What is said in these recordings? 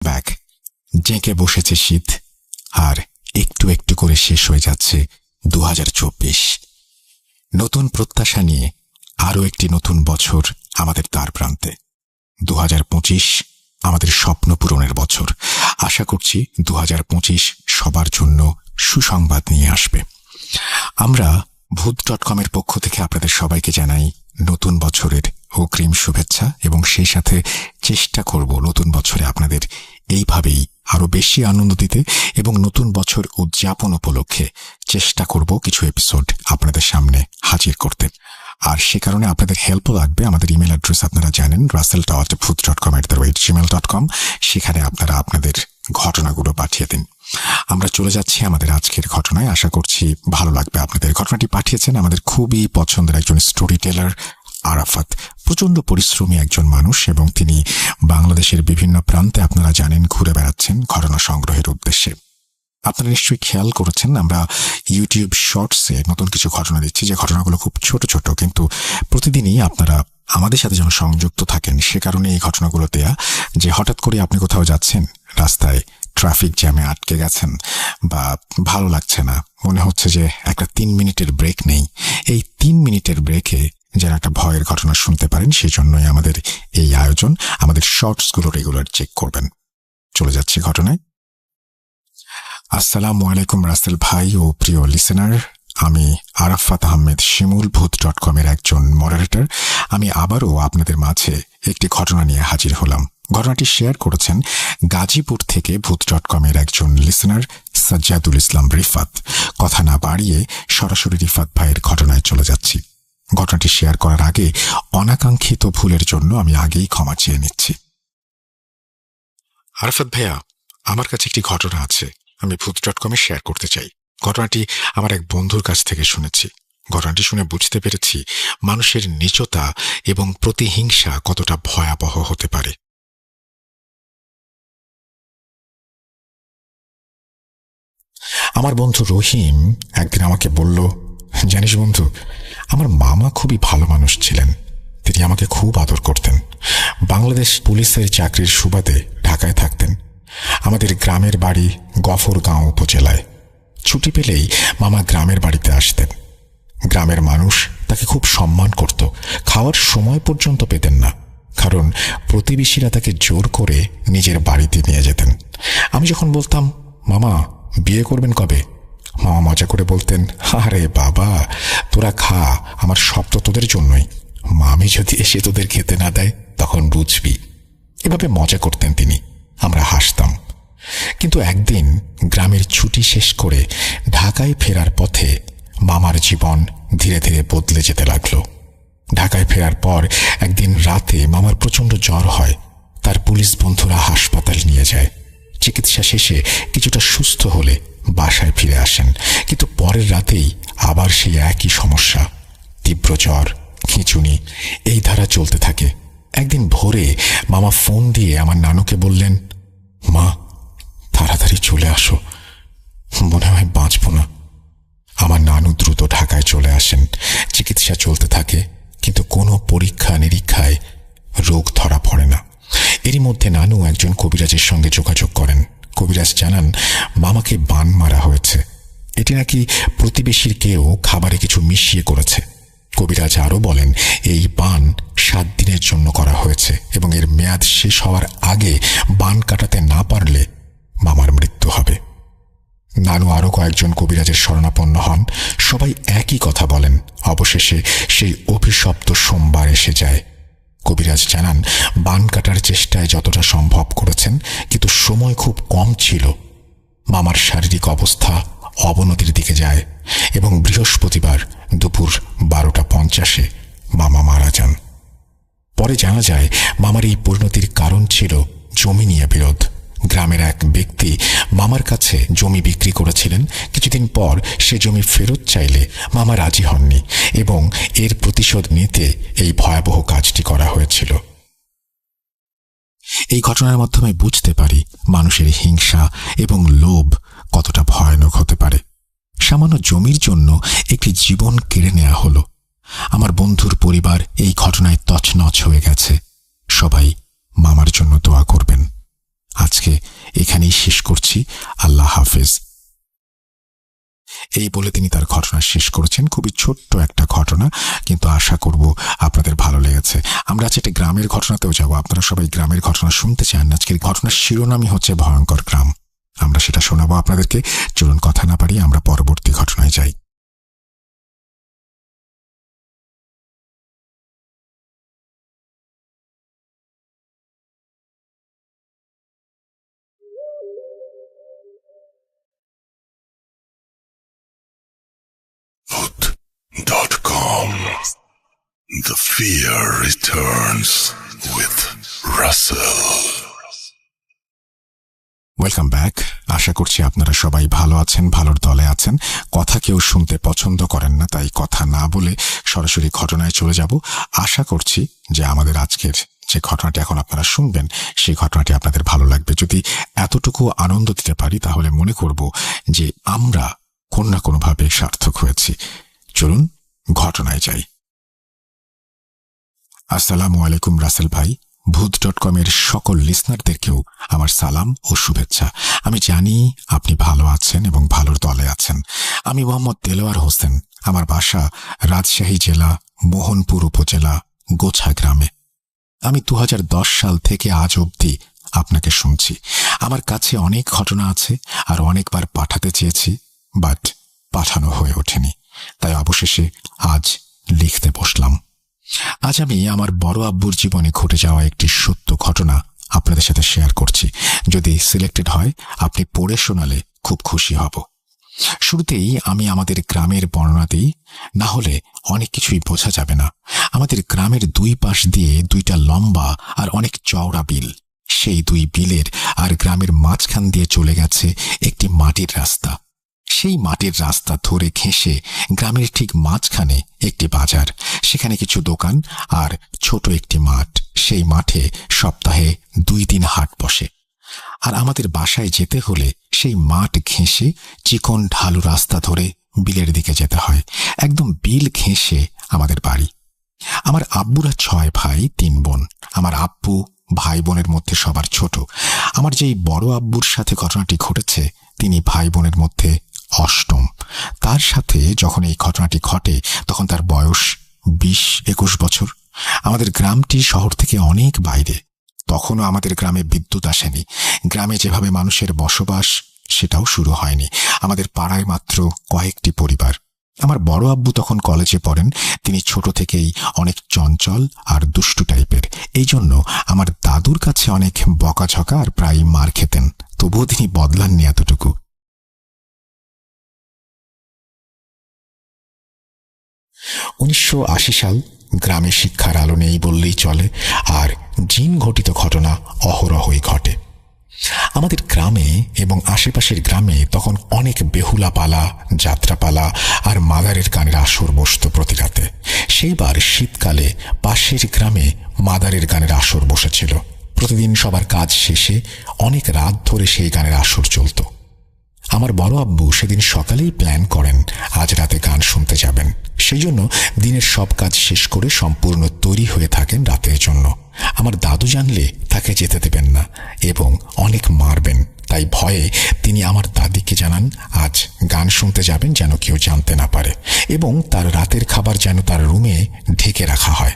Back জেঁকে বসেছে শীত, আর একটু একটু করে শেষ হয়ে যাচ্ছে 2024। নতুন প্রত্যাশা নিয়ে আরও একটি নতুন বছর আমাদের দ্বার প্রান্তে। 2025 আমাদের স্বপ্ন পূরণের বছর। আশা করছি 2025 সবার জন্য সুসংবাদ নিয়ে আসবে। আমরা ভূত.com এর পক্ষ থেকে আপনাদের সবাইকে জানাই নতুন বছরের অগ্রিম শুভেচ্ছা, এবং সেই সাথে চেষ্টা করব নতুন বছরে আপনাদের এইভাবেই আরো বেশি আনন্দ দিতে, এবং নতুন বছর উদযাপন উপলক্ষে চেষ্টা করব কিছু এপিসোড আপনাদের সামনে হাজির করতে। আর সে কারণে আপনাদের হেল্পও লাগবে। আমাদের ইমেল অ্যাড্রেস আপনারা জানেন, russell.booth.com@gmail.com। সেখানে আপনারা আপনাদের ঘটনাগুলো পাঠিয়ে দিন। আমরা চলে যাচ্ছি আমাদের আজকের ঘটনায়। আশা করছি ভালো লাগবে আপনাদের। ঘটনাটি পাঠিয়েছেন আমাদের খুবই পছন্দের একজন স্টোরি টেলার আরাফাত। প্রচন্ড পরিশ্রমী একজন মানুষ, এবং তিনি বাংলাদেশের বিভিন্ন প্রান্তে আপনারা জানেন ঘুরে বেড়াচ্ছেন ঘটনা সংগ্রহের উদ্দেশ্যে। আপনারা নিশ্চয়ই খেয়াল করেছেন আমরা ইউটিউব শর্টসে নতুন কিছু ঘটনা দিচ্ছি, যে ঘটনাগুলো খুব ছোট ছোট, কিন্তু প্রতিদিনই আপনারা আমাদের সাথে যেন সংযুক্ত থাকেন সে কারণে এই ঘটনাগুলো দেয়া। যে হঠাৎ করে আপনি কোথাও যাচ্ছেন, রাস্তায় ট্রাফিক জ্যামে আটকে গেছেন, বা ভালো লাগছে না, মনে হচ্ছে যে একটা 3 মিনিটের ব্রেক নেই, এই 3 মিনিটের ব্রেকে যেন একটা ভয়ের ঘটনা শুনতে পারেন, সেই জন্যই আমাদের এই আয়োজন। আমাদের শর্টসগুলো রেগুলার চেক করবেন। চলে যাচ্ছি ঘটনায়। আসসালামু আলাইকুম রাসেল ভাই ও প্রিয় লিসেনার, আমি আরাফাত আহমেদ শিমুল, ভূত.com এর একজন মডারেটর। আমি আবারও আপনাদের মাঝে একটি ঘটনা নিয়ে হাজির হলাম। ঘটনাটি শেয়ার করেছেন গাজীপুর থেকে ভূত.com এর একজন লিসেনার সাজ্জাদুল ইসলাম রিফাত। কথা না বাড়িয়ে সরাসরি রিফাত ভাইয়ের ঘটনায় চলে যাচ্ছি। ঘটনাটি শেয়ার করার আগে অনাকাঙ্ক্ষিত ভুলের জন্য আমি আগেই ক্ষমা চেয়ে নিচ্ছি। আরাফাত ভাইয়া, আমার কাছে একটি ঘটনা আছে, আমি ভূত.com এ শেয়ার করতে চাই। ঘটনাটি আমার এক বন্ধুর কাছ থেকে শুনেছি। ঘটনাটি শুনে বুঝতে পেরেছি মানুষের নীচতা এবং প্রতিহিংসা কতটা ভয়াবহ হতে পারে। আমার বন্ধু রহিম একদিন আমাকে বলল, জানিস বন্ধু, আমার মামা খুবই ভালো মানুষ ছিলেন। তিনি আমাকে খুব আদর করতেন। বাংলাদেশ পুলিশের চাকরির সুবাদে ঢাকায় থাকতেন। আমাদের গ্রামের বাড়ি গফরগাঁও উপজেলায়। ছুটি পেলেই মামা গ্রামের বাড়িতে আসতেন। গ্রামের মানুষ তাকে খুব সম্মান করত। খাওয়ার সময় পর্যন্ত পেতেন না, কারণ প্রতিবেশীরা তাকে জোর করে নিজের বাড়িতে নিয়ে যেতেন। আমি যখন বলতাম, মামা বিয়ে করবেন কবে, মামা মজা করে বলতেন, আরে বাবা তোরা খা, আমার সব তো তোদের জন্যই, মামি যদি এসে তোদের খেতে না দেয় তখন বুঝবি। এভাবে মজা করতেন তিনি। আমরা হাসতাম। কিন্তু একদিন গ্রামের ছুটি শেষ করে ঢাকায় ফেরার পথে মামার জীবন ধীরে ধীরে বদলে যেতে লাগলো। ঢাকায় ফেরার পর একদিন রাতে মামার প্রচণ্ড জ্বর হয়। তার পুলিশ বন্ধুরা হাসপাতাল নিয়ে যায়। চিকিৎসা শেষে কিছুটা সুস্থ হলে বাসায় ফিরে আসেন, কিন্তু পরের রাতেই আবার সেই একই সমস্যা। তীব্র জ্বর, খিঁচুনি, এই ধারা চলতে থাকে। একদিন ভোরে মামা ফোন দিয়ে আমার নানুকে বললেন, মা তাড়াতাড়ি চলে আসো, মনে হয় বাঁচব না। আমার নানু দ্রুত ঢাকায় চলে আসেন। চিকিৎসা চলতে থাকে, কিন্তু কোনো পরীক্ষা নিরীক্ষায় রোগ ধরা পড়ে না। এরই মধ্যে নানু একজন কবিরাজের সঙ্গে যোগাযোগ করেন। কবিরাজ জানান মামাকে বান মারা হয়েছে। এটি নাকি প্রতিবেশীর কেউ খাবারে কিছু মিশিয়ে করেছে। কবিরাজ আরও বলেন এই বান 7 দিনের জন্য করা হয়েছে, এবং এর মেয়াদ শেষ হওয়ার আগে বান কাটাতে না পারলে মামার মৃত্যু হবে। নানু আরও কয়েকজন কবিরাজের শরণাপন্ন হন। সবাই একই কথা বলেন। অবশেষে সেই অভিশপ্ত সোমবার এসে যায়। কবিরাজ জানান বান কাটার চেষ্টায় যতটা সম্ভব করেছেন, কিন্তু সময় খুব কম ছিল। মামার শারীরিক অবস্থা অবনতির দিকে যায়, এবং বৃহস্পতিবার দুপুর 12:50 মামা মারা যান। পরে জানা যায় মামার এই পরিণতির কারণ ছিল জমি নিয়ে বিরোধ। গ্রামের এক ব্যক্তি মামার কাছে জমি বিক্রি করেছিলেন। কিছুদিন পর সে জমি ফেরত চাইলে মামা রাজি হননি, এবং এর প্রতিশোধ নিতে এই ভয়াবহ কাজটি করা হয়েছিল। এই ঘটনার মাধ্যমে বুঝতে পারি মানুষের হিংসা এবং লোভ কতটা ভয়ানক হতে পারে। সামান্য জমির জন্য একটি জীবন কেড়ে নেওয়া হলো। আমার বন্ধুর পরিবার এই ঘটনায় তছনছ হয়ে গেছে। সবাই মামার জন্য দোয়া করবেন। আজকে এখানেই শেষ করছি। আল্লাহ হাফেজ। এই বলে তিনি তার ঘটনা শেষ করেছেন। খুবই ছোট্ট একটা ঘটনা, কিন্তু আশা করব আপনাদের ভালো লেগেছে। আমরা আজ একটা গ্রামের ঘটনাতেও যাব। আপনারা সবাই গ্রামের ঘটনা শুনতে চান। আজকের ঘটনার শিরোনামই হচ্ছে ভয়ঙ্কর গ্রাম। আমরা সেটা শোনাবো আপনাদেরকে। চলুন কথা না পারি আমরা পরবর্তী ঘটনায় যাই। .com. The fear returns with Russell. Welcome back. আশা করছি আপনারা সবাই ভালো আছেন, ভালোর দলে আছেন। কথা কেউ শুনতে পছন্দ করেন না, তাই কথা না বলে সরাসরি ঘটনায় চলে যাব। আশা করছি যে আমাদের আজকের যে ঘটনাটি এখন আপনারা শুনবেন সেই ঘটনাটি আপনাদের ভালো লাগবে। যদি এতটুকু আনন্দ দিতে পারি তাহলে মনে করব যে আমরা কোন না কোনোভাবে সার্থক হয়েছি। চলুন ঘটনায় যাই। আসসালামু আলাইকুম রাসেল ভাই। ভূত.com এর সকল লিসনারদেরকেও আমার সালাম ও শুভেচ্ছা। আমি জানি আপনি ভালো আছেন এবং ভালোর দলে আছেন। আমি মোহাম্মদ দেলোয়ার হোসেন। আমার বাসা রাজশাহী জেলা মোহনপুর উপজেলা গোছা গ্রামে। আমি 2010 সাল থেকে আজ অবধি আপনাকে শুনছি। আমার কাছে অনেক ঘটনা আছে আর অনেকবার পাঠাতে চেয়েছি, বাট পাঠানো হয়ে ওঠেনি। তাই অবশেষে আজ লিখতে বসলাম। আজ আমি আমার বড় আব্বুর জীবনে ঘটে যাওয়া একটি সত্য ঘটনা আপনাদের সাথে শেয়ার করছি। যদি সিলেক্টেড হয় আপনি পড়ে শোনালে খুব খুশি হব। শুরুতেই আমি আমাদের গ্রামের বর্ণনা দিই, না হলে অনেক কিছুই বোঝা যাবে না। আমাদের গ্রামের দুই পাশ দিয়ে দুইটা লম্বা আর অনেক চওড়া বিল। সেই দুই বিলের আর গ্রামের মাঝখান দিয়ে চলে গেছে একটি মাটির রাস্তা। সেই মাটির রাস্তা ধরে ঘেঁষে গ্রামের ঠিক মাঝখানে একটি বাজার, সেখানে কিছু দোকান আর ছোট একটি মাঠ। সেই মাঠে সপ্তাহে 2 দিন হাট বসে। আর আমাদের বাসায় যেতে হলে সেই মাঠ ঘেঁষে চিকন ঢালু রাস্তা ধরে বিলের দিকে যেতে হয়। একদম বিল ঘেঁষে আমাদের বাড়ি। আমার আব্বুরা 6 ভাই 3 বোন। আমার আব্বু ভাই বোনের মধ্যে সবার ছোট। আমার যেই বড় আব্বুর সাথে ঘটনাটি ঘটেছে তিনি ভাই বোনের মধ্যে অষ্টম। তার সাথে যখন এই ঘটনাটি ঘটে তখন তার বয়স 20-21 বছর। আমাদের গ্রামটি শহর থেকে অনেক বাইরে। তখনও আমাদের গ্রামে বিদ্যুৎ আসেনি। গ্রামে যেভাবে মানুষের বসবাস সেটাও শুরু হয়নি। আমাদের পাড়ায় মাত্র কয়েকটি পরিবার। আমার বড় আব্বু তখন কলেজে পড়েন। তিনি ছোট থেকেই অনেক চঞ্চল আর দুষ্টু টাইপের। এই জন্য আমার দাদুর কাছে অনেক বকাঝকা আর প্রায় মার খেতেন। তবুও তিনি বদলাননি এতটুকু। 1980 সাল। গ্রামে শিক্ষার আলো নেই বললেই চলে, আর জিন ঘটিত ঘটনা অহরহই ঘটে। আমাদের গ্রামে এবং আশেপাশের গ্রামে তখন অনেক বেহুলা পালা, যাত্রাপালা আর মাদারের গানের আসর বসত প্রতি রাতে। সেইবার শীতকালে পাশের গ্রামে মাদারের গানের আসর বসেছিল। প্রতিদিন সবার কাজ শেষে অনেক রাত ধরে সেই গানের আসর চলত। আমার বড় আব্বু সেদিন সকালেই প্ল্যান করেন আজ রাতে গান শুনতে যাবেন। সেই জন্য দিনের সব কাজ শেষ করে সম্পূর্ণ তৈরি হয়ে থাকেন রাতের জন্য। আমার দাদু জানলে তাকে যেতে দেবেন না এবং অনেক মারবেন। তাই ভয়ে তিনি আমার দাদিকে জানান আজ গান শুনতে যাবেন যেন কেউ জানতে না পারে, এবং তার রাতের খাবার যেন তার রুমে ঢেকে রাখা হয়।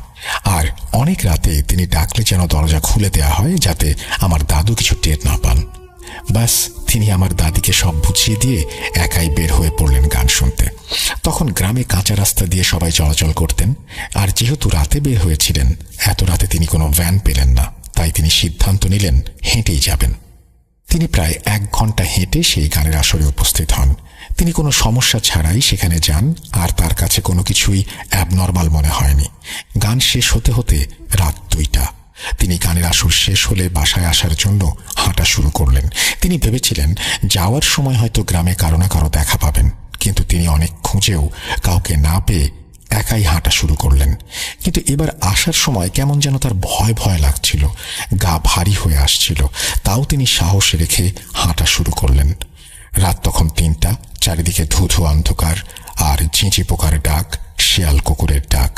আর অনেক রাতে তিনি ডাকলে যেন দরজা খুলে দেয়া হয় যাতে আমার দাদু কিছু টের না পান। ব্যাস, তিনি আমার দাদিকে সব বুঝিয়ে দিয়ে একাই বের হয়ে পড়লেন গান শুনতে। তখন গ্রামে কাঁচা রাস্তা দিয়ে সবাই চলাচল করতেন, আর যেহেতু রাতে বের হয়েছিলেন এত রাতে তিনি কোনো ভ্যান পেলেন না, তাই তিনি সিদ্ধান্ত নিলেন হেঁটেই যাবেন। তিনি প্রায় 1 ঘন্টা হেঁটে সেই গানের আসরে উপস্থিত হন। তিনি কোনো সমস্যা ছাড়াই সেখানে যান, আর তার কাছে কোনো কিছুই অ্যাবনর্মাল মনে হয়নি। গান শেষ হতে হতে রাত 2টা। তিনি গানের আসর শেষ হলে বাসায় আসার জন্য হাঁটা শুরু করলেন। তিনি ভেবেছিলেন যাওয়ার সময় হয়তো গ্রামে কারো না কারো দেখা পাবেন, কিন্তু তিনি অনেক খুঁজেও কাউকে না পেয়ে একাই হাঁটা শুরু করলেন। কিন্তু এবার আসার সময় কেমন যেন তার ভয় ভয় লাগছিল, গা ভারী হয়ে আসছিল। তাও তিনি সাহস রেখে হাঁটা শুরু করলেন। রাত তখন 3টা। চারিদিকে ধুধু অন্ধকার আর ঝিঁঝি পোকার ডাক শিয়াল কুকুরের ডাক।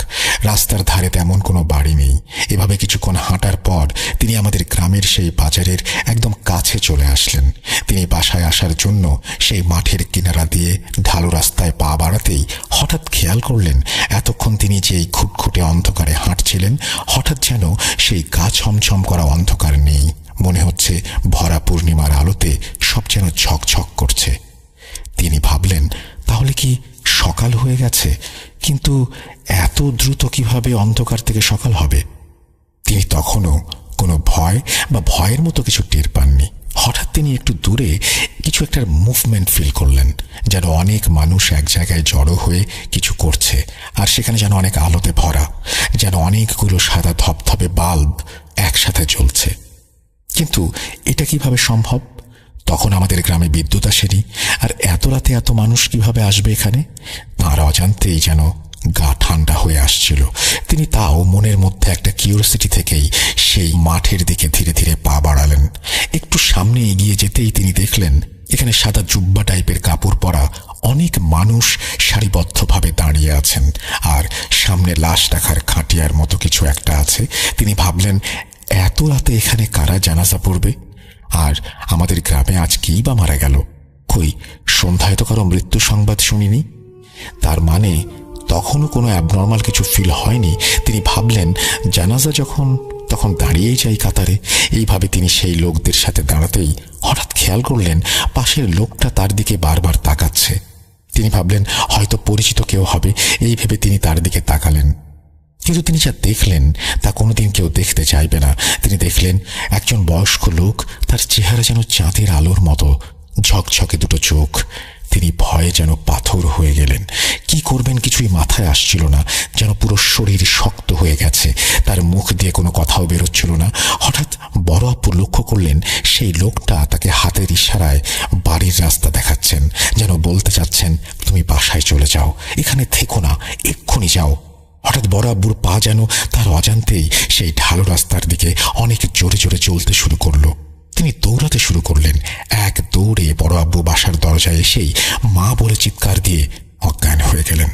রাস্তার ধারে তেমন কোনো বাড়ি নেই। এভাবে কিছুক্ষণ হাঁটার পর তিনি আমাদের গ্রামের সেই বাজারের একদম কাছে চলে আসলেন। তিনি বাসায় আসার জন্য সেই মাঠের কিনারা দিয়ে ঢালু রাস্তায় পা বাড়াতেই হঠাৎ খেয়াল করলেন এতক্ষণ তিনি যে এই খুটখুটে অন্ধকারে হাঁটছিলেন, হঠাৎ যেন সেই গা ছমছম করা অন্ধকার নেই। মনে হচ্ছে ভরা পূর্ণিমার আলোতে সব যেন ঝকঝক করছে। তিনি ভাবলেন, তাহলে কি সকাল হয়ে গেছে? কিন্তু এত দ্রুত কিভাবে অন্ধকার থেকে সকাল হবে? তিনি তখনও কোনো ভয় বা ভয়ের মতো কিছু টের পাননি। হঠাৎ তিনি একটু দূরে কিছু একটা মুভমেন্ট ফিল করলেন, যেন অনেক মানুষ এক জায়গায় জড়ো হয়ে কিছু করছে, আর সেখানে যেন অনেক আলোতে ভরা, যেন অনেকগুলো সাদা ধপধপে বাল্ব একসাথে জ্বলছে। কিন্তু এটা কিভাবে সম্ভব? তখন আমাদের গ্রামে বিদ্যুৎ আসেনি, আর এত রাতে এত মানুষ কিভাবে আসবে এখানে? তাঁর অজান্তেই যেন গা ঠান্ডা হয়ে আসছিল। তিনি তাও মনের মধ্যে একটা কিউরিওসিটি থেকেই সেই মাঠের দিকে ধীরে ধীরে পা বাড়ালেন। একটু সামনে এগিয়ে যেতেই তিনি দেখলেন এখানে সাদা জুব্বা টাইপের কাপড় পরা অনেক মানুষ সারিবদ্ধভাবে দাঁড়িয়ে আছেন, আর সামনে লাশ রাখার খাটিয়ার মতো কিছু একটা আছে। তিনি ভাবলেন, এত রাতে এখানে কারা জানাজা পড়বে? আর আমাদের গ্রামে আজ কেই বা মারা গেল? কই, সন্ধ্যায় তো কারো মৃত্যু সংবাদ শুনিনি। তার মানে তখনও কোনো অ্যাবনর্মাল কিছু ফিল হয়নি। তিনি ভাবলেন, জানাজা যখন তখন দাঁড়িয়েই যাই কাতারে। এইভাবে তিনি সেই লোকদের সাথে দাঁড়াতেই হঠাৎ খেয়াল করলেন পাশের লোকটা তার দিকে বারবার তাকাচ্ছে। তিনি ভাবলেন হয়তো পরিচিত কেউ হবে, এই ভেবে তিনি তার দিকে তাকালেন। কিন্তু তিনি যা দেখলেন তা কোনোদিন কেউ দেখতে চাইবে না। তিনি দেখলেন একজন বয়স্ক লোক, তার চেহারা যেন চাঁদের আলোর মতো, ঝকঝকে দুটো চোখ। তিনি ভয়ে যেন পাথর হয়ে গেলেন। কি করবেন কিছুই মাথায় আসছিল না, যেন পুরো শরীর শক্ত হয়ে গেছে। তার মুখ দিয়ে কোনো কথাও বেরোচ্ছিল না। হঠাৎ বড় আপু লক্ষ্য করলেন সেই লোকটা তাকে হাতের ইশারায় বাড়ির রাস্তা দেখাচ্ছেন, যেন বলতে চাচ্ছেন, তুমি বাসায় চলে যাও, এখানে থেকো না, এক্ষুনি যাও। হঠাৎ বড় আব্বুর পা যেন তার অজান্তেই সেই ঢালু রাস্তার দিকে অনেক জোরে জোরে চলতে শুরু করলো। তিনি দৌড়াতে শুরু করলেন। এক দৌড়ে বড় আব্বু বাসার দরজায় এসেই মা বলে চিৎকার দিয়ে অজ্ঞান হয়ে গেলেন।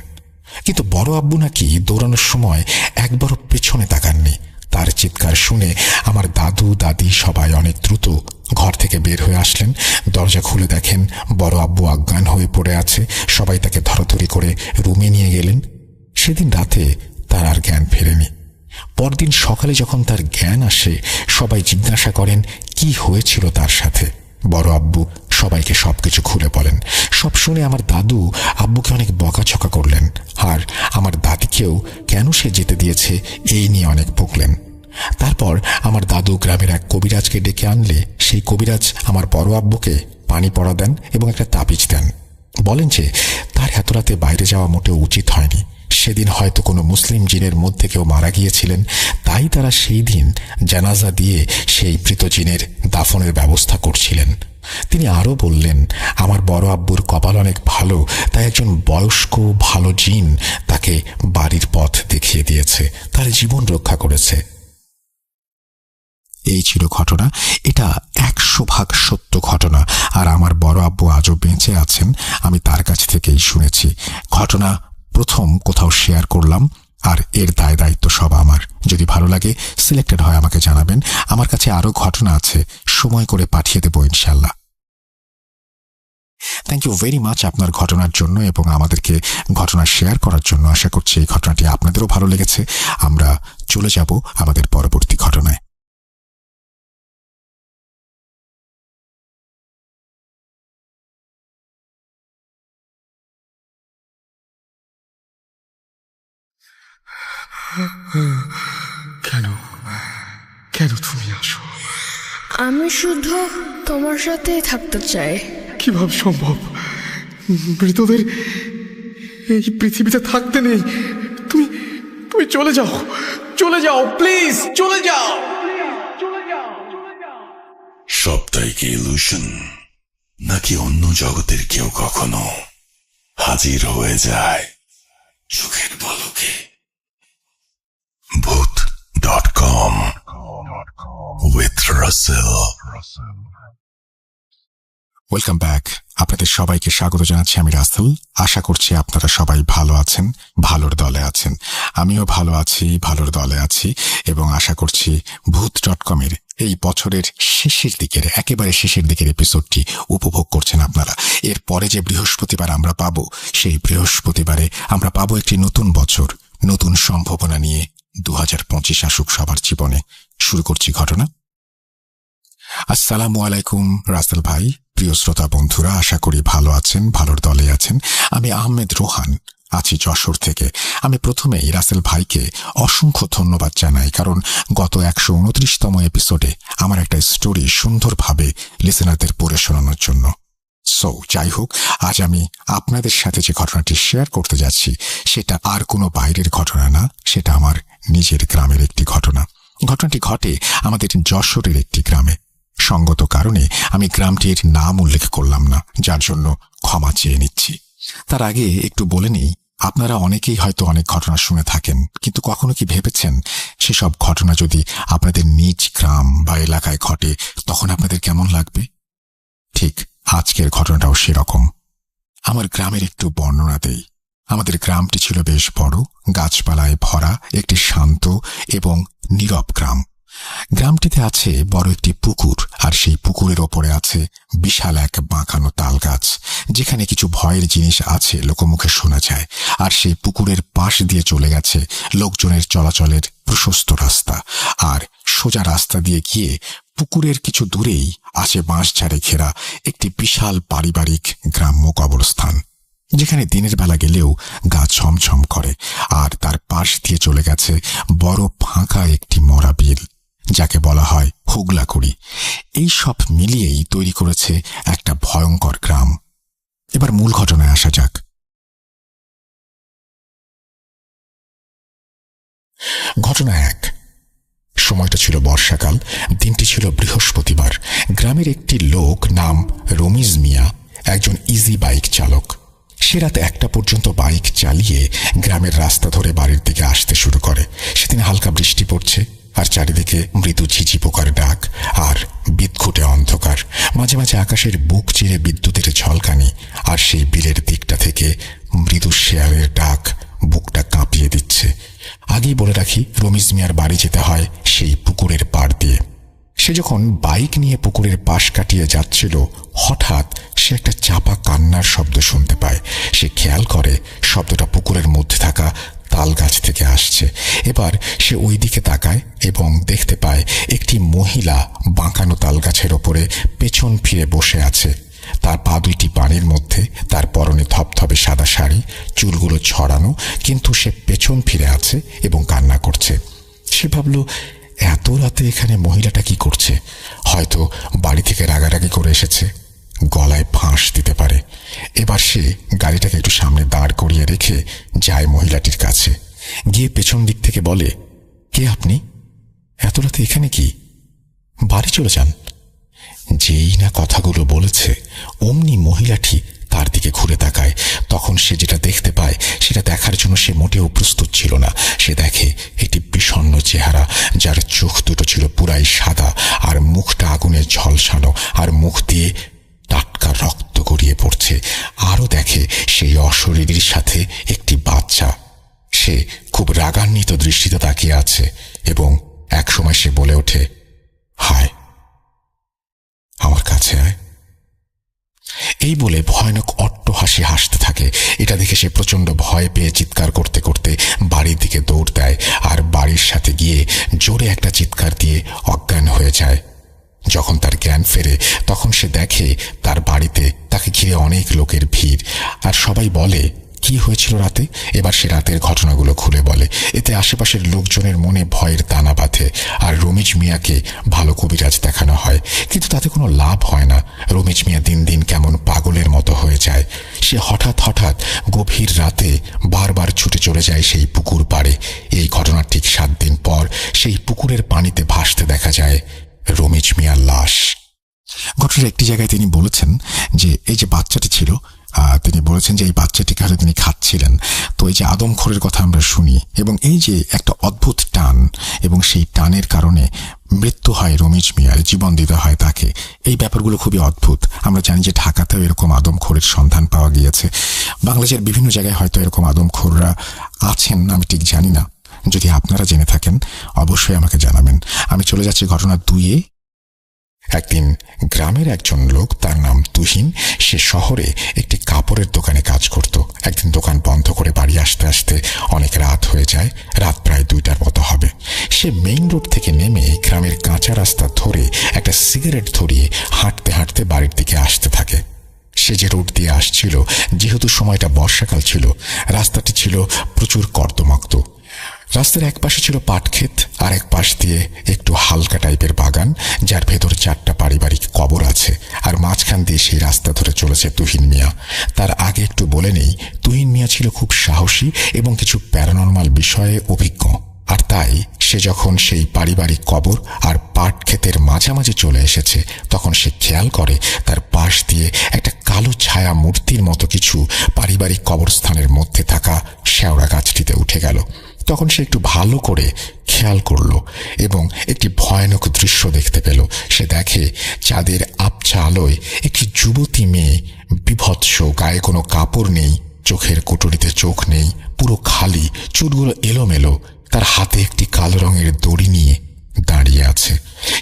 কিন্তু বড় আব্বু নাকি দৌড়ানোর সময় একবারও পেছনে তাকাননি। তার চিৎকার শুনে আমার দাদু দাদি সবাই অনেক দ্রুত ঘর থেকে বের হয়ে আসলেন। দরজা খুলে দেখেন বড় আব্বু অজ্ঞান হয়ে পড়ে আছে। সবাই তাকে ধরাধরি করে রুমে নিয়ে গেলেন। সেদিন রাতে তার আর জ্ঞান ফেরেনি। পরদিন সকালে যখন তার জ্ঞান আসে, সবাই জিজ্ঞাসা করেন কি হয়েছিল তার সাথে। বড় আব্বু সবাইকে সবকিছু খুলে বলেন। সব শুনে আমার দাদু আব্বুকে অনেক বকাঝকা করলেন, আর আমার দাদিকেও কেন সে যেতে দিয়েছে এই নিয়ে অনেক বকলেন। তারপর আমার দাদু গ্রামের এক কবিরাজকে ডেকে আনলে সেই কবিরাজ আমার বড় আব্বুকে পানি পড়া দেন এবং একটা তাবিজ দেন। বলেন যে তার এত রাতে বাইরে যাওয়া মোটেও উচিত হয়নি। সেদিন হয়তো কোনো মুসলিম জিনের মধ্যে কেউ মারা গিয়েছিলেন, তাই তারা সেই দিন জানাজা দিয়ে সেই মৃত জিনের দাফনের ব্যবস্থা করছিলেন। তিনি আরও বললেন, আমার বড় আব্বুর কপাল অনেক ভালো, তাই একজন বয়স্ক ভালো জিন তাকে বাড়ির পথ দেখিয়ে দিয়েছে, তার জীবন রক্ষা করেছে। এই ছিল ঘটনা। এটা 100% সত্য ঘটনা, আর আমার বড় আব্বু আজও বেঁচে আছেন। আমি তার কাছ থেকেই শুনেছি। ঘটনা প্রথম কোথাও শেয়ার করলাম, আর এর দায় দায়িত্ব সব আমার। যদি ভালো লাগে, সিলেক্টেড হয় আমাকে জানাবেন। আমার কাছে আরো ঘটনা আছে, সময় করে পাঠিয়ে দেবো ইনশাল্লাহ। থ্যাংক ইউ ভেরি মাচ আপনার ঘটনার জন্য এবং আমাদেরকে ঘটনা শেয়ার করার জন্য। আশা করছি এই ঘটনাটি আপনাদেরও ভালো লেগেছে। আমরা চলে যাব আমাদের পরবর্তী ঘটনায়। কেন কেন তুমি আসো? আমি শুধু তোমার সাথেই থাকতে চাই। কিভাবে সম্ভব? মৃতদের এই পৃথিবীতে থাকতে নেই। তুমি তুমি চলে যাও, চলে যাও, প্লিজ চলে যাও। সবটাই কি ইলুশন, নাকি অন্য জগতের কেউ কখনো হাজির হয়ে যায় চোখের পলকে? Bhoot.com with Russell. Welcome back. আপনাদের সবাইকে স্বাগত জানাচ্ছি আমি রাসেল। আশা করছি আপনারা সবাই ভালো আছেন, ভালোর দলে আছেন। আমিও ভালো আছি, ভালোর দলে আছি এবং আশা করছি ভূত.com-এর এই বছরের শেষের দিকের, একেবারে শেষের দিকের এপিসোডটি উপভোগ করছেন আপনারা। এর পরে যে বৃহস্পতিবার আমরা পাবো, সেই বৃহস্পতিবারে আমরা পাবো একটি নতুন বছর, নতুন সম্ভাবনা নিয়ে 2025 আসুক সবার জীবনে। শুরু করছি ঘটনা। আসসালামু আলাইকুম রাসেল ভাই, প্রিয় শ্রোতা বন্ধুরা, আশা করি ভালো আছেন, ভালোর দলে আছেন। আমি আহমেদ রোহান আছি যশোর থেকে। আমি প্রথমেই রাসেল ভাইকে অসংখ্য ধন্যবাদ জানাই, কারণ গত 129তম এপিসোডে আমার একটা স্টোরি সুন্দরভাবে লিসেনারদের পড়ে শোনানোর জন্য। যাই হোক, আজ আমি আপনাদের সাথে যে ঘটনাটি শেয়ার করতে যাচ্ছি সেটা আর কোনো বাইরের ঘটনা না, সেটা আমার নিজের গ্রামের একটি ঘটনা। ঘটনাটি ঘটে আমাদের যশোরের একটি গ্রামে। সঙ্গত কারণে আমি গ্রামটির নাম উল্লেখ করলাম না, যার জন্য ক্ষমা চেয়ে নিচ্ছি। তার আগে একটু বলে নিই, আপনারা অনেকেই হয়তো অনেক ঘটনা শুনে থাকেন, কিন্তু কখনো কি ভেবেছেন সেসব ঘটনা যদি আপনাদের নিজ গ্রাম বা এলাকায় ঘটে তখন আপনাদের কেমন লাগবে? ঠিক আজকের ঘটনাটাও সেরকম। আমার গ্রামের একটু বর্ণনা দেই। আমাদের গ্রামটি ছিল বেশ বড়, গাছপালায় ভরা একটি শান্ত এবং নীরব গ্রাম। গ্রামটিতে আছে বড় একটি পুকুর, আর সেই পুকুরের ওপরে আছে বিশাল এক বাঁকানো তাল গাছ, যেখানে কিছু ভয়ের জিনিস আছে লোকমুখে শোনা যায়। আর সেই পুকুরের পাশ দিয়ে চলে গেছে লোকজনের চলাচলের প্রশস্ত রাস্তা, আর সোজা রাস্তা দিয়ে গিয়ে পুকুরের কিছু দূরেই আছে বাঁশঝাড়ে ঘেরা একটি বিশাল পারিবারিক গ্রাম্য কবরস্থান, যেখানে দিনের বেলা গেলেও গা ছমছম করে। আর তার পাশ দিয়ে চলে গেছে বড় ফাঁকা একটি মরা বিল, যাকে বলা হয় হুগলাকুড়ি। এই সব মিলিয়েই তৈরি করেছে একটা ভয়ঙ্কর গ্রাম। এবার মূল ঘটনায় আসা যাক। ঘটনা 1। সময়টা ছিল বর্ষাকাল, দিনটি ছিল বৃহস্পতিবার। গ্রামের একটি লোক নাম রমিজ মিয়া একজন ইজি বাইক চালক। সে রাত 1টা পর্যন্ত বাইক চালিয়ে গ্রামের রাস্তা ধরে বাড়ির দিকে আসতে শুরু করে। সেদিন হালকা বৃষ্টি পড়ছে, আর চারিদিকে মৃদু ঝিঝি পোকার ডাক আর বিদঘুটে অন্ধকার। মাঝে মাঝে আকাশের বুক চিরে বিদ্যুতের ঝলকানি, আর সেই বিলের দিকটা থেকে মৃদু শেয়ালের ডাক বুকটা কাঁপিয়ে দিচ্ছে। আগেই বলে রাখি, রমিজ মিয়ার বাড়ি যেতে হয় সেই পুকুরের পাড় দিয়ে। সে যখন বাইক নিয়ে পুকুরের পাশ কাটিয়ে যাচ্ছিল, হঠাৎ সে একটা চাপা কান্নার শব্দ শুনতে পায়। সে খেয়াল করে শব্দটা পুকুরের মধ্যে থাকা তাল গাছ থেকে আসছে। এবার সে ওই দিকে তাকায় এবং দেখতে পায় একটি মহিলা বাঁকানো তাল গাছের ওপরে পেছন ফিরে বসে আছে। তার পা দুইটি পানির মধ্যে, তার পরনে থপথপে সাদা শাড়ি, চুলগুলো ছড়ানো, কিন্তু সে পেছন ফিরে আছে এবং কান্না করছে। সে ভাবল, এত রাতে এখানে মহিলাটা কি করছে? হয়তো বাড়ি থেকে রাগারাগি করে এসেছে, গলায় ফাঁস দিতে পারে। এবার সে গাড়িটাকে একটু সামনে দাঁড় করিয়ে রেখে যায় মহিলাটির কাছে, গিয়ে পেছন দিক থেকে বলে, কে আপনি? এত রাতে এখানে কি? বাড়ি চলে যান। যেই না কথাগুলো বলেছে, অমনি মহিলাটি তার দিকে ঘুরে তাকায়। তখন সে যেটা দেখতে পায় সেটা দেখার জন্য সে মোটেও প্রস্তুত ছিল না। সে দেখে একটি বিষণ্ণ চেহারা, যার চোখ দুটো ছিল পুরাই সাদা, আর মুখটা আগুনে ঝলসানো, আর মুখ দিয়ে টাটকা রক্ত গড়িয়ে পড়ছে। আরও দেখে সেই অশরীরীর সাথে একটি বাচ্চা। সে খুব রাগান্বিত দৃষ্টিতে তাকিয়ে আছে এবং একসময় সে বলে ওঠে, হায়, আমার কাছে আয়। এই বলে ভয়ানক অট্টহাসি হাসতে থাকে। এটা দেখে সে প্রচন্ড ভয় পেয়ে চিৎকার করতে করতে বাড়ির দিকে দৌড় দেয়, আর বাড়ির সাথে গিয়ে জোরে একটা চিৎকার দিয়ে অজ্ঞান হয়ে যায়। যখন তার জ্ঞান ফেরে তখন সে দেখে তার বাড়িতে তাকে ঘিরে অনেক লোকের ভিড়, আর সবাই বলে, কি হয়েছিল রাতে? এবার সে রাতের ঘটনাগুলো খুলে বলে। এতে আশেপাশের লোকজনের মনে ভয়ের দানা বাঁধে, আর রমিজ মিয়াকে ভালো কবিরাজ দেখানো হয়, কিন্তু তাতে কোনো লাভ হয় না। রমিজ মিয়া দিন দিন কেমন পাগলের মতো হয়ে যায়। সে হঠাৎ হঠাৎ গভীর রাতে বারবার ছুটে চলে যায় সেই পুকুর পাড়ে। এই ঘটনার ঠিক 7 দিন পর সেই পুকুরের পানিতে ভাসতে দেখা যায় রমিজ মিয়ার লাশ। ঘটনার একটি জায়গায় তিনি বলেছেন যে এই যে বাচ্চাটি ছিল, তিনি বলেছেন যে এই বাচ্চাটিকে হয়তো তিনি খাচ্ছিলেন। তো এই যে আদমখোরের কথা আমরা শুনি, এবং এই যে একটা অদ্ভুত টান, এবং সেই টানের কারণে মৃত্যু হয় রমিজ মিয়ার, জীবন দিতে হয় তাকে, এই ব্যাপারগুলো খুবই অদ্ভুত। আমরা জানি যে ঢাকাতেও এরকম আদমখোরের সন্ধান পাওয়া গিয়েছে। বাংলাদেশের বিভিন্ন জায়গায় হয়তো এরকম আদমখোররা আছেন, আমি ঠিক জানি না। যদি আপনারা জেনে থাকেন অবশ্যই আমাকে জানাবেন। আমি চলে যাচ্ছি ঘটনা 2-এ। একদিন গ্রামের একজন লোক, তার নাম তুহিন, সে শহরে একটি কাপড়ের দোকানে কাজ করত। একদিন দোকান বন্ধ করে বাড়ি আসতে আসতে অনেক রাত হয়ে যায়, রাত প্রায় 2টার মতো হবে। সে মেইন রোড থেকে নেমে গ্রামের কাঁচা রাস্তা ধরে একটা সিগারেট ধরিয়ে হাঁটতে হাঁটতে বাড়ির দিকে আসতে থাকে। সে যে রোড দিয়ে আসছিল, যেহেতু সময়টা বর্ষাকাল ছিল, রাস্তাটি ছিল প্রচুর কর্দমাক্ত। রাস্তার এক পাশে ছিল পাট ক্ষেত, আর এক পাশ দিয়ে একটু হালকা টাইপের বাগান, যার ভেতর 4টা পারিবারিক কবর আছে। আর মাঝখান দিয়ে সেই রাস্তা ধরে চলেছে তুহিন মিয়া। তার আগে একটু বলে নেই, তুহিন মিয়া ছিল খুব সাহসী এবং কিছু প্যারানর্মাল বিষয়ে অভিজ্ঞ। আর তাই সে যখন সেই পারিবারিক কবর আর পাট ক্ষেতের মাঝামাঝি চলে এসেছে, তখন সে খেয়াল করে তার পাশ দিয়ে একটা কালো ছায়া মূর্তির মতো কিছু পারিবারিক কবরস্থানের মধ্যে থাকা শেওড়া গাছটিতে উঠে গেল। তখন সে একটু ভালো করে খেয়াল করলো এবং একটি ভয়ানক দৃশ্য দেখতে পেল। সে দেখে চাঁদের আবছা আলোয় একটি যুবতী মেয়ে, বিভৎস, গায়ে কোনো কাপড় নেই, চোখের কুটুরিতে চোখ নেই, পুরো খালি, চুলগুলো এলোমেলো, তার হাতে একটি কালো রঙের দড়ি নিয়ে দাঁড়িয়ে আছে।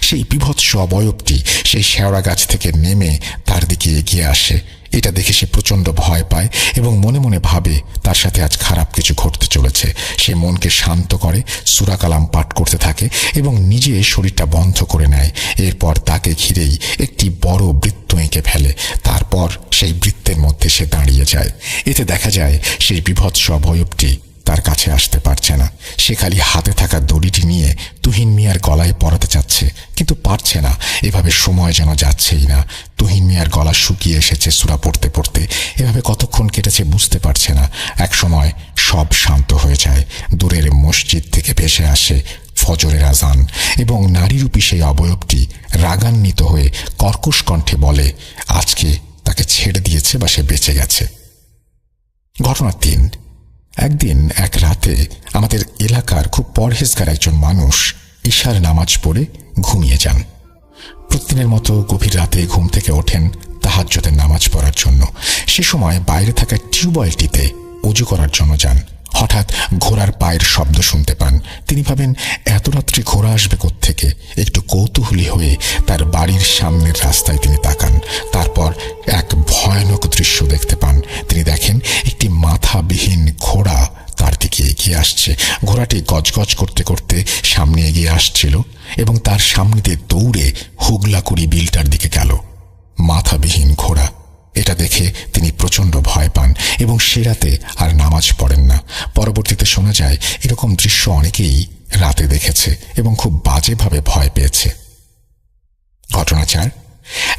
সেই বিভৎস অবয়বটি সেই শেওড়া গাছ থেকে নেমে তার দিকে এগিয়ে আসে। এটা দেখে সে প্রচণ্ড ভয় পায় এবং মনে মনে ভাবে তার সাথে আজ খারাপ কিছু ঘটতে চলেছে। সে মনকে শান্ত করে, সূরা কালাম পাঠ করতে থাকে এবং নিজে শরীরটা বন্ধ করে নেয়। এরপর তাকে ঘিরেই একটি বড় বৃত্ত এঁকে ফেলে। তারপর সেই বৃত্তের মধ্যে সে দাঁড়িয়ে যায়। এতে দেখা যায় সেই বিভৎস অবয়বটি তার কাছে আসতে পারছে না। সে খালি হাতে থাকা দড়িটি নিয়ে তুহিন মিয়ার গলায় পরাতে চাচ্ছে, কিন্তু পারছে না। এভাবে সময় যেন যাচ্ছেই না। তুহিন মিয়ার গলা শুকিয়ে এসেছে সূরা পড়তে পড়তে। এভাবে কতক্ষণ কেটেছে বুঝতে পারছে না। এক সময় সব শান্ত হয়ে যায়। দূরের মসজিদ থেকে ভেসে আসে ফজরের আজান এবং নারীরূপী সেই অবয়বটি রাগান্বিত হয়ে কর্কশ কণ্ঠে বলে আজকে তাকে ছেড়ে দিয়েছে বা সে বেঁচে গেছে। ঘটনা 3। একদিন এক রাতে আমাদের এলাকার খুব পরহেজগার একজন মানুষ ইশার নামাজ পড়ে ঘুমিয়ে যান। প্রতিদিনের মতো গভীর রাতে ঘুম থেকে ওঠেন তাহাজ্জুদের নামাজ পড়ার জন্য। সে সময় বাইরে থাকা টিউবওয়েলটিতে ওযু করার জন্য যান। হঠাৎ ঘোড়ার পায়ের শব্দ শুনতে পান। তিনি ভাবেন এত রাত্রে ঘোড়া আসবে কোত্থেকে। একটু কৌতূহলী হয়ে তার বাড়ির সামনের রাস্তায় তিনি তাকান। তারপর এক ভয়ানক দৃশ্য দেখতে পান। তিনি দেখেন একটি মাথাবিহীন ঘোড়া তার দিকে এগিয়ে আসছে। ঘোড়াটি গজগজ করতে করতে সামনে এগিয়ে আসছিল এবং তার সামনে দিয়ে দৌড়ে হুগলাকুড়ি বিলটার দিকে গেল। মাথাবিহীন ঘোড়া, এটা দেখে তিনি প্রচণ্ড ভয় পান এবং সে রাতে আর নামাজ পড়েন না। পরবর্তীতে শোনা যায় এরকম দৃশ্য অনেকেই রাতে দেখেছে এবং খুব বাজেভাবে ভয় পেয়েছে। ঘটনা 4।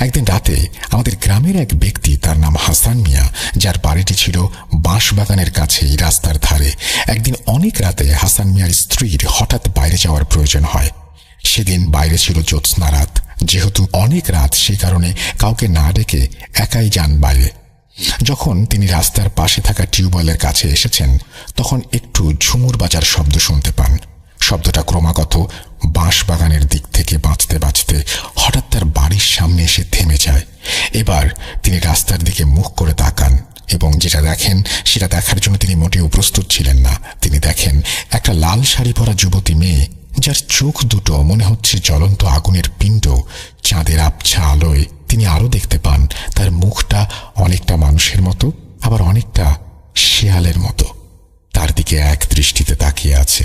একদিন রাতে আমাদের গ্রামের এক ব্যক্তি, তার নাম হাসান মিয়া, যার বাড়িটি ছিল বাঁশবাগানের কাছেই রাস্তার ধারে। একদিন অনেক রাতে হাসান মিয়ার স্ত্রীর হঠাৎ বাইরে যাওয়ার প্রয়োজন হয়। সেদিন বাইরে ছিল জ্যোৎস্না রাত। যেহেতু অনেক রাত, সেই কারণে কাউকে না ডেকে একাই যান বাইরে। যখন তিনি রাস্তার পাশে থাকা টিউবওয়েলের কাছে এসেছেন, তখন একটু ঝুমুর বাজার শব্দ শুনতে পান। শব্দটা ক্রমাগত বাঁশবাগানের দিক থেকে বাঁচতে বাঁচতে হঠাৎ তার বাড়ির সামনে এসে থেমে যায়। এবার তিনি রাস্তার দিকে মুখ করে তাকান এবং যেটা দেখেন সেটা দেখার জন্য তিনি মোটেও প্রস্তুত ছিলেন না। তিনি দেখেন একটা লাল শাড়ি পরা যুবতী মেয়ে, যার চোখ দুটো মনে হচ্ছে জ্বলন্ত আগুনের পিণ্ড। চাঁদের আবছা আলোয় তিনি আরো দেখতে পান তার মুখটা অনেকটা মানুষের মতো, আবার অনেকটা শেয়ালের মতো তার দিকে এক দৃষ্টিতে তাকিয়ে আছে।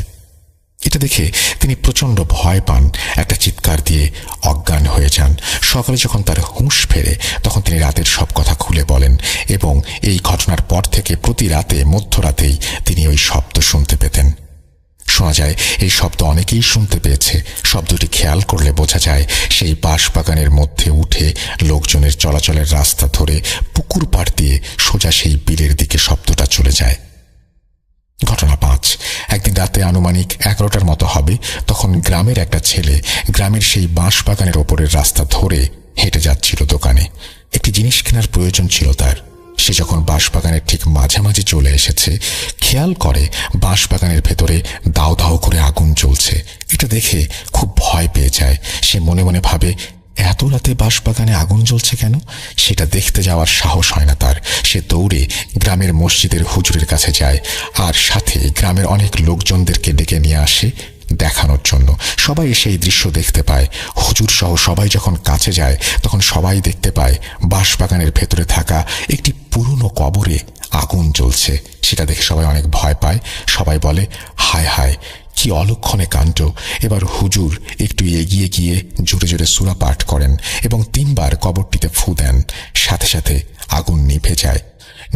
এটা দেখে তিনি প্রচণ্ড ভয় পান, একটা চিৎকার দিয়ে অজ্ঞান হয়ে যান। সকালে যখন তার হুঁশ ফেরে, তখন তিনি রাতের সব কথা খুলে বলেন এবং এই ঘটনার পর থেকে প্রতি রাতে মধ্যরাতেই তিনি ওই শব্দ শুনতে পেতেন। শোনা যায় এই শব্দ অনেকেই শুনতে পেয়েছে। শব্দটি খেয়াল করলে বোঝা যায় সেই বাঁশবাগানের মধ্যে উঠে লোকজনের চলাচলের রাস্তা ধরে পুকুর পাড় দিয়ে সোজা সেই বিলের দিকে শব্দটা চলে যায়। ঘটনা 5। একদিন রাতে আনুমানিক 11টার মতো হবে, তখন গ্রামের একটা ছেলে গ্রামের সেই বাঁশবাগানের ওপরের রাস্তা ধরে হেঁটে যাচ্ছিল দোকানে। একটি জিনিস কেনার প্রয়োজন ছিল তার। সে যখন বাঁশবাগানের ঠিক মাঝামাঝি চলে এসেছে, খেয়াল করে বাঁশবাগানের ভেতরে দাও দাও করে আগুন জ্বলছে। এটা দেখে খুব ভয় পেয়ে যায়। সে মনে মনে ভাবে, এত রাতে বাঁশবাগানে আগুন জ্বলছে কেন? সেটা দেখতে যাওয়ার সাহস হয় না তার। সে দৌড়ে গ্রামের মসজিদের হুজুরের কাছে যায়, আর সাথে গ্রামের অনেক লোকজনদেরকে ডেকে নিয়ে আসে দেখানোর জন্য। সবাই এসে এই দৃশ্য দেখতে পায়। হুজুর সহ সবাই যখন কাছে যায়, তখন সবাই দেখতে পায় বাঁশবাগানের ভেতরে থাকা একটি পুরনো কবরে আগুন জ্বলছে। সেটা দেখে সবাই অনেক ভয় পায়। সবাই বলে, হায় হায়, কি অলক্ষণে কাণ্ড। এবার হুজুর একটু এগিয়ে গিয়ে জোরে জোরে সূরা পাঠ করেন এবং 3 বার কবরটিতে ফু দেন। সাথে সাথে আগুন নিভে যায়।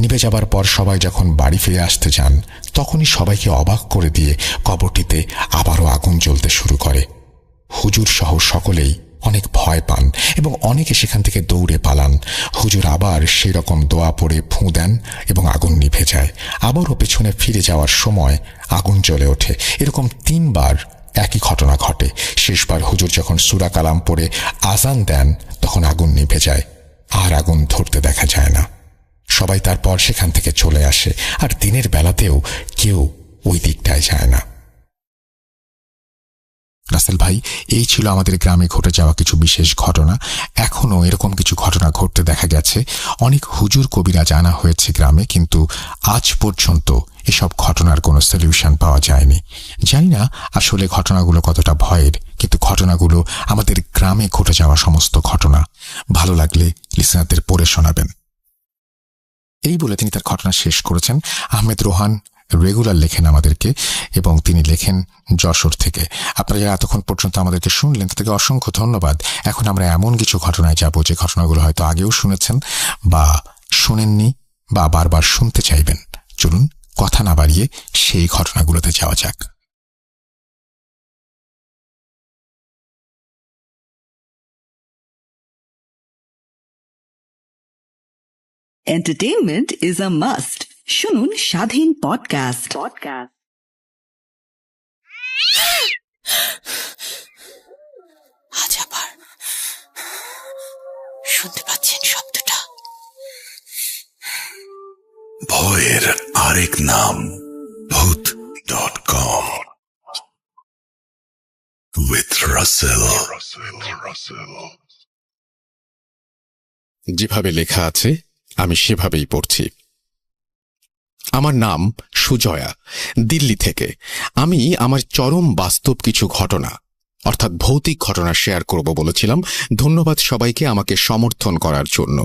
নিভে যাবার পর সবাই যখন বাড়ি ফিরে আসতে যান, তখনই সবাইকে অবাক করে দিয়ে কবরটিতে আবারও আগুন জ্বলতে শুরু করে। হুজুর সহ সকলেই অনেক ভয় পান এবং অনেকে সেখান থেকে দৌড়ে পালান। হুজুর আবার সেই রকম দোয়া পড়ে ফু দেন এবং আগুন নিভে যায়। আবারও পেছনে ফিরে যাওয়ার সময় আগুন জ্বলে ওঠে। এরকম 3 বার একই ঘটনা ঘটে। শেষবার হুজুর যখন সূরা কালাম পড়ে আজান দেন, তখন আগুন নিভে যায়। আর আগুন ধরতে দেখা যায় না। সবাই তারপর সেখান থেকে চলে আসে, আর দিনের বেলাতেও কেউ ওই দিকটায় যায় না। রাসেল ভাই, এই ছিল আমাদের গ্রামে ঘটে যাওয়া কিছু বিশেষ ঘটনা। এখনও এরকম কিছু ঘটনা ঘটতে দেখা গেছে। অনেক হুজুর কবিরা জানা হয়েছে গ্রামে, কিন্তু আজ পর্যন্ত এসব ঘটনার কোনো সলিউশন পাওয়া যায়নি। জানি না আসলে ঘটনাগুলো কতটা ভয়ের, কিন্তু ঘটনাগুলো আমাদের গ্রামে ঘটে যাওয়া সমস্ত ঘটনা। ভালো লাগলে লিসেনারদের পড়ে শোনাবেন। এই বলে তিনি তার ঘটনা শেষ করেছেন। আহমেদ রোহান রেগুলার লেখেন আমাদেরকে, এবং তিনি লেখেন যশোর থেকে। আপনারা যারা এতক্ষণ পর্যন্ত আমাদেরকে শুনলেন, তাদেরকে অসংখ্য ধন্যবাদ। এখন আমরা এমন কিছু ঘটনায় যাব যে ঘটনাগুলো হয়তো আগেও শুনেছেন বা শোনেননি বা বারবার শুনতে চাইবেন। চলুন কথা না বাড়িয়ে সেই ঘটনাগুলোতে যাওয়া যাক। Entertainment is a must. শুনুন স্বাধীন পডকাস্ট। আজ আবার শুনতে পাচ্ছেন শব্দটা? ভয়ের আরেক নাম ভূত.com with Russell. যেভাবে লেখা আছে আমি সেভাবেই পড়ছি। আমার নাম সুজয়া, দিল্লি থেকে। আমি আমার চরম বাস্তব কিছু ঘটনা, অর্থাৎ ভৌতিক ঘটনা শেয়ার করব বলেছিলাম। ধন্যবাদ সবাইকে আমাকে সমর্থন করার জন্য।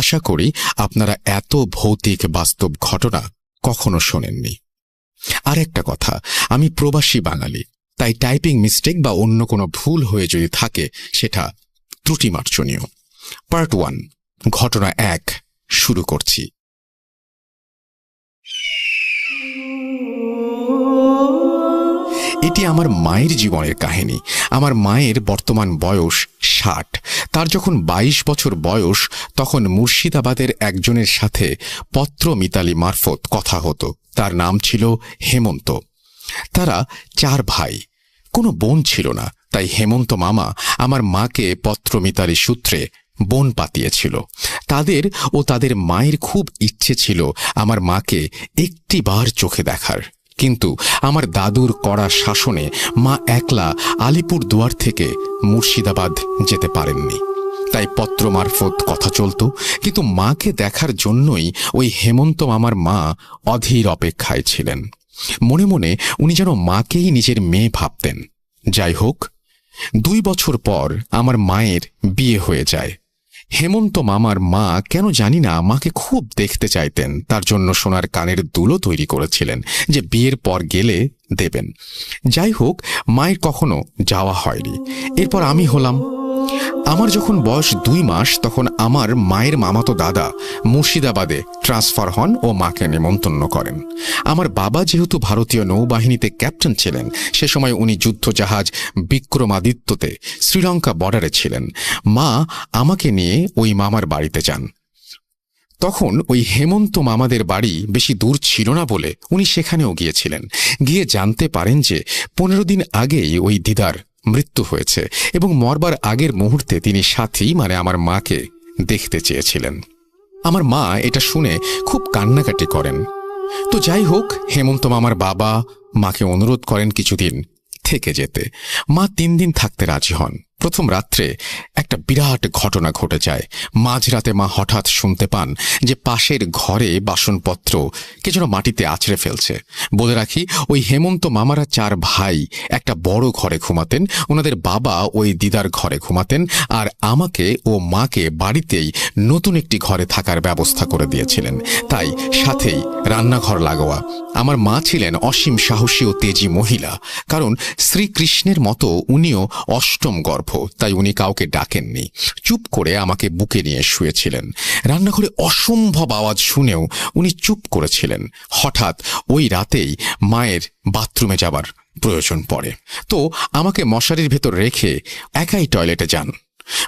আশা করি আপনারা এত ভৌতিক বাস্তব ঘটনা কখনো শোনেননি। আর একটা কথা, আমি প্রবাসী বাঙালি, তাই টাইপিং মিস্টেক বা অন্য কোনো ভুল হয়ে যদি থাকে সেটা ত্রুটিমার্জনীয়। পার্ট 1, ঘটনা 1 শুরু করছি। এটি আমার মায়ের জীবনের কাহিনী। আমার মায়ের বর্তমান বয়স 60। তার যখন 22 বছর বয়স, তখন মুর্শিদাবাদের একজনের সাথে পত্র মিতালি মারফত কথা হতো। তার নাম ছিল হেমন্ত। তারা 4 ভাই, কোনো বোন ছিল না। তাই হেমন্ত মামা আমার মাকে পত্র মিতালি সূত্রে বোন পাতিয়েছিল। তাদের ও তাদের মায়ের খুব ইচ্ছে ছিল আমার মাকে একটিবার চোখে দেখার, কিন্তু আমার দাদুর কড়া শাসনে মা একলা আলিপুর দুয়ার থেকে মুর্শিদাবাদ যেতে পারেননি। তাই পত্র মারফত কথা চলত, কিন্তু মাকে দেখার জন্যই ওই হেমন্ত মামার মা অধীর অপেক্ষায় ছিলেন। মনে মনে উনি যেন মাকেই নিজের মেয়ে ভাবতেন। যাই হোক, 2 বছর পর আমার মায়ের বিয়ে হয়ে যায়। হেমন্ত মামার মা কেন জানি না মাকে খুব দেখতে চাইতেন। তার জন্য সোনার কানের দুলও তৈরি করেছিলেন যে বিয়ের পর গেলে দেবেন। যাই হোক, মায়ের কখনো যাওয়া হয়নি। এরপর আমি হলাম। আমার যখন বয়স 2 মাস, তখন আমার মায়ের মামাতো দাদা মুর্শিদাবাদে ট্রান্সফার হন ও মাকে নেমন্তন্ন করেন। আমার বাবা যেহেতু ভারতীয় নৌবাহিনীতে ক্যাপ্টেন ছিলেন, সে সময় উনি যুদ্ধজাহাজ বিক্রমাদিত্যতে শ্রীলঙ্কা বর্ডারে ছিলেন। মা আমাকে নিয়ে ওই মামার বাড়িতে যান। তখন ওই হেমন্ত মামাদের বাড়ি বেশি দূর ছিল না বলে উনি সেখানেও গিয়েছিলেন। গিয়ে জানতে পারেন যে 15 দিন আগেই ওই দিদার মৃত্যু হয়েছে এবং মরবার আগের মুহূর্তে তিনি সাথী মানে আমার মাকে দেখতে চেয়েছিলেন। আমার মা এটা শুনে খুব কান্নাকাটি করেন। তো যাই হোক, হেমন্ত মামার বাবা মাকে অনুরোধ করেন কিছুদিন থেকে যেতে। মা 3 দিন থাকতে রাজি হন। প্রথম রাত্রে একটা বিরাট ঘটনা ঘটে যায়। মাঝরাতে মা হঠাৎ শুনতে পান যে পাশের ঘরে বাসনপত্র কে যেন মাটিতে আছড়ে ফেলছে। বলে রাখি, ওই হেমন্ত মামারা 4 ভাই একটা বড় ঘরে ঘুমাতেন, ওনাদের বাবা ওই দিদার ঘরে ঘুমাতেন, আর আমাকে ও মাকে বাড়িতেই নতুন একটি ঘরে থাকার ব্যবস্থা করে দিয়েছিলেন। তাই সাথেই রান্নাঘর লাগোয়া। আমার মা ছিলেন অসীম সাহসী ও তেজি মহিলা, কারণ শ্রীকৃষ্ণের মতো উনিও অষ্টম গর্ভ, তাই উনি কাউকে ডাকেননি। চুপ করে আমাকে বুকে নিয়ে শুয়েছিলেন। রান্নাঘরে অসম্ভব আওয়াজ শুনেও উনি চুপ করেছিলেন। হঠাৎ ওই রাতেই মায়ের বাথরুমে যাবার প্রয়োজন পড়ে, তো আমাকে মশারির ভেতর রেখে একাই টয়লেটে যান।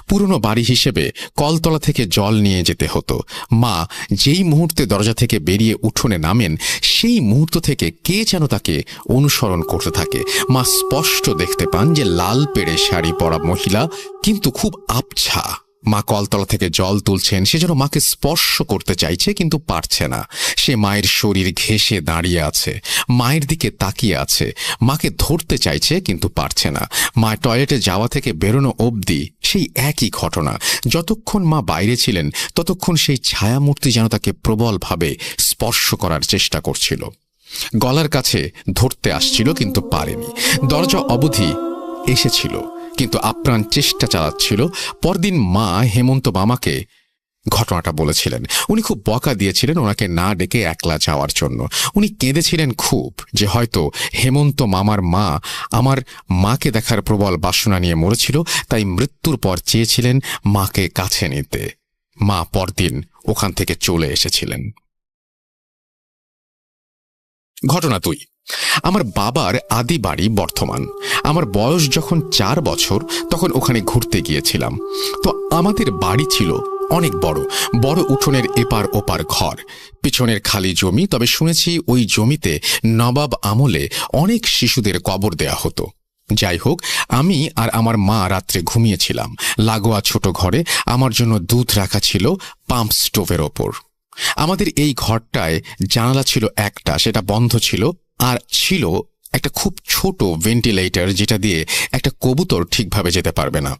পুরনো বাড়ি হিসেবে কলতলা থেকে জল নিয়ে যেতে হতো। মা যেই মুহূর্তে দরজা থেকে বেরিয়ে উঠোনে নামেন, সেই মুহূর্ত থেকে কে যেন তাকে অনুসরণ করতে থাকে। মা স্পষ্ট দেখতে পান যে লাল পেড়ে শাড়ি পরা মহিলা, কিন্তু খুব আবছা। মা কলতলা থেকে জল তুলছেন, সে যেন মাকে স্পর্শ করতে চাইছে কিন্তু পারছে না। সে মায়ের শরীর ঘেঁষে দাঁড়িয়ে আছে, মায়ের দিকে তাকিয়ে আছে, মাকে ধরতে চাইছে কিন্তু পারছে না। মা টয়লেটে যাওয়া থেকে বেরোনো অবধি সেই একই ঘটনা। যতক্ষণ মা বাইরে ছিলেন ততক্ষণ সেই ছায়ামূর্তি যেন তাকে প্রবলভাবে স্পর্শ করার চেষ্টা করছিল। গলার কাছে ধরতে আসছিল কিন্তু পারেনি। দরজা অবধি এসেছিল কিন্তু আপ্রাণ চেষ্টা চালাচ্ছিল। পরদিন মা হেমন্ত মামাকে ঘটনাটা বলেছিলেন। উনি খুব বকা দিয়েছিলেন ওনাকে না ডেকে একলা যাওয়ার জন্য। উনি কেঁদেছিলেন খুব, যে হয়তো হেমন্ত মামার মা আমার মাকে দেখার প্রবল বাসনা নিয়ে মরেছিল, তাই মৃত্যুর পর চেয়েছিলেন মাকে কাছে নিতে। মা পরদিন ওখান থেকে চলে এসেছিলেন। ঘটনা 2। আমার বাবার আদি বাড়ি বর্ধমান। আমার বয়স যখন 4 বছর তখন ওখানে ঘুরতে গিয়েছিলাম। তো আমাদের বাড়ি ছিল অনেক বড় বড়, উঠোনের এপার ওপার ঘর, পিছনের খালি জমি। তবে শুনেছি ওই জমিতে নবাব আমলে অনেক শিশুদের কবর দেয়া হতো। যাই হোক, আমি আর আমার মা রাত্রে ঘুমিয়েছিলাম। লাগোয়া ছোট ঘরে আমার জন্য দুধ রাখা ছিল পাম্প স্টোভের ওপর। আমাদের এই ঘরটায় জানালা ছিল একটা, সেটা বন্ধ ছিল, আর ছিল একটা খুব ছোট ভেন্টিলেটর, যেটা দিয়ে একটা কবুতর ঠিকভাবে যেতে পারবে না।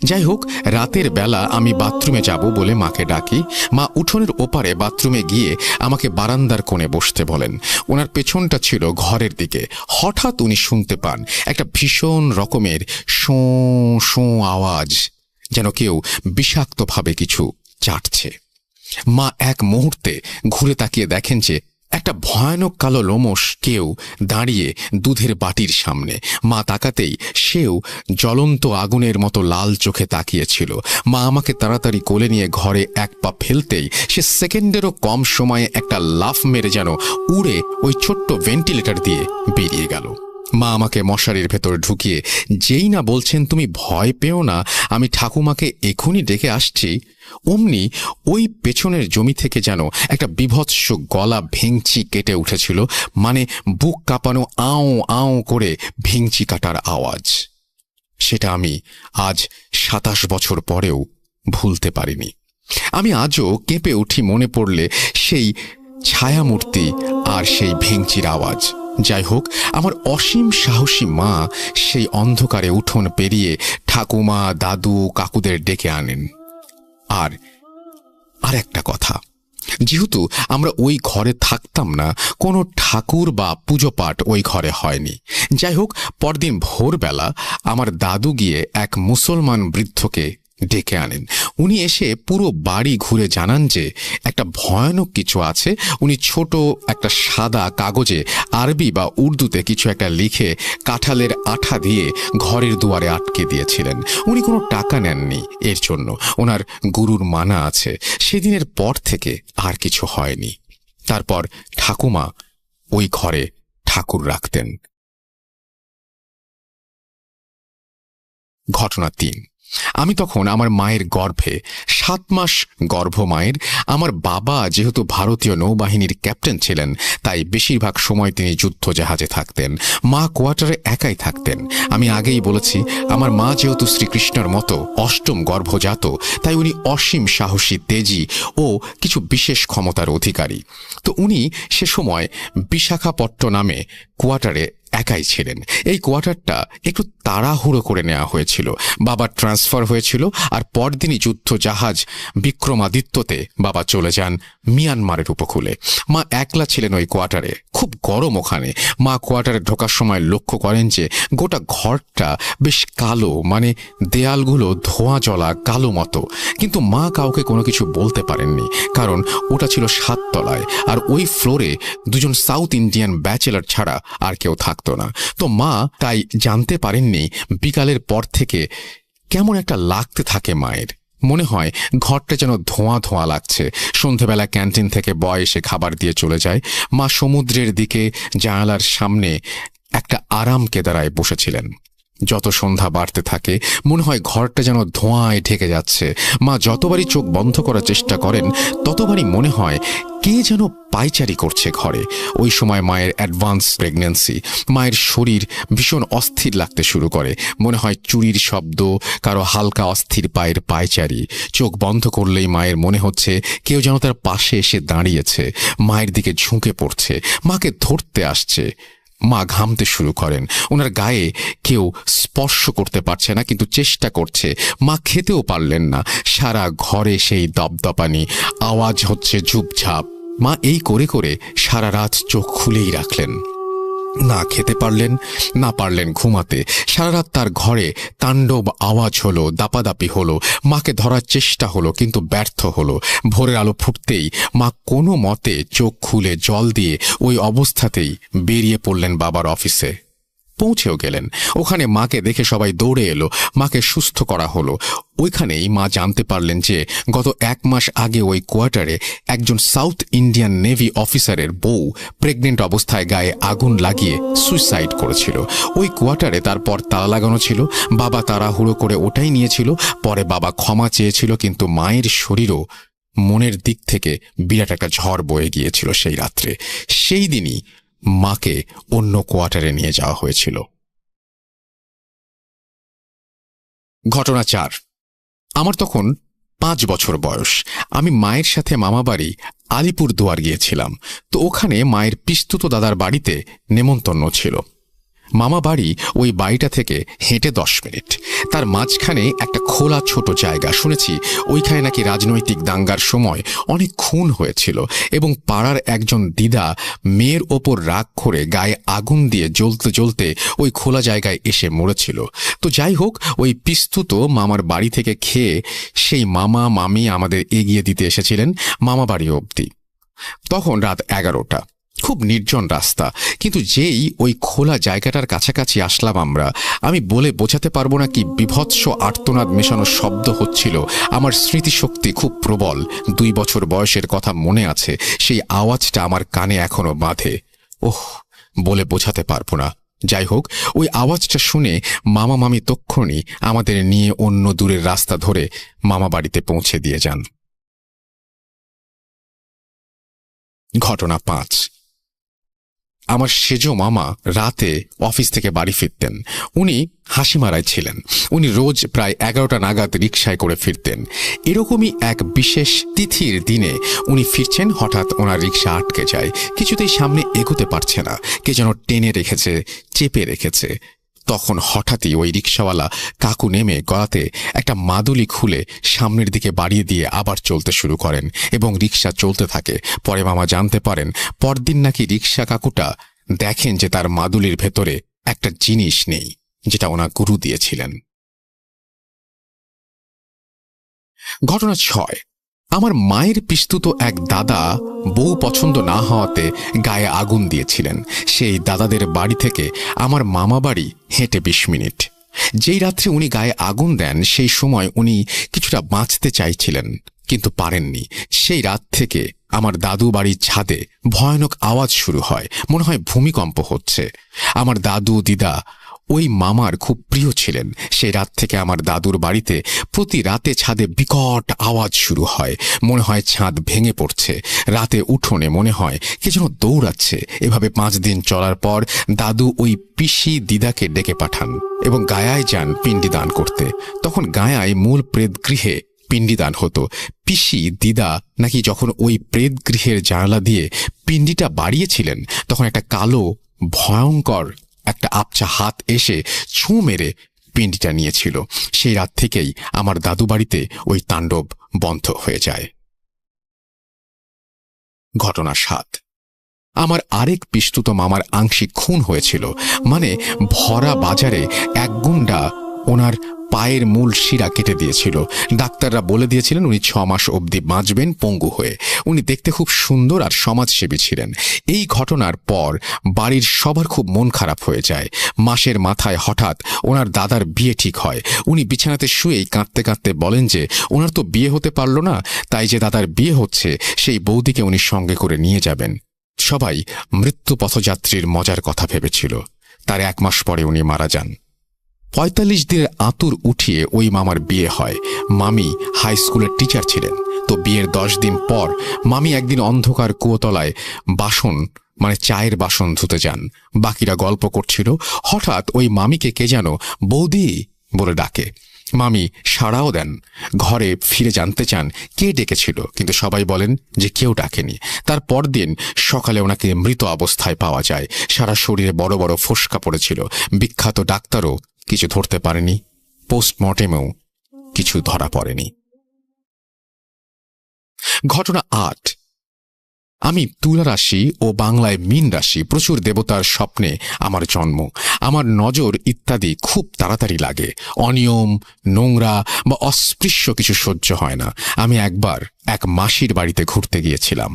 যাই হোক, রাতের বেলা আমি বাথরুমে যাব বলে মাকে ডাকি। মা উঠোনের ওপারে বাথরুমে গিয়ে আমাকে বারান্দার কোণে বসতে বলেন। ওনার পেছনটা ছিল ঘরের দিকে। হঠাৎ উনি শুনতে পান একটা ভীষণ রকমের শোঁ শোঁ আওয়াজ, যেন কেউ বিষাক্তভাবে কিছু চাটছে। মা এক মুহূর্তে ঘুরে তাকিয়ে দেখেন যে একটা ভয়ানক কালো লোমশ কেউ দাঁড়িয়ে দুধের বাটির সামনে। মা তাকাতেই সেও জ্বলন্ত আগুনের মতো লাল চোখে তাকিয়েছিল। মা আমাকে তাড়াতাড়ি কোলে নিয়ে ঘরে এক পা ফেলতেই সে সেকেন্ডেরও কম সময়ে একটা লাফ মেরে যেন উড়ে ওই ছোট্ট ভেন্টিলেটর দিয়ে বেরিয়ে গেল। মা আমাকে মশারির ভেতর ঢুকিয়ে যেই না বলছেন, তুমি ভয় পেও না, আমি ঠাকুমাকে এখনই ডেকে আসছি, অমনি ওই পেছনের জমি থেকে যেন একটা বিভৎস গলা ভেঙচি কেটে উঠেছিল। মানে বুক কাঁপানো আও আও করে ভেঙচি কাটার আওয়াজ। সেটা আমি আজ 27 বছর পরেও ভুলতে পারিনি। আমি আজও কেঁপে উঠি মনে পড়লে সেই ছায়ামূর্তি আর সেই ভেঙচির আওয়াজ। যাই হোক, আমার অসীম সাহসী মা সেই অন্ধকারে উঠোন পেরিয়ে ঠাকুমা, দাদু, কাকুদের ডেকে আনেন। আর একটা কথা, যেহেতু আমরা ওই ঘরে থাকতাম না, কোনো ঠাকুর বা পুজো পাঠ ওই ঘরে হয়নি। যাই হোক, পরদিন ভোরবেলা আমার দাদু গিয়ে এক মুসলমান বৃদ্ধকে ডেকে আনেন। উনি এসে পুরো বাড়ি ঘুরে জানান যে একটা ভয়ানক কিছু আছে। উনি ছোট একটা সাদা কাগজে আরবি বা উর্দুতে কিছু একটা লিখে কাঁঠালের আঠা দিয়ে ঘরের দুয়ারে আটকে দিয়েছিলেন। উনি কোনো টাকা নেননি এর জন্য, ওনার গুরুর মানা আছে। সেদিনের পর থেকে আর কিছু হয়নি। তারপর ঠাকুমা ওই ঘরে ঠাকুর রাখতেন। ঘটনা 3। আমি তখন আমার মায়ের গর্ভে, 7 মাস গর্ভ মায়ের। আমার বাবা যেহেতু ভারতীয় নৌবাহিনীর ক্যাপ্টেন ছিলেন, তাই বেশিরভাগ সময় তিনি যুদ্ধ জাহাজে থাকতেন। মা কোয়ার্টারে একাই থাকতেন। আমি আগেই বলেছি, আমার মা যেহেতু শ্রীকৃষ্ণের মতো 8ম গর্ভজাত, তাই উনি অসীম সাহসী, তেজি ও কিছু বিশেষ ক্ষমতার অধিকারী। তো উনি সে সময় বিশাখাপট্টনমে কোয়ার্টারে একাই ছিলেন। এই কোয়ার্টারটা একটু তাড়াহুড়ো করে নেওয়া হয়েছিল। বাবার ট্রান্সফার হয়েছিল, আর পরদিনই যুদ্ধ জাহাজ বিক্রমাদিত্যতে বাবা চলে যান মিয়ানমারের উপকূলে। মা একলা ছিলেন ওই কোয়ার্টারে। খুব গরম ওখানে। মা কোয়ার্টারে ঢোকার সময় লক্ষ্য করেন যে গোটা ঘরটা বেশ কালো, মানে দেয়ালগুলো ধোঁয়া জ্বলা কালো মতো। কিন্তু মা কাউকে কোনো কিছু বলতে পারেননি, কারণ ওটা ছিল 7 তলায়, আর ওই ফ্লোরে 2জন সাউথ ইন্ডিয়ান ব্যাচেলার ছাড়া আর কেউ থাকত না। তো মা তাই জানতে পারেননি বিকালের পর থেকে কেমন একটা লাগতে থাকে মায়ের। মনে হয় ঘরটা যেন ধোঁয়া ধোঁয়া লাগছে। সন্ধেবেলা ক্যান্টিন থেকে বয় এসে খাবার দিয়ে চলে যায়। মা সমুদ্রের দিকে জানালার সামনে একটা আরাম কেদারায় বসেছিলেন। যত সন্ধ্যা বাড়তে থাকে মনে হয় ঘরটা যেন ধোঁয়ায় ঢেকে যাচ্ছে। মা যতবারই চোখ বন্ধ করার চেষ্টা করেন, ততবারই মনে হয় কে যেন পায়চারি করছে ঘরে। ওই সময় মায়ের অ্যাডভান্স প্রেগন্যান্সি। মায়ের শরীর ভীষণ অস্থির লাগতে শুরু করে। মনে হয় চুরির শব্দ, কারো হালকা অস্থির পায়ের পায়চারি। চোখ বন্ধ করলেই মায়ের মনে হচ্ছে কেউ যেন তার পাশে এসে দাঁড়িয়েছে, মায়ের দিকে ঝুঁকে পড়ছে, মাকে ধরতে আসছে। মা ঘামতে শুরু করেন। ওনার গায়ে কেউ স্পর্শ করতে পারছে না, কিন্তু চেষ্টা করছে। মা খেতেও পারলেন না। সারা ঘরে সেই দপদপানি, আওয়াজ হচ্ছে ঝুপঝাপ। মা এই করে করে সারা রাত চোখ খুলেই রাখলেন। না খেতে পারলেন, না পারলেন ঘুমাতে। সারা রাত তার ঘরে তাণ্ডব আওয়াজ হলো, দাপাদাপি হলো। মাকে ধরার চেষ্টা হলো, কিন্তু ব্যর্থ হলো। ভোরের আলো ফুটতেই মা কোনো মতে চোখ খুলে জল দিয়ে ওই অবস্থাতেই বেরিয়ে পড়লেন বাবার অফিসে। পৌঁছেও গেলেন। ওখানে মাকে দেখে সবাই দৌড়ে এলো। মাকে সুস্থ করা হলো। ওইখানেই মা জানতে পারলেন যে গত 1 মাস আগে ওই কোয়ার্টারে একজন সাউথ ইন্ডিয়ান নেভি অফিসারের বউ প্রেগনেন্ট অবস্থায় গায়ে আগুন লাগিয়ে সুইসাইড করেছিল। ওই কোয়ার্টারে তারপর তালা লাগানো ছিল। বাবা তাড়াহুড়ো করে ওটাই নিয়েছিল। পরে বাবা ক্ষমা চেয়েছিল, কিন্তু মায়ের শরীরও মনের দিক থেকে বিরাট একটা ঝড় বয়ে গিয়েছিল সেই রাত্রে। সেই দিনই মাকে অন্য কোয়ার্টারে নিয়ে যাওয়া হয়েছিল। ঘটনা 4। আমার তখন 5 বছর বয়স। আমি মায়ের সাথে মামাবাড়ি আলিপুরদুয়ার গিয়েছিলাম। তো ওখানে মায়ের পিস্তুত দাদার বাড়িতে নেমন্তন্ন ছিল। মামা বাড়ি ওই বাড়িটা থেকে হেঁটে 10 মিনিট। তার মাঝখানে একটা খোলা ছোট জায়গা। শুনেছি ওইখানে নাকি রাজনৈতিক দাঙ্গার সময় অনেক খুন হয়েছিল, এবং পাড়ার একজন দিদা মেয়ের ওপর রাগ করে গায়ে আগুন দিয়ে জ্বলতে জ্বলতে ওই খোলা জায়গায় এসে মরেছিল। তো যাই হোক, ওই পিস্তুত মামার বাড়ি থেকে খেয়ে সেই মামা মামি আমাদের এগিয়ে দিতে এসেছিলেন মামা বাড়ি অবধি। তখন রাত 11টা। খুব নির্জন রাস্তা, কিন্তু যেই ওই খোলা জায়গাটার কাছাকাছি আসলাম আমি বলে বোঝাতে পারবো না কি বিভৎস আর্তনাদ মেশানো শব্দ হচ্ছিল। আমার স্মৃতিশক্তি খুব প্রবল। 2 বছর বয়সের কথা মনে আছে। সেই আওয়াজটা আমার কানে এখনো বাঁধে। ওহ, বলে বোঝাতে পারবো না। যাই হোক, ওই আওয়াজটা শুনে মামা মামি তক্ষুনি আমাদের নিয়ে অন্য দূরের রাস্তা ধরে মামা বাড়িতে পৌঁছে দিয়ে যান। ঘটনা 5। আমার সেজো মামা রাতে অফিস থেকে বাড়ি ফিরতেন। উনি হাসিমারায় ছিলেন। উনি রোজ প্রায় 11টা নাগাদ রিকশায় করে ফিরতেন। এরকমই এক বিশেষ তিথির দিনে উনি ফিরছেন। হঠাৎ ওনার রিকশা আটকে যায়। কিছুতেই সামনে এগোতে পারছে না। কে যেন টেনে রেখেছে, চেপে রেখেছে। তখন হঠাৎই ওই রিকশাওয়ালা কাকু নেমে গলাতে একটা মাদুলি খুলে সামনের দিকে বাড়িয়ে দিয়ে আবার চলতে শুরু করেন, এবং রিকশা চলতে থাকে। পরে মামা জানতে পারেন পরদিন নাকি রিকশা কাকুটা দেখেন যে তার মাদুলির ভেতরে একটা জিনিস নেই, যেটা ওনার গুরু দিয়েছিলেন। ঘটনা 6। আমার মায়ের পিস্তুত এক দাদা বউ পছন্দ না হওয়াতে গায়ে আগুন দিয়েছিলেন। সেই দাদাদের বাড়ি থেকে আমার মামা বাড়ি হেঁটে 20 মিনিট। যেই রাত্রে উনি গায়ে আগুন দেন, সেই সময় উনি কিছুটা বাঁচতে চাইছিলেন, কিন্তু পারেননি। সেই রাত থেকে আমার দাদু বাড়ির ছাদে ভয়ানক আওয়াজ শুরু হয়। মনে হয় ভূমিকম্প হচ্ছে। আমার দাদু দিদা ওই মামার খুব প্রিয় ছিলেন। সেই রাত থেকে আমার দাদুর বাড়িতে প্রতি রাতে ছাদে বিকট আওয়াজ শুরু হয়, মনে হয় ছাদ ভেঙে পড়ছে। রাতে উঠোনে মনে হয় কে যেন দৌড়াচ্ছে। এভাবে 5 দিন চলার পর দাদু ওই পিসি দিদাকে ডেকে পাঠান এবং গায়ায় যান পিণ্ডিদান করতে। তখন গায়ায় মূল প্রেতগৃহে পিণ্ডিদান হতো। পিসি দিদা নাকি যখন ওই প্রেতগৃহের জানালা দিয়ে পিণ্ডিটা বাড়িয়েছিলেন, তখন একটা কালো ভয়ঙ্কর একটা আবছা হাত এসে ছুঁ মেরে পিণ্ডিটা নিয়েছিল। সেই রাত থেকেই আমার দাদু বাড়িতে ওই তাণ্ডব বন্ধ হয়ে যায়। ঘটনা 7। আমার আরেক পিস্তুত মামার আংশিক খুন হয়েছিল। মানে ভরা বাজারে এক গুন্ডা ওনার পায়ের মূল শিরা কেটে দিয়েছিল। ডাক্তাররা বলে দিয়েছিলেন উনি 6 মাস অবধি বাঁচবেন পঙ্গু হয়ে। উনি দেখতে খুব সুন্দর আর সমাজসেবী ছিলেন। এই ঘটনার পর বাড়ির সবার খুব মন খারাপ হয়ে যায়। মাসের মাথায় হঠাৎ ওনার দাদার বিয়ে ঠিক হয়। উনি বিছানাতে শুয়েই কাঁদতে কাঁদতে বলেন যে ওনার তো বিয়ে হতে পারল না, তাই যে দাদার বিয়ে হচ্ছে সেই বৌদিকে উনি সঙ্গে করে নিয়ে যাবেন। সবাই মৃত্যু পথযাত্রীর মজার কথা ভেবেছিল। তার 1 মাস পরে উনি মারা যান। 45 দিনের আতুর উঠিয়ে ওই মামার বিয়ে হয়। মামি হাই স্কুলের টিচার ছিলেন। তো বিয়ের 10 দিন পর মামি একদিন অন্ধকার কুয়োতলায় বাসন মানে চায়ের বাসন ধুতে যান। বাকিরা গল্প করছিল। হঠাৎ ওই মামিকে কে যেন বৌদি বলে ডাকে। মামি সাড়াও দেন। ঘরে ফিরে জানতে চান কে ডেকেছিল, কিন্তু সবাই বলেন যে কেউ ডাকেনি। তার পরদিন সকালে ওনাকে মৃত অবস্থায় পাওয়া যায়। সারা শরীরে বড় বড় ফোস্কা পড়েছিল। বিখ্যাত ডাক্তারও কিছু ধরতে পারেনি। পোস্টমর্টেমেও কিছু ধরা পড়েনি। ঘটনা 8। আমি তুলা রাশি ও বাংলায় মীন রাশি। প্রচুর দেবতার স্বপ্নে আমার জন্ম। আমার নজর ইত্যাদি খুব তাড়াতাড়ি লাগে। অনিয়ম, নোংরা বা অস্পৃশ্য কিছু সহ্য হয় না। আমি একবার এক মাসির বাড়িতে ঘুরতে গিয়েছিলাম।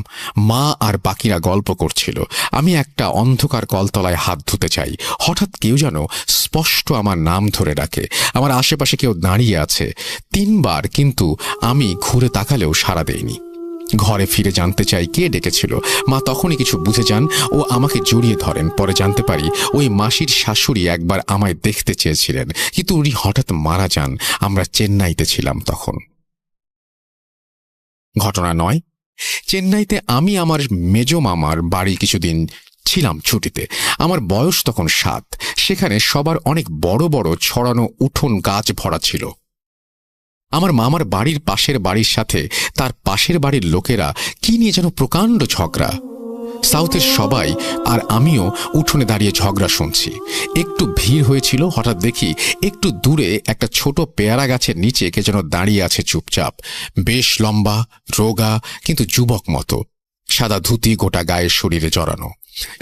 মা আর বাকিরা গল্প করছিল। আমি একটা অন্ধকার কলতলায় হাত ধুতে চাই। হঠাৎ কেউ যেন স্পষ্ট আমার নাম ধরে ডাকে। আমার আশেপাশে কেউ দাঁড়িয়ে আছে 3 বার, কিন্তু আমি ঘুরে তাকালেও সাড়া দেইনি। ঘরে ফিরে জানতে চাই কে ডেকেছিল। মা তখনই কিছু বুঝে যান ও আমাকে জড়িয়ে ধরেন। পরে জানতে পারি ওই মাসির শাশুড়ি একবার আমায় দেখতে চেয়েছিলেন, কিন্তু উনি হঠাৎ মারা যান। আমরা চেন্নাইতে ছিলাম তখন। ঘটনা 9। চেন্নাইতে আমি আমার মেজ মামার বাড়ি কিছুদিন ছিলাম ছুটিতে। আমার বয়স তখন 7। সেখানে সবার অনেক বড় বড় ছড়ানো উঠোন গাছ ভরা ছিল। আমার মামার বাড়ির পাশের বাড়ির সাথে তার পাশের বাড়ির লোকেরা কি নিয়ে যেন প্রকাণ্ড ঝগড়া। সাউথের সবাই আর আমিও উঠোনে দাঁড়িয়ে ঝগড়া শুনছি। একটু ভিড় হয়েছিল। হঠাৎ দেখি একটু দূরে একটা ছোট পেয়ারা গাছের নিচে কে যেন দাঁড়িয়ে আছে চুপচাপ। বেশ লম্বা, রোগা, কিন্তু যুবক মতো। সাদা ধুতি গোটা গায়ের শরীরে জড়ানো।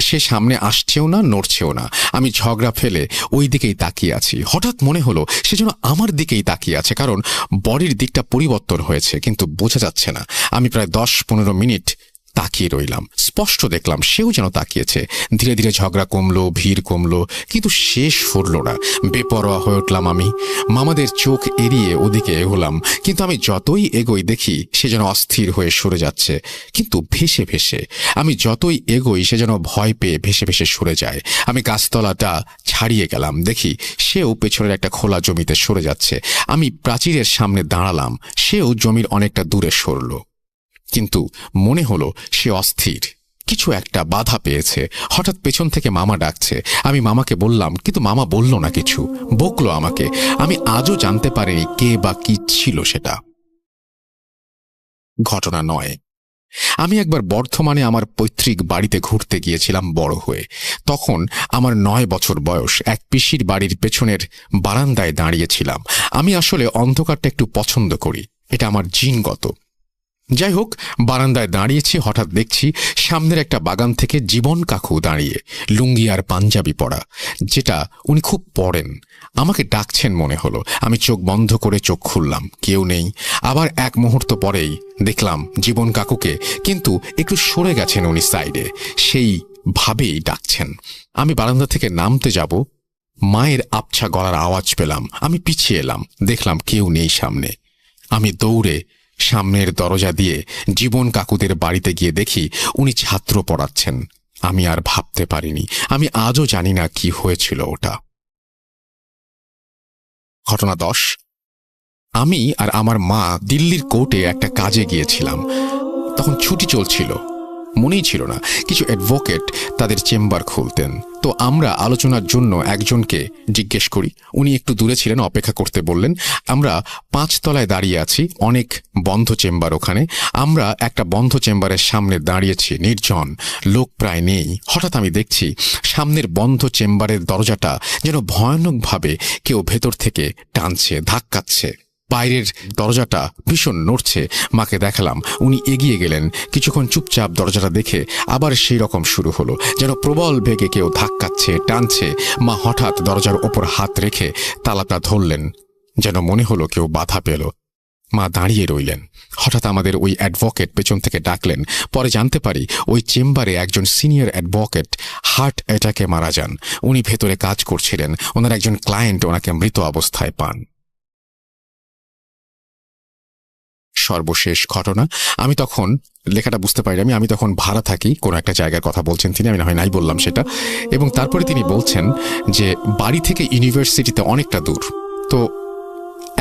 সে সামনে আসছেও না, নড়ছেও না। আমি ঝগড়া ফেলে ওই দিকেই তাকিয়ে আছি। হঠাৎ মনে হলো সে যেন আমার দিকেই তাকিয়ে আছে, কারণ বডির দিকটা পরিবর্তন হয়েছে, কিন্তু বোঝা যাচ্ছে না। আমি প্রায় 10-15 মিনিট তাকিয়ে রইলাম। স্পষ্ট দেখলাম সেও যেন তাকিয়েছে। ধীরে ধীরে ঝগড়া কমলো, ভিড় কমলো, কিন্তু শেষ ফুরল না। বেপরোয়া হয়ে উঠলাম আমি। মামাদের চোখ এড়িয়ে ওদিকে এগোলাম, কিন্তু আমি যতই এগোই দেখি সে যেন অস্থির হয়ে সরে যাচ্ছে, কিন্তু ভেসে ভেসে। আমি যতই এগোই সে যেন ভয় পেয়ে ভেসে ভেসে সরে যায়। আমি গাছতলাটা ছাড়িয়ে গেলাম, দেখি সেও পেছনের একটা খোলা জমিতে সরে যাচ্ছে। আমি প্রাচীরের সামনে দাঁড়ালাম, সেও জমির অনেকটা দূরে সরল। কিন্তু মনে হলো সে অস্থির, কিছু একটা বাধা পেয়েছে। হঠাৎ পেছন থেকে মামা ডাকছে। আমি মামাকে বললাম, কিন্তু মামা বলল না কিছু, বকলো আমাকে। আমি আজও জানতে পারিনি কে বা কি ছিল সেটা। ঘটনা 9। আমি একবার বর্ধমানে আমার পৈতৃক বাড়িতে ঘুরতে গিয়েছিলাম বড় হয়ে। তখন আমার 9 বছর বয়স। এক পিসির বাড়ির পেছনের বারান্দায় দাঁড়িয়েছিলাম। আমি আসলে অন্ধকারটা একটু পছন্দ করি, এটা আমার জিনগত। যাই হোক, বারান্দায় দাঁড়িয়েছি। হঠাৎ দেখছি সামনের একটা বাগান থেকে জীবন কাকু দাঁড়িয়ে, লুঙ্গি আর পাঞ্জাবি পরা, যেটা উনি খুব পরেন। আমাকে ডাকছেন মনে হলো। আমি চোখ বন্ধ করে চোখ খুললাম, কেউ নেই। আবার 1 মুহূর্ত পরেই দেখলাম জীবন কাকুকে, কিন্তু একটু সরে গেছেন উনি সাইডে, সেই ভাবেই ডাকছেন। আমি বারান্দা থেকে নামতে যাব, মায়ের আবছা গলার আওয়াজ পেলাম। আমি পিছিয়ে এলাম, দেখলাম কেউ নেই সামনে। আমি দৌড়ে সামনের দরজা দিয়ে জীবন কাকুদের বাড়িতে গিয়ে দেখি উনি ছাত্র পড়াচ্ছেন। আমি আর ভাবতে পারিনি। আমি আজও জানি না কি হয়েছিল ওটা। ঘটনা 10। আমি আর আমার মা দিল্লির কোর্টে একটা কাজে গিয়েছিলাম। তখন ছুটি চলছিল, মনেই ছিল না কিছু অ্যাডভোকেট তাদের চেম্বার খুলতেন। তো আমরা আলোচনার জন্য একজনকে জিজ্ঞেস করি, উনি একটু দূরে ছিলেন, অপেক্ষা করতে বললেন। আমরা 5 তলায় দাঁড়িয়ে আছি, অনেক বন্ধ চেম্বার ওখানে। আমরা একটা বন্ধ চেম্বারের সামনে দাঁড়িয়েছি, নির্জন, লোক প্রায় নেই। হঠাৎ আমি দেখছি সামনের বন্ধ চেম্বারের দরজাটা যেন ভয়ানকভাবে কেউ ভেতর থেকে টানছে, ধাক্কাচ্ছে। বাইরের দরজাটা ভীষণ নড়ছে। মাকে দেখালাম, উনি এগিয়ে গেলেন। কিছুক্ষণ চুপচাপ দরজাটা দেখে আবার সেই রকম শুরু হলো, যেন প্রবল বেগে কেউ ধাক্কাচ্ছে, টানছে। মা হঠাৎ দরজার ওপর হাত রেখে তালাটা ধরলেন, যেন মনে হলো কেউ বাধা পেল। মা দাঁড়িয়ে রইলেন। হঠাৎ আমাদের ওই অ্যাডভোকেট পেছন থেকে ডাকলেন। পরে জানতে পারি ওই চেম্বারে একজন সিনিয়র অ্যাডভোকেট হার্ট অ্যাটাকে মারা যান। উনি ভেতরে কাজ করছিলেন, ওনার একজন ক্লায়েন্ট ওনাকে মৃত অবস্থায় পান। সর্বশেষ ঘটনা, আমি তখন লেখাটা বুঝতে পারি আমি তখন ভাড়া থাকি, কোনো একটা জায়গার কথা বলছেন তিনি, আমি না হয় নাই বললাম সেটা। এবং তারপরে তিনি বলছেন যে বাড়ি থেকে ইউনিভার্সিটিতে অনেকটা দূর। তো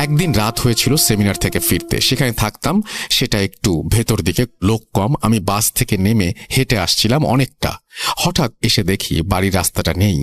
একদিন রাত হয়েছিল সেমিনার থেকে ফিরতে, সেখানে থাকতাম, সেটা একটু ভেতর দিকে, লোক কম। আমি বাস থেকে নেমে হেঁটে আসছিলাম অনেকটা। হঠাৎ এসে দেখি বাড়ির রাস্তাটা নেই।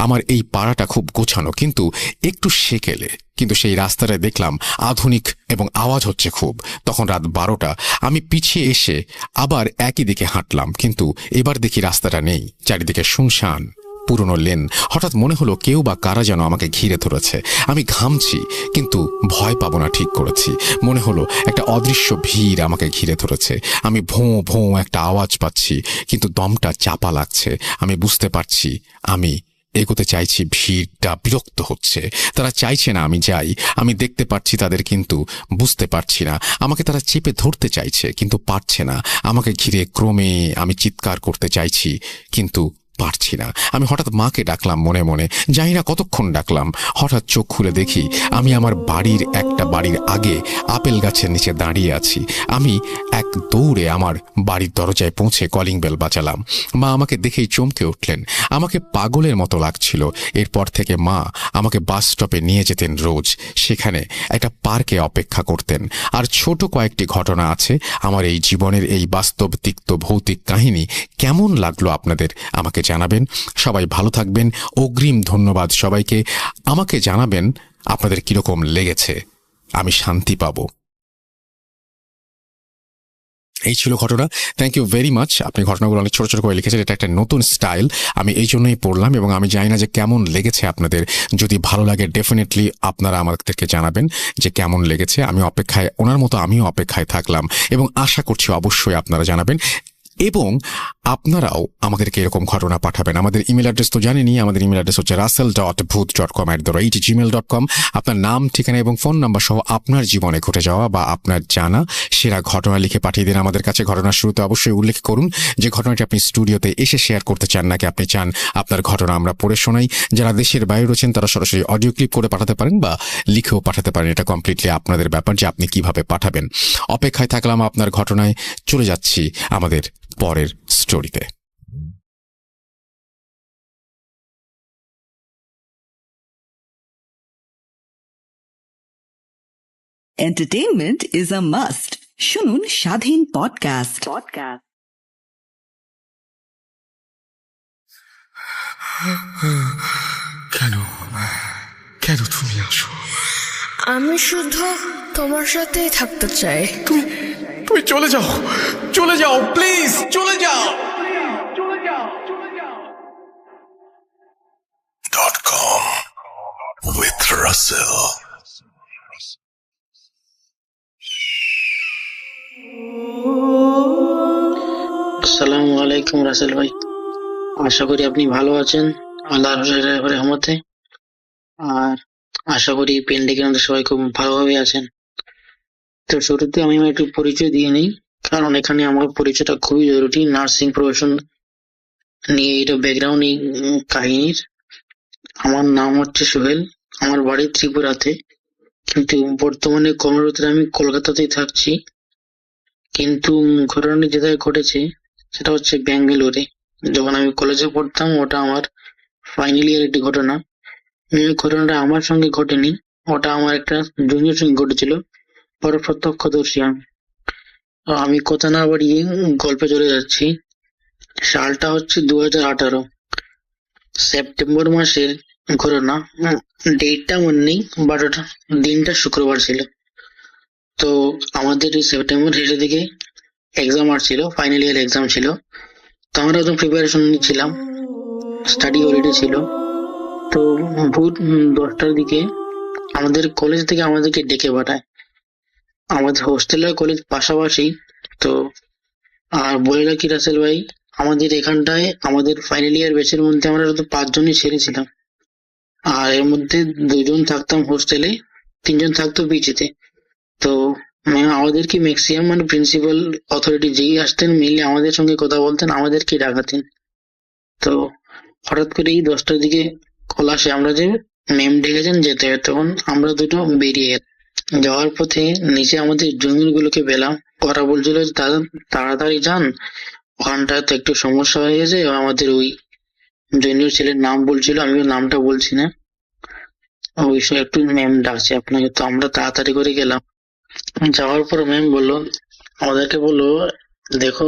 আমার এই পাড়াটা খুব গোছানো, কিন্তু একটু সেকেলে। কিন্তু সেই রাস্তাটায় দেখলাম আধুনিক এবং আওয়াজ হচ্ছে খুব। তখন রাত 12টা। আমি পিছিয়ে এসে আবার একই দিকে হাঁটলাম, কিন্তু এবার দেখি রাস্তাটা নেই, চারিদিকে শুনশান, পুরনো লেন। হঠাৎ মনে হলো কেউ বা কারা যেন আমাকে ঘিরে ধরেছে। আমি ঘামছি, কিন্তু ভয় পাবো না ঠিক করেছি। মনে হলো একটা অদৃশ্য ভিড় আমাকে ঘিরে ধরেছে। আমি ভোঁ ভোঁ একটা আওয়াজ পাচ্ছি, কিন্তু দমটা চাপা লাগছে। আমি বুঝতে পারছি আমি এগোতে চাইছি, ভিড়টা বিরক্ত হচ্ছে, তারা চাইছে না আমি যাই। আমি দেখতে পাচ্ছি তাদের, কিন্তু বুঝতে পারছি না। আমাকে তারা চেপে ধরতে চাইছে, কিন্তু পারছে না। আমাকে ঘিরে ক্রমে আমি চিৎকার করতে চাইছি, কিন্তু পারছি না। আমি হঠাৎ মাকে ডাকলাম মনে মনে, জানি না কতক্ষণ ডাকলাম। হঠাৎ চোখ খুলে দেখি আমি আমার বাড়ির আগে আপেল গাছের নিচে দাঁড়িয়ে আছি। আমি এক দৌড়ে আমার বাড়ির দরজায় পৌঁছে কলিং বেল বাজালাম। মা আমাকে দেখেই চমকে উঠলেন। আমাকে পাগলের মতো লাগছিল। এরপর থেকে মা আমাকে বাস স্টপে নিয়ে যেতেন রোজ, সেখানে একটা পার্কে অপেক্ষা করতেন। আর ছোট কয়েকটি ঘটনা আছে আমার এই জীবনের। এই বাস্তব তিক্ত ভৌতিক কাহিনী কেমন লাগলো আপনাদের আমাকে জানাবেন। সবাই ভালো থাকবেন। অগ্রিম ধন্যবাদ সবাইকে। আমাকে জানাবেন আপনাদের কিরকম লেগেছে, আমি শান্তি পাব। এই ছিল ঘটনা। Thank you very much. আপনি ঘটনাগুলো অনেক ছোট ছোট করে লিখেছেন, এটা একটা নতুন স্টাইল, আমি এই জন্যই পড়লাম। এবং আমি জানি না যে কেমন লেগেছে আপনাদের। যদি ভালো লাগে ডেফিনেটলি আপনারা আমাদেরকে জানাবেন যে কেমন লেগেছে। আমি অপেক্ষায়, ওনার মতো আমিও অপেক্ষায় থাকলাম, এবং আশা করছি অবশ্যই আপনারা জানাবেন। এবং আপনারাও আমাদেরকে এরকম ঘটনা পাঠাবেন। আমাদের ইমেল অ্যাড্রেস তো জানেনই। আমাদের ইমেল অ্যাড্রেস হচ্ছে russell.booth.com@gmail.com। আপনার নাম, ঠিকানা এবং ফোন নাম্বার সহ আপনার জীবনে ঘটে যাওয়া বা আপনার জানা সেরা ঘটনা লিখে পাঠিয়ে দিন আমাদের কাছে। ঘটনার শুরুতে অবশ্যই উল্লেখ করুন যে ঘটনাটি আপনি স্টুডিওতে এসে শেয়ার করতে চান, নাকি আপনি চান আপনার ঘটনা আমরা পড়ে শোনাই। যারা দেশের বাইরে রয়েছেন তারা সরাসরি অডিও ক্লিপ করে পাঠাতে পারেন বা লিখেও পাঠাতে পারেন। এটা কমপ্লিটলি আপনাদের ব্যাপার যে আপনি কিভাবে পাঠাবেন। অপেক্ষায় থাকলাম আপনার ঘটনায়। চলে যাচ্ছি আমাদের পরের স্টোরিতে। Entertainment is a must. শুনুন স্বাধীন পডকাস্ট। কেন কেন তুমি আসো? আমি শুধু তোমার সাথেই থাকতে চাই। তুমি তুমি চলে যাও, চলে যাও, প্লিজ চলে যাও। .com with Russell. আসসালামু আলাইকুম রাসেল ভাই, আশা করি আপনি ভালো আছেন আল্লাহর রহমতে। আর আশা করি পেন্ডিকের মধ্যে সবাই খুব ভালোভাবে আছেন। তো শুরুতে আমি আমার একটু পরিচয় দিয়ে নিই, কারণ এখানে আমার পরিচয়টা খুবই জরুরি। নার্সিং প্রফেশন নিয়ে এটা ব্যাকগ্রাউন্ড কাহিনীর। আমার নাম হচ্ছে সোহেল, আমার বাড়ি ত্রিপুরাতে, কিন্তু বর্তমানে কর্মরত আমি কলকাতাতেই থাকছি। কিন্তু ঘটনাটি যেটাই ঘটেছে সেটা হচ্ছে ব্যাঙ্গালোরে। যখন আমি কলেজে পড়তাম, ওটা আমার ফাইনাল ইয়ার একটি ঘটনা। ঘটনাটা আমার সঙ্গে ঘটেনি, ওটা আমার একটা জুনিয়র সঙ্গে ঘটেছিল, পরে প্রত্যক্ষদর্শী আমি। তো আমি কথা না বাড়িয়ে গল্পে চলে যাচ্ছি। সালটা হচ্ছে 2018 সেপ্টেম্বর মাসের ঘটনা। ডেটটা মনে নেই, বাট ওটা দিনটা শুক্রবার ছিল। তো আমাদের এই সেপ্টেম্বর শেষের দিকে এক্সাম আসছিল, ফাইনাল ইয়ার এক্সাম ছিল। তো আমরা একদম প্রিপারেশন নিচ্ছিলাম, স্টাডি অলরেডি ছিল। তো ভোর 10টার দিকে আমাদের কলেজ থেকে আমাদেরকে ডেকে পাঠায়। আমাদের হোস্টেল আর কলেজ পাশাপাশি। তো আর বলে রাখি রাসেল ভাই, আমাদের এখানটায় আমাদের ফাইনাল ইয়ার ব্যাচের মধ্যে আমরা তো 5 জনই ছেড়েছিলাম। আর এর মধ্যে 2 জন থাকতাম হোস্টেলে, 3 জন থাকতো পিজিতে। তো আমাদেরকে ম্যাক্সিমাম মানে প্রিন্সিপাল অথরিটি যেই আসতেন মেনলি আমাদের সঙ্গে কথা বলতেন, আমাদেরকে ডাকাতেন। তো হঠাৎ করেই 10টার দিকে কল আসে আমরা যে ম্যাম ডেকেছেন যেতে হবে। তখন আমরা দুটো বেরিয়ে যাওয়ার পথে নিচে আমাদের জুনিয়র গুলোকে পেলাম। ওরা বলছিল যে দাদা তাড়াতাড়ি যান, ওখানটায় তো একটু সমস্যা হয়ে গেছে। আমাদের ওই জুনিয়র ছেলের নাম বলছিল, আমি ওর নামটা বলছি না, ওই সব একটু ম্যাম ডাকছে আপনাকে। তো আমরা তাড়াতাড়ি করে গেলাম। যাওয়ার পর ম্যাম বললো, আমাদেরকে বললো, দেখো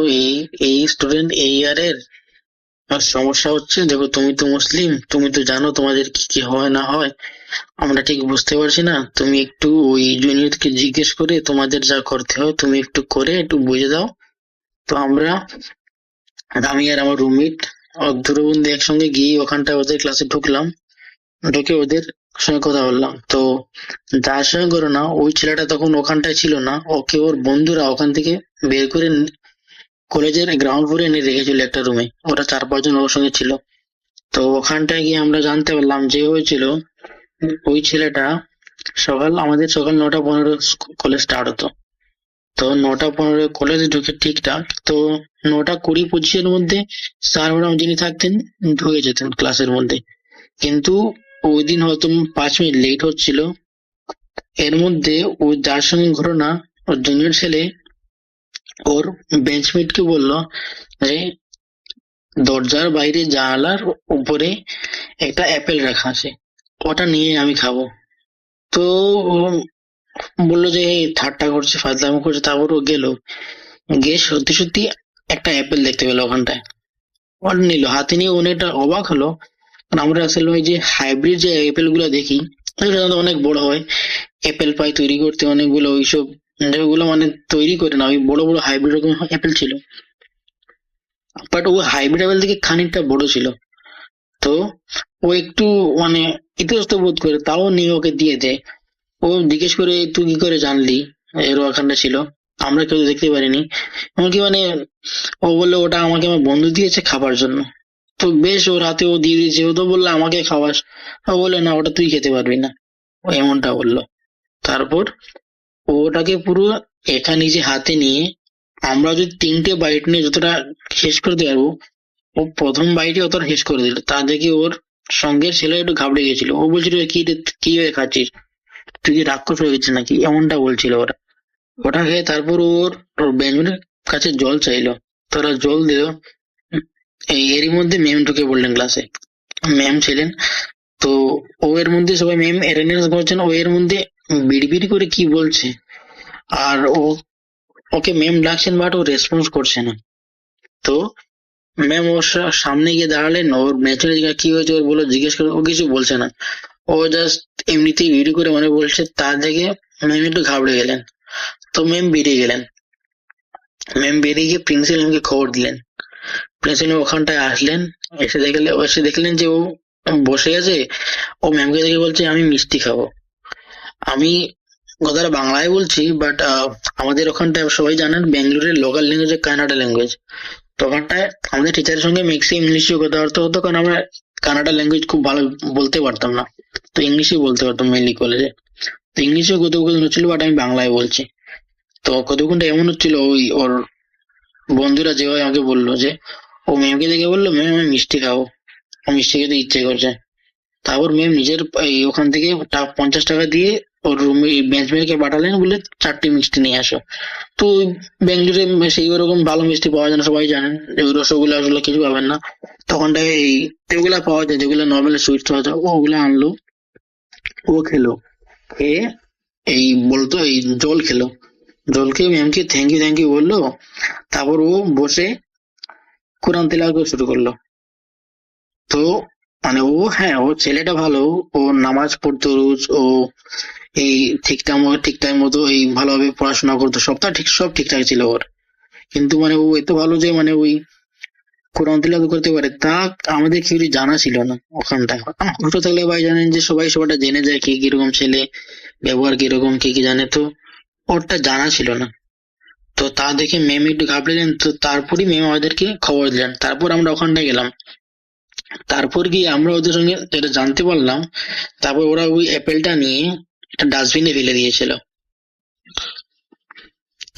এই স্টুডেন্ট এই ইয়ারের আর সমস্যা হচ্ছে। দেখো তুমি তো মুসলিম, তুমি তো জানো তোমাদের কি কি হয় না হয়, আমরা ঠিক বুঝতে পারছি না। তুমি একটু ওই জুনিয়রকে জিজ্ঞেস করে তোমাদের যা করতে হয় তুমি একটু করে একটু বুঝে দাও। তো আমি আর আমার রুমমেট দূরবন্ধু একসঙ্গে গিয়ে ওখানটায় ওদের ক্লাসে ঢুকলাম, ঢুকে ওদের সঙ্গে কথা বললাম। তো যার সঙ্গে করো না, ওই ছেলেটা তখন ওখানটায় ছিল না, ওকে ওর বন্ধুরা ওখান থেকে বের করে কলেজের গ্রাউন্ড ফ্লোরে এনে রেখেছিল একটা রুমে। ওরা 4-5 জন ওর সঙ্গে ছিল। তো ওখানটায় গিয়ে আমরা জানতে পারলাম যে হয়েছিল, ওই ছেলেটা আমাদের সকাল 9:15 কলেজ স্টার্ট হতো। তো 9:15 কলেজ ঢুকে ঠিকঠাক তো 9:20-25 মধ্যে স্যার ম্যাডাম যিনি থাকতেন ঢুকে যেতেন ক্লাসের মধ্যে। কিন্তু ওই দিন হয়তো 5 মিনিট লেট হচ্ছিল। এর মধ্যে ও যার সঙ্গে ঘটনা, ওর জুনিয়র ছেলে ওর বেঞ্চমেটকে বললো যে দরজার বাইরে জানালার উপরে একটা অ্যাপেল রাখা আছে, ওটা নিয়ে আমি খাবো। তো ও বললো যে এই ঠাট্টা করছে, ফাজলামো করছে। তারপর ও গেল, গিয়ে সত্যি সত্যি একটা অ্যাপেল দেখতে পেলো ওখানটায়। ওটা নিল, হাতে নিয়ে অনেকটা অবাক হলো। কারণ আমরা আসলে ওই যে হাইব্রিড যে অ্যাপেল গুলা দেখি সাধারণত অনেক বড় হয়, অ্যাপেল পাই তৈরি করতে অনেকগুলো ওইসব যেগুলো মানে তৈরি করে না, ওই বড় বড় হাইব্রিড রকম অ্যাপেল ছিল। বাট ও হাইব্রিড অ্যাপেল থেকে খানিকটা বড় ছিল। তো ও একটু মানে ইতস্ত বোধ করে তাও নিয়ে ওকে দিয়ে দেয়। ও জিজ্ঞেস করে তুই কি করে জানলি এর ওখানটা ছিল, আমরা কেউ দেখতে পারিনি। এমনকি মানে ও বললো ওটা আমাকে আমার বন্ধু দিয়েছে খাবার জন্য। তো বেশ, ওর হাতে ও দিয়ে দিয়েছে। ও তো বললো আমাকে খাওয়াস, ও বলে না ওটা তুই খেতে পারবি না, ও এমনটা বললো। তারপর ওটাকে পুরো একা নিজে হাতে নিয়ে, আমরা যদি 3টে বাইট নিয়ে যতটা শেষ করে দিতে পারবো, ও প্রথম বাইটে অতটা শেষ করে দিল। তা দেখে ওর সঙ্গের ছেলে একটু ঘাবড়ে গেছিল। ও বলছিল কি রে, কি হয়ে খাচ্ছিস, তুই কি রাক্ষস হয়ে গেছিস নাকি, এমনটা বলছিল ওরা। ওটা খেয়ে তারপর ওর বেঞ্চমের কাছে জল চাইলো, তোরা জল দিল। এরই মধ্যে ম্যাম ঢুকে বললেন ক্লাসে, ম্যাম ছিলেন। তো ও এর মধ্যে সবাই ম্যাম অ্যাটেন্ডেন্স করছেন, ও এর মধ্যে বিড়বিড় করে কি বলছে। আর ওকে ম্যাম ডাকছেন বাট ও রেসপন্স করছে না। তো ম্যাম ওর সামনে গিয়ে দাঁড়ালেন, ওর ম্যাচুরে কি হয়েছে ওর বলে জিজ্ঞেস করে, ও কিছু বলছে না, ও জাস্ট এমনিতেই ভিডিও করে মানে বলছে। তা দেখে ম্যাম একটু ঘাবড়ে গেলেন। তো ম্যাম বেরিয়ে গেলেন। ম্যাম বেরিয়ে গিয়ে প্রিন্সিপালকে খবর দিলেন। প্রিন্সিপাল ওখানটায় আসলেন, এসে দেখলেন যে ও বসে আছে। ও ম্যামকে দেখে বলছে আমি মিষ্টি খাবো। আমি কথাটা বাংলায় বলছি, বাট আমাদের ওখানটায় সবাই জানেন ব্যাঙ্গালোরের লোকাল ল্যাঙ্গুয়েজ কানাডা ল্যাঙ্গুয়েজ। তো ওখানটায় আমাদের টিচারের সঙ্গে ম্যাক্সিমাম ইংলিশে কথাবার্তা হতো, কারণ আমরা কানাডা ল্যাঙ্গুয়েজ খুব ভালো বলতে পারতাম না। তো ইংলিশে বলতে পারতাম মেনলি কলেজে। তো ইংলিশে কথোপকথন হচ্ছিল, বাট আমি বাংলায় বলছি। তো কতক্ষণটা এমন হচ্ছিল, ওর বন্ধুরা যেভাবে আমাকে বললো যে ও ম্যামকে দেখে বললো ম্যাম আমি মিষ্টি খাবো, ও মিষ্টি খেতে ইচ্ছে করছে। তারপর ম্যাম নিজের ওখান থেকে 50 টাকা দিয়ে ওর রুমে বেঞ্চমেটকে পাঠালেন, বলে 4টে মিষ্টি নিয়ে আসো। তো ব্যাঙ্গালোরে সেই ওরকম ভালো মিষ্টি পাওয়া যায় না, সবাই জানেন রসগোল্লা আসলে কিছু পাবেন না। তখনটায় যেগুলা পাওয়া যায়, যেগুলো নর্মাল সুইটস পাওয়া যায়, ওগুলো আনলো, ও খেলো। খেয়ে এই বলতো এই জল খেলো, জল খেয়ে ম্যামকে থ্যাংক ইউ বললো। তারপর ও বসে কোরআন তেলাওয়াত করা শুরু করলো। তো মানে ও, হ্যাঁ, ও ছেলেটা ভালো, ও নামাজ পড়তো রোজ, ও এই ঠিকঠাক মতো এই ভালোভাবে পড়াশোনা করতো, সব ঠিকঠাক ছিল ওর। কিন্তু মানে ও এত ভালো যে মানে ওই কোরআন তিলাওয়াত করতে পারে, তা আমাদের কেউ জানা ছিল না ওখানটায়। ছোট থাকলে ভাই জানেন যে সবাইটা জেনে যায় কে কিরকম ছেলে, ব্যবহার কিরকম, কে কি জানে, তো ওরটা জানা ছিল না। তো তা দেখে ম্যাম একটু ঘাবড়েলেন, তো তারপরই ম্যাম আমাদেরকে খবর দিলেন। তারপর আমরা ওখানটায় গেলাম, তারপর গিয়ে আমরা ওদের সঙ্গে যেটা জানতে পারলাম, তারপর ওরা ওই অ্যাপেলটা নিয়ে একটা ডাস্টবিনে ফেলে দিয়েছিল।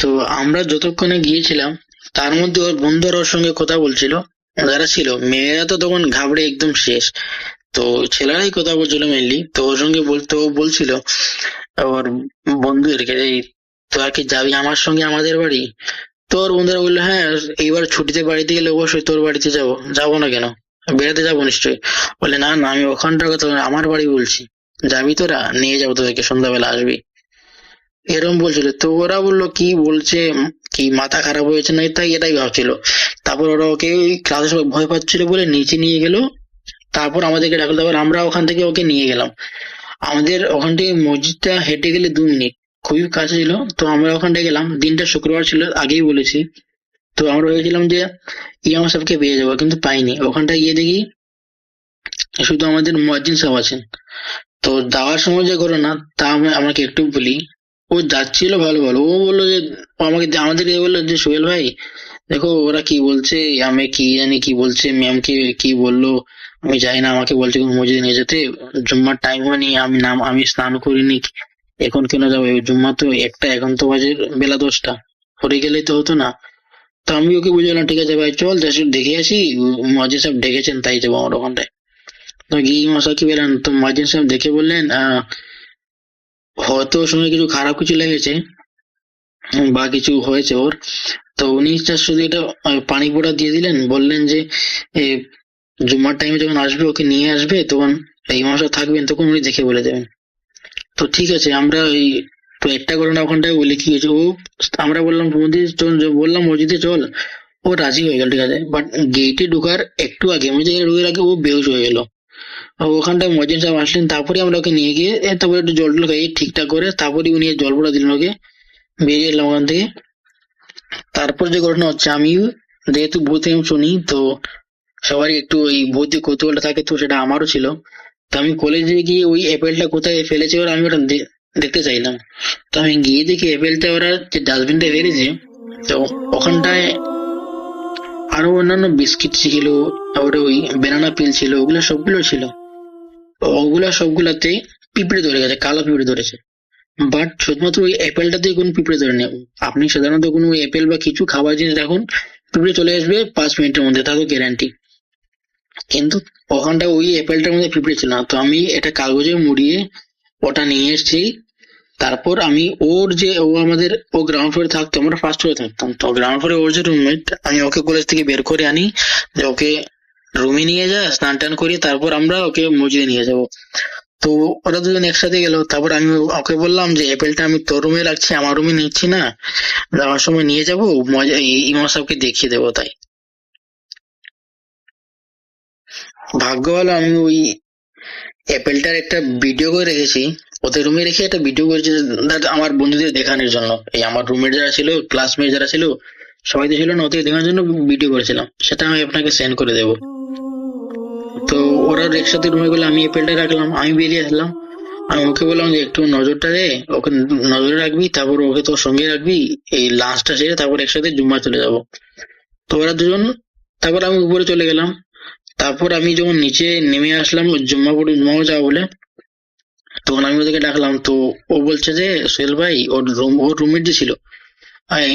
তো আমরা যতক্ষণে গিয়েছিলাম তার মধ্যে ওর বন্ধুরা ওর সঙ্গে কথা বলছিল, যারা ছিল। মেয়েরা তো তখন ঘাবড়ে একদম শেষ, তো ছেলেরাই কথা বলছিল মেনলি। তো ওর সঙ্গে ও বলছিল ওর বন্ধুদেরকে, এই তোরা কি যাবি আমার সঙ্গে আমাদের বাড়ি? তো ওর বন্ধুরা বললো, হ্যাঁ এইবার ছুটিতে বাড়িতে গেলে অবশ্যই তোর বাড়িতে যাবো না কেন, বেড়াতে যাবো নিশ্চয়ই। বলে না আমি ওখানটার কথা আমার বাড়ি বলছি, যাবি তোরা, নিয়ে যাবো তোদেরকে, সন্ধ্যাবেলা আসবি, এরকম বলছিল। তো ওরা বললো কি বলছে, কি মাথা খারাপ হয়েছে না, তাই এটাই ভাবছিল। তারপর ওরা ওকে ওই ক্লাসে সবাই ভয় পাচ্ছিল বলে নিচে নিয়ে গেল। তারপর আমাদেরকে ডাকলো, তারপর আমরা ওখান থেকে ওকে নিয়ে গেলাম। আমাদের ওখান থেকে মসজিদটা হেঁটে গেলে 2 মিনিট, খুবই কাছে ছিল। তো আমরা ওখানটায় গেলাম, দিনটা শুক্রবার ছিল, আগেই বলেছি। তো আমরা ভেবেছিলাম যে ইমাম সাহেবকে পেয়ে যাবো, কিন্তু পাইনি। ওখানটায় গিয়ে দেখি শুধু আমাদের মুয়াজ্জিন সাহেব আছেন। তো যাওয়ার সময় যে ঘটনা, তা আমাকে একটু বলি। ও যাচ্ছিল ভালো, ও বললো যে আমাদেরকে বললো যে সোহেল ভাই দেখো ওরা কি বলছে, আমি কি জানি কি বলছে, ম্যামকে কি বললো আমি জানি না, আমাকে বলছে মসজিদে নিয়ে যেতে, জুম্মার টাইম হয়নি, আমি স্নান করিনি, এখন কেন যাবো, জুম্মা তো একটা, এখন তো বাজে বেলা 10টা, পরে গেলেই তো হতো না। তো আমি ওকে বুঝলাম, ঠিক আছে ভাই চল যাচ্ছি, দেখে আসি, মসজিদ সাহেব ডেকেছেন তাই যাবো আমার ওখানটায়। তো গিয়ে মশা কি বললেন, তো মসজিদ সাহেব দেখে বললেন হয়তো ওর সঙ্গে কিছু খারাপ কিছু লেগেছে বা কিছু হয়েছে ওর। তো উনি শুধু এটা পানি পোড়া দিয়ে দিলেন, বললেন যে জুম্মার টাইমে যখন আসবে ওকে নিয়ে আসবে, তখন এই মাসে থাকবেন, তখন উনি দেখে বলে দেবেন। তো ঠিক আছে, আমরা ওই তো একটা ঘটনা ওখানটায় বলে কি হয়েছে, আমরা বললাম মসজিদে চল, ও রাজি হয়ে গেল, ঠিক আছে। বাট গেটে ঢোকার একটু আগে, ঢোকার আগে ও বেহুশ হয়ে গেল। ওখানটায় মসজিদ সাহেব আসলেন, তারপরে আমরা ওকে নিয়ে গিয়ে তারপরে একটু জল খাইয়ে ঠিকঠাক করে, তারপরে উনি জল পোড়া দিলেন ওকে, বেরিয়ে এলাম ওখান থেকে। তারপর যে ঘটনা হচ্ছে, আমি যেহেতু ভূত শুনি, তো সবারই একটু ওই ভৌতিক কৌতূহলটা থাকে, তো সেটা আমারও ছিল। তো আমি কলেজে গিয়ে ওই অ্যাপেলটা কোথায় ফেলেছে ওরা, আমি ওটা দেখতে চাইলাম। তো আমি গিয়ে দেখি অ্যাপেলটা ওরা যে ডাস্টবিনটা ফেলেছে, তো ওখানটায় আরো অন্যান্য বিস্কিট ছিল, তারপরে ওই বেনানা পিল ছিল, ওগুলো সবগুলো ছিল। ওগুলা সবগুলাতে পিঁপড়ে ধরে গেছে, কালো পিঁপড়ে ধরেছে। বাট শুধুমাত্র ওই অ্যাপেলটাতে কোনো পিঁপড়ে ধরে নেই। আপনি সাধারণত কোনো অ্যাপেল বা কিছু খাবার জিনিস রাখুন, পিঁপড়ে চলে আসবে 5 মিনিটের মধ্যে, তা তো গ্যারান্টি। কিন্তু ওখানটা ওই অ্যাপেলটার মধ্যে পিঁপড়ে ছিল না। তো আমি এটা কাগজে মুড়িয়ে ওটা নিয়ে এসেছি। তারপর আমি ও গ্রাউন্ড ফ্লোরে থাকতো, আমরা ফার্স্ট ফ্লোরে থাকতাম। তো গ্রাউন্ড ফ্লোরে ওর যে রুমমেট, আমি ওকে কলেজ থেকে বের করে আনি, যে ওকে রুমে নিয়ে যা, স্নান টান করি, তারপর আমরা ওকে মসজিদে নিয়ে যাব। তো ওরা দুজন একসাথে গেল। তারপর আমি ওকে বললাম যে অ্যাপেলটা আমি তোর রুমে রাখছি, আমার রুমে নিচ্ছি না, যাওয়ার সময় নিয়ে যাবো, ইমাম সাহেবকে দেখিয়ে দেবো। তাই ভাগ্য ভালো, আমি ওই অ্যাপেলটার একটা ভিডিও করে রেখেছি, ওদের রুমে রেখে একটা ভিডিও করেছি আমার বন্ধুদের দেখানোর জন্য। এই আমার রুমমেট যারা ছিল, ক্লাসমেট যারা ছিল, সবাই তো ছিল না, ওদের দেখানোর জন্য ভিডিও করেছিলাম, সেটা আমি আপনাকে সেন্ড করে দেবো। তো ওরা একসাথে রুমে গেলে আমি অ্যাপেলটা রাখলাম, আমি বেরিয়ে আসলাম। আমি ওকে বললাম যে একটু নজরটা দে, ওকে নজরে রাখবি, তারপর ওকে তোর সঙ্গে রাখবি, এই লাঞ্চটা সেরে তারপর একসাথে জুম্মা চলে যাব। তো ওরা দুজন, তারপর আমি উপরে চলে গেলাম। তারপর আমি যখন নিচে নেমে আসলাম জুম্মা যাবো বলে, তখন আমি ওদেরকে ডাকলাম। তো ও বলছে যে সোহেল ভাই, ওর রুমমেট যে ছিল,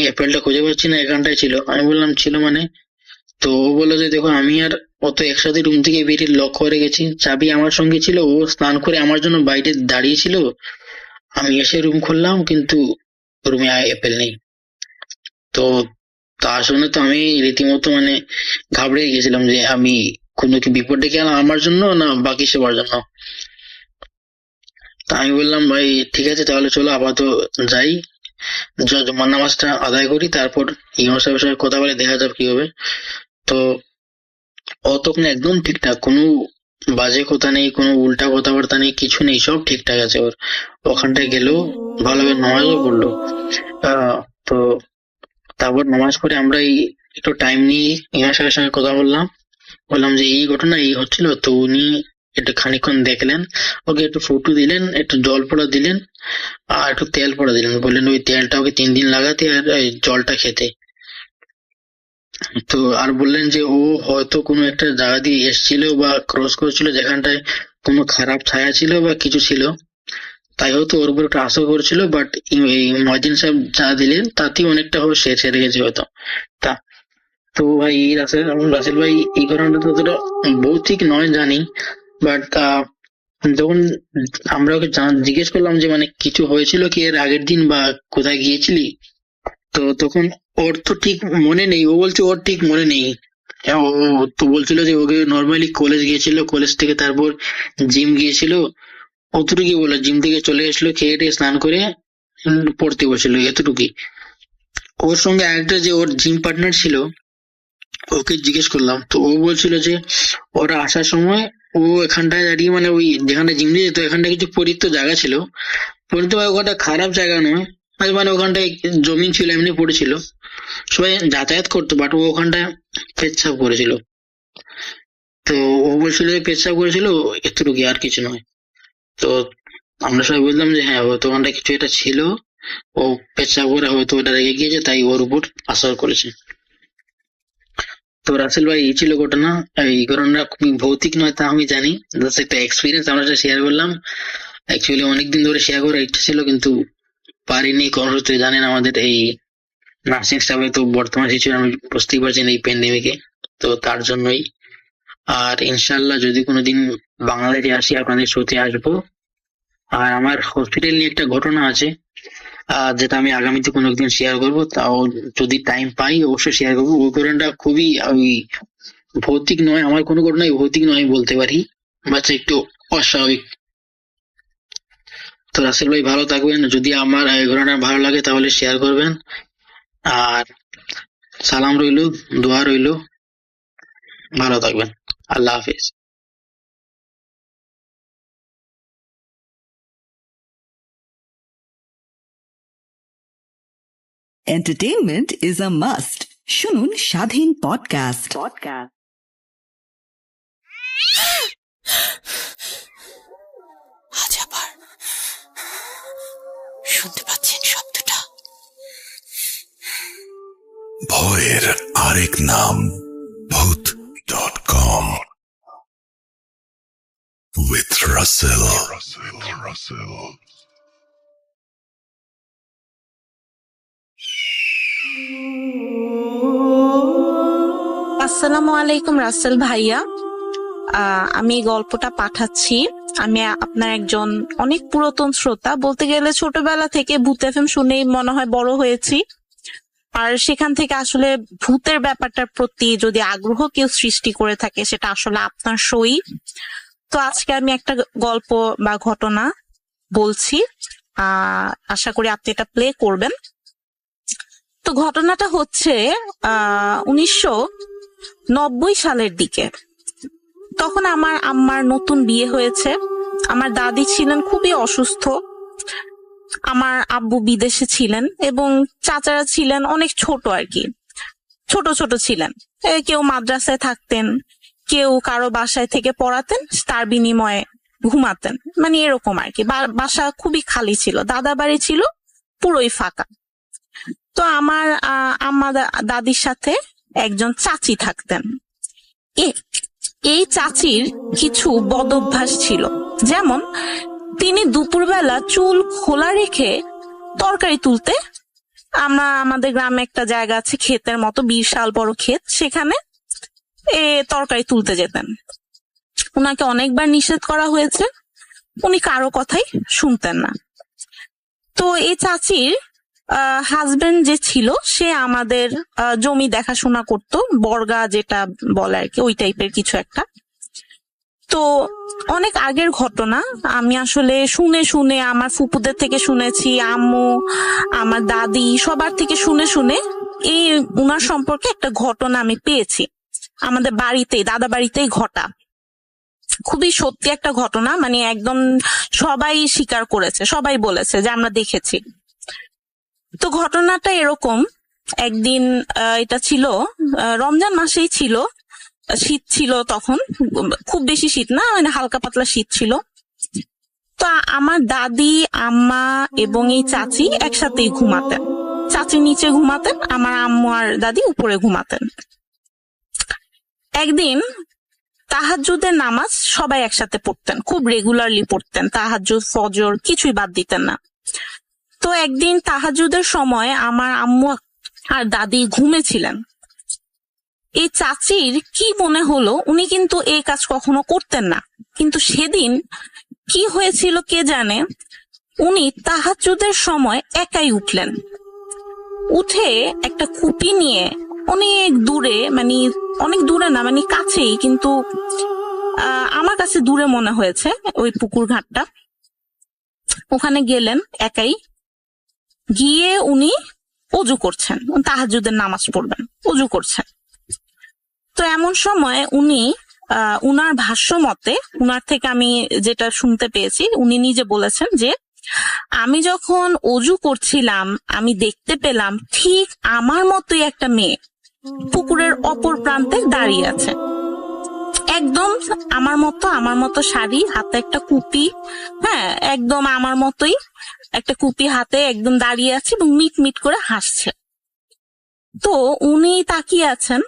অ্যাপেলটা খুঁজে পাচ্ছি না, এখানটায় ছিল। আমি বললাম ছিল মানে? তো ও বললো যে দেখো, আমি আর অত একসাথে রুম থেকে বেরিয়ে লক করে গেছি, চাবি আমার সঙ্গে ছিল, ও স্নান করে আমার জন্য বাইরে দাঁড়িয়ে ছিল, আমি এসে রুম খুললাম, কিন্তু রুমে অ্যাপেল নেই। তো তা শুনে তো আমি রীতিমতো মানে ঘাবড়ে গেছিলাম যে আমি কোনো কি বিপদ ডেকে আনলাম আমার জন্য, না বাকি সবার জন্য। তা আমি বললাম ভাই ঠিক আছে তাহলে চলো আপাতত যাই, জুমার নামাজটা আদায় করি, তারপর ইমাম সাহেবের সঙ্গে কথা বলে দেখা যাবে কি হবে। তো ও তখন একদম ঠিকঠাক, কোনো বাজে কথা নেই, কোনো উল্টা কথাবার্তা নেই, কিছু নেই, সব ঠিকঠাক আছে ওর। ওখানটায় গেলেও ভালোভাবে নামাজও পড়লো। তো তারপর নামাজ পড়ে আমরা একটু টাইম নিয়ে ইমাম সাহেবের সঙ্গে কথা বললাম যে এই ঘটনা এই হচ্ছিল। তো উনি একটু খানিকক্ষণ দেখলেন, ওকে একটু ফুটু দিলেন, একটু জল পড়া দিলেন, আর একটু তেল পড়া দিলেন, বললেন ওই তেলটা ওকে 3 দিন লাগাতে আর এই জলটা খেতে। তো আর বললেন যে ও হয়তো কোনো একটা জায়গা দিয়ে এসছিল বা ক্রস করছিল যেখানটায় কোনো খারাপ ছায়া ছিল বা কিছু ছিল, তাই হয়তো ওর উপর একটা আশা করছিল, বাট এই ময়দিন সাহেব যা দিলেন তাতেই অনেকটা সে ছেড়ে গেছে হয়তো। তা তো ভাই রাসেল ভাই এই ঘটনাটা ততটা ভৌতিক নয় জানি, বাট যখন আমরা ওকে জিজ্ঞেস করলাম যে মানে কিছু হয়েছিল কি এর আগের দিন বা কোথায় গিয়েছিলি, তো তখন ওর তো ঠিক মনে নেই, ও বলছে ওর ঠিক মনে নেই। ও তো বলছিল যে ওকে নর্মালি কলেজ গিয়েছিল, কলেজ থেকে তারপর জিম গিয়েছিল, অতটুকুই বলে, জিম থেকে চলে এসলো, খেয়ে টেয়ে স্নান করে পড়তে বসছিল, এতটুকুই। ওর সঙ্গে আরেকটা যে ওর জিম পার্টনার ছিল ওকে জিজ্ঞেস করলাম, তো ও বলছিল যে ওরা আসার সময় ও এখানটায় দাঁড়িয়ে, মানে ওই যেখানটা জিম দিয়ে যেত এখানটা কিছু পরিত্য জায়গা ছিল, পরিত্য ওখানটা খারাপ জায়গা নয়, মানে ওখানটায় জমি ছিল, এমনি পড়েছিল, সবাই যাতায়াত করতো, বাট ও ওখানটায় পেচ্ছাপ করেছিল। তো ও বলছিল পেচ্ছাপ করেছিল, এতটুকু, আর কিছু নয়। তো আমরা সবাই বললাম যে হ্যাঁ হয়তো ওখানটায় কিছু একটা ছিল, ও পেচ্ছাপ করে হয়তো ওটা রেগে গিয়েছে, তাই ওর উপর আসর করেছে। তো রাসেল ভাই এই ছিল ঘটনা। এই ঘটনা খুবই ভৌতিক নয় তা আমি জানি, জাস্ট একটা এক্সপিরিয়েন্স আমরা শেয়ার করলাম। অ্যাকচুয়ালি অনেকদিন ধরে শেয়ার করার ইচ্ছা ছিল কিন্তু পারিনি, কর্মসূত্রে জানেন আমাদের এই নার্সিং স্টাফে তো বর্তমান সিচুয়েশন আমি বুঝতেই পারছেন এই প্যান্ডেমিকে, তো তার জন্যই। আর ইনশাল্লাহ যদি কোনোদিন বাংলাদেশে আসি আপনাদের শোতে আসবো। আর আমার হসপিটাল নিয়ে একটা ঘটনা আছে যেটা আমি আগামীতে কোনো একদিন শেয়ার করবো, তাও যদি টাইম পাই অবশ্যই শেয়ার করবো। ওই ঘটনাটা খুবই ওই ভৌতিক নয়, আমার কোনো ঘটনাই ভৌতিক নয় বলতে পারি, বাট একটু অস্বাভাবিক। তো রাসেল ভাই ভালো থাকবেন, যদি আমার এই ঘটনা ভালো লাগে তাহলে শেয়ার করবেন, আর সালাম রইলো, দোয়া রইলো, ভালো থাকবেন, আল্লাহ হাফিজ। Entertainment is a must. শুনুন স্বাধীন পডকাস্ট। আজ আবার শুনতে পাচ্ছেন শব্দটা? ভয়ের আরেক নাম ভূত.com with Russell. আসসালামু আলাইকুম রাসেল ভাইয়া, আমি গল্পটা পাঠাচ্ছি। আমি আপনার একজন অনেক পুরাতন শ্রোতা, বলতে গেলে ছোটবেলা থেকে ভূত এফএম শুনেই মনে হয় বড় হয়েছি। আর সেখান থেকে আসলে ভূতের ব্যাপারটার প্রতি যদি আগ্রহ কেউ সৃষ্টি করে থাকে সেটা আসলে আপনার শোই। তো আজকে আমি একটা গল্প বা ঘটনা বলছি, আশা করি আপনি এটা প্লে করবেন। তো ঘটনাটা হচ্ছে 1990 সালের দিকে। তখন আমার আম্মার নতুন বিয়ে হয়েছে। আমার দাদি ছিলেন খুবই অসুস্থ, আমার আব্বু বিদেশে ছিলেন এবং চাচারা ছিলেন অনেক ছোট আর কি, ছোট ছোট ছিলেন। কেউ মাদ্রাসায় থাকতেন, কেউ কারো বাসায় থেকে পড়াতেন, তার বিনিময়ে ঘুমাতেন, মানে এরকম আর কি। বাসা খুবই খালি ছিল, দাদা বাড়ি ছিল পুরোই ফাঁকা। তো আমার আম্মা দাদির সাথে একজন চাচি থাকতেন। এই চাচির কিছু বদ অভ্যাস ছিল, যেমন তিনি দুপুরবেলা চুল খোলা রেখে তরকারি তুলতে, আমাদের গ্রামে একটা জায়গা আছে ক্ষেতের মতো, বিশাল বড় ক্ষেত, সেখানে তরকারি তুলতে যেতেন। উনাকে অনেকবার নিষেধ করা হয়েছে, উনি কারো কথাই শুনতেন না। তো এই চাচির হাজবেন্ড যে ছিল সে আমাদের জমি দেখাশোনা করতো, বর্গা যেটা বলে আর কি, ওই টাইপের কিছু একটা। তো অনেক আগের ঘটনা, আমি আসলে শুনে শুনে আমার ফুপুদের থেকে শুনেছি, আম্মু, আমার দাদি, সবার থেকে শুনে শুনে এই উনার সম্পর্কে একটা ঘটনা আমি পেয়েছি। আমাদের বাড়িতেই, দাদা বাড়িতেই ঘটা, খুবই সত্যি একটা ঘটনা, মানে একদম সবাই স্বীকার করেছে, সবাই বলেছে যে আমরা দেখেছি। তো ঘটনাটা এরকম, একদিন এটা ছিল রমজান মাসেই ছিল, শীত ছিল তখন, খুব বেশি শীত না, মানে হালকা পাতলা শীত ছিল। তো আমার দাদি, আম্মা এবং এই চাচি একসাথেই ঘুমাতেন। চাচি নিচে ঘুমাতেন, আমার আম্মু আর দাদি উপরে ঘুমাতেন। একদিন তাহাজ্জুদের নামাজ সবাই একসাথে পড়তেন, খুব রেগুলারলি পড়তেন, তাহাজ্জুদ, ফজর কিছুই বাদ দিতেন না। তো একদিন তাহাজ্জুদের সময় আমার আম্মু আর দাদি ঘুমেছিলেন। এই চাচির কি মনে হলো, উনি কিন্তু এই কাজ কখনো করতেন না, কিন্তু সেদিন কি হয়েছিল কে জানে, উনি তাহাজ্জুদের সময় একাই উঠলেন। উঠে একটা কুপি নিয়ে অনেক দূরে, মানে অনেক দূরে না, মানে কাছেই, কিন্তু আমার কাছে দূরে মনে হয়েছে ওই পুকুর ঘাটটা, ওখানে গেলেন একাই। গিয়ে উনি অজু করছেন, তাহাজ্জুদের নামাজ পড়বেন, অজু করছেন। তো এমন সময় উনি উনার ভাষ্য মতে, উনার থেকে আমি যেটা শুনতে পেয়েছি, উনি নিজে বলেছেন যে আমি যখন অজু করছিলাম আমি দেখতে পেলাম ঠিক আমার মতোই একটা মেয়ে পুকুরের অপর প্রান্তে দাঁড়িয়ে আছে, একদম আমার মতো শাড়ি, হাতে একটা কুপি, হ্যাঁ একদম আমার মতোই একটা কুপি হাতে একদম দাঁড়িয়ে আছে এবং মিট মিট করে হাসছে। তো উনি তাকিয়ে আছেন,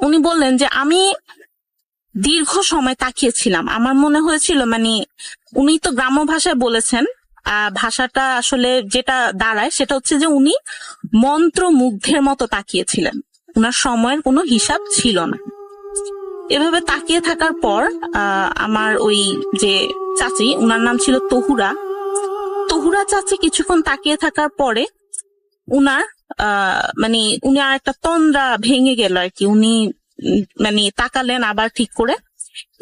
উনি বললেন যে আমি দীর্ঘ সময় তাকিয়েছিলাম, আমার মনে হয়েছিল, মানে উনি তো গ্রাম্য ভাষায় বলেছেন, ভাষাটা আসলে যেটা দাঁড়ায় সেটা হচ্ছে যে উনি মন্ত্রমুগ্ধের মতো তাকিয়েছিলেন, উনার সময়ের কোনো হিসাব ছিল না। এভাবে তাকিয়ে থাকার পর আমার ওই যে চাচি, উনার নাম ছিল তহুরা চাচি, কিছুক্ষণ তাকিয়ে থাকার পরে উনার মানে উনি আর একটা তন্দ্রা ভেঙে গেল আর কি। উনি মানে তাকালেন আবার ঠিক করে,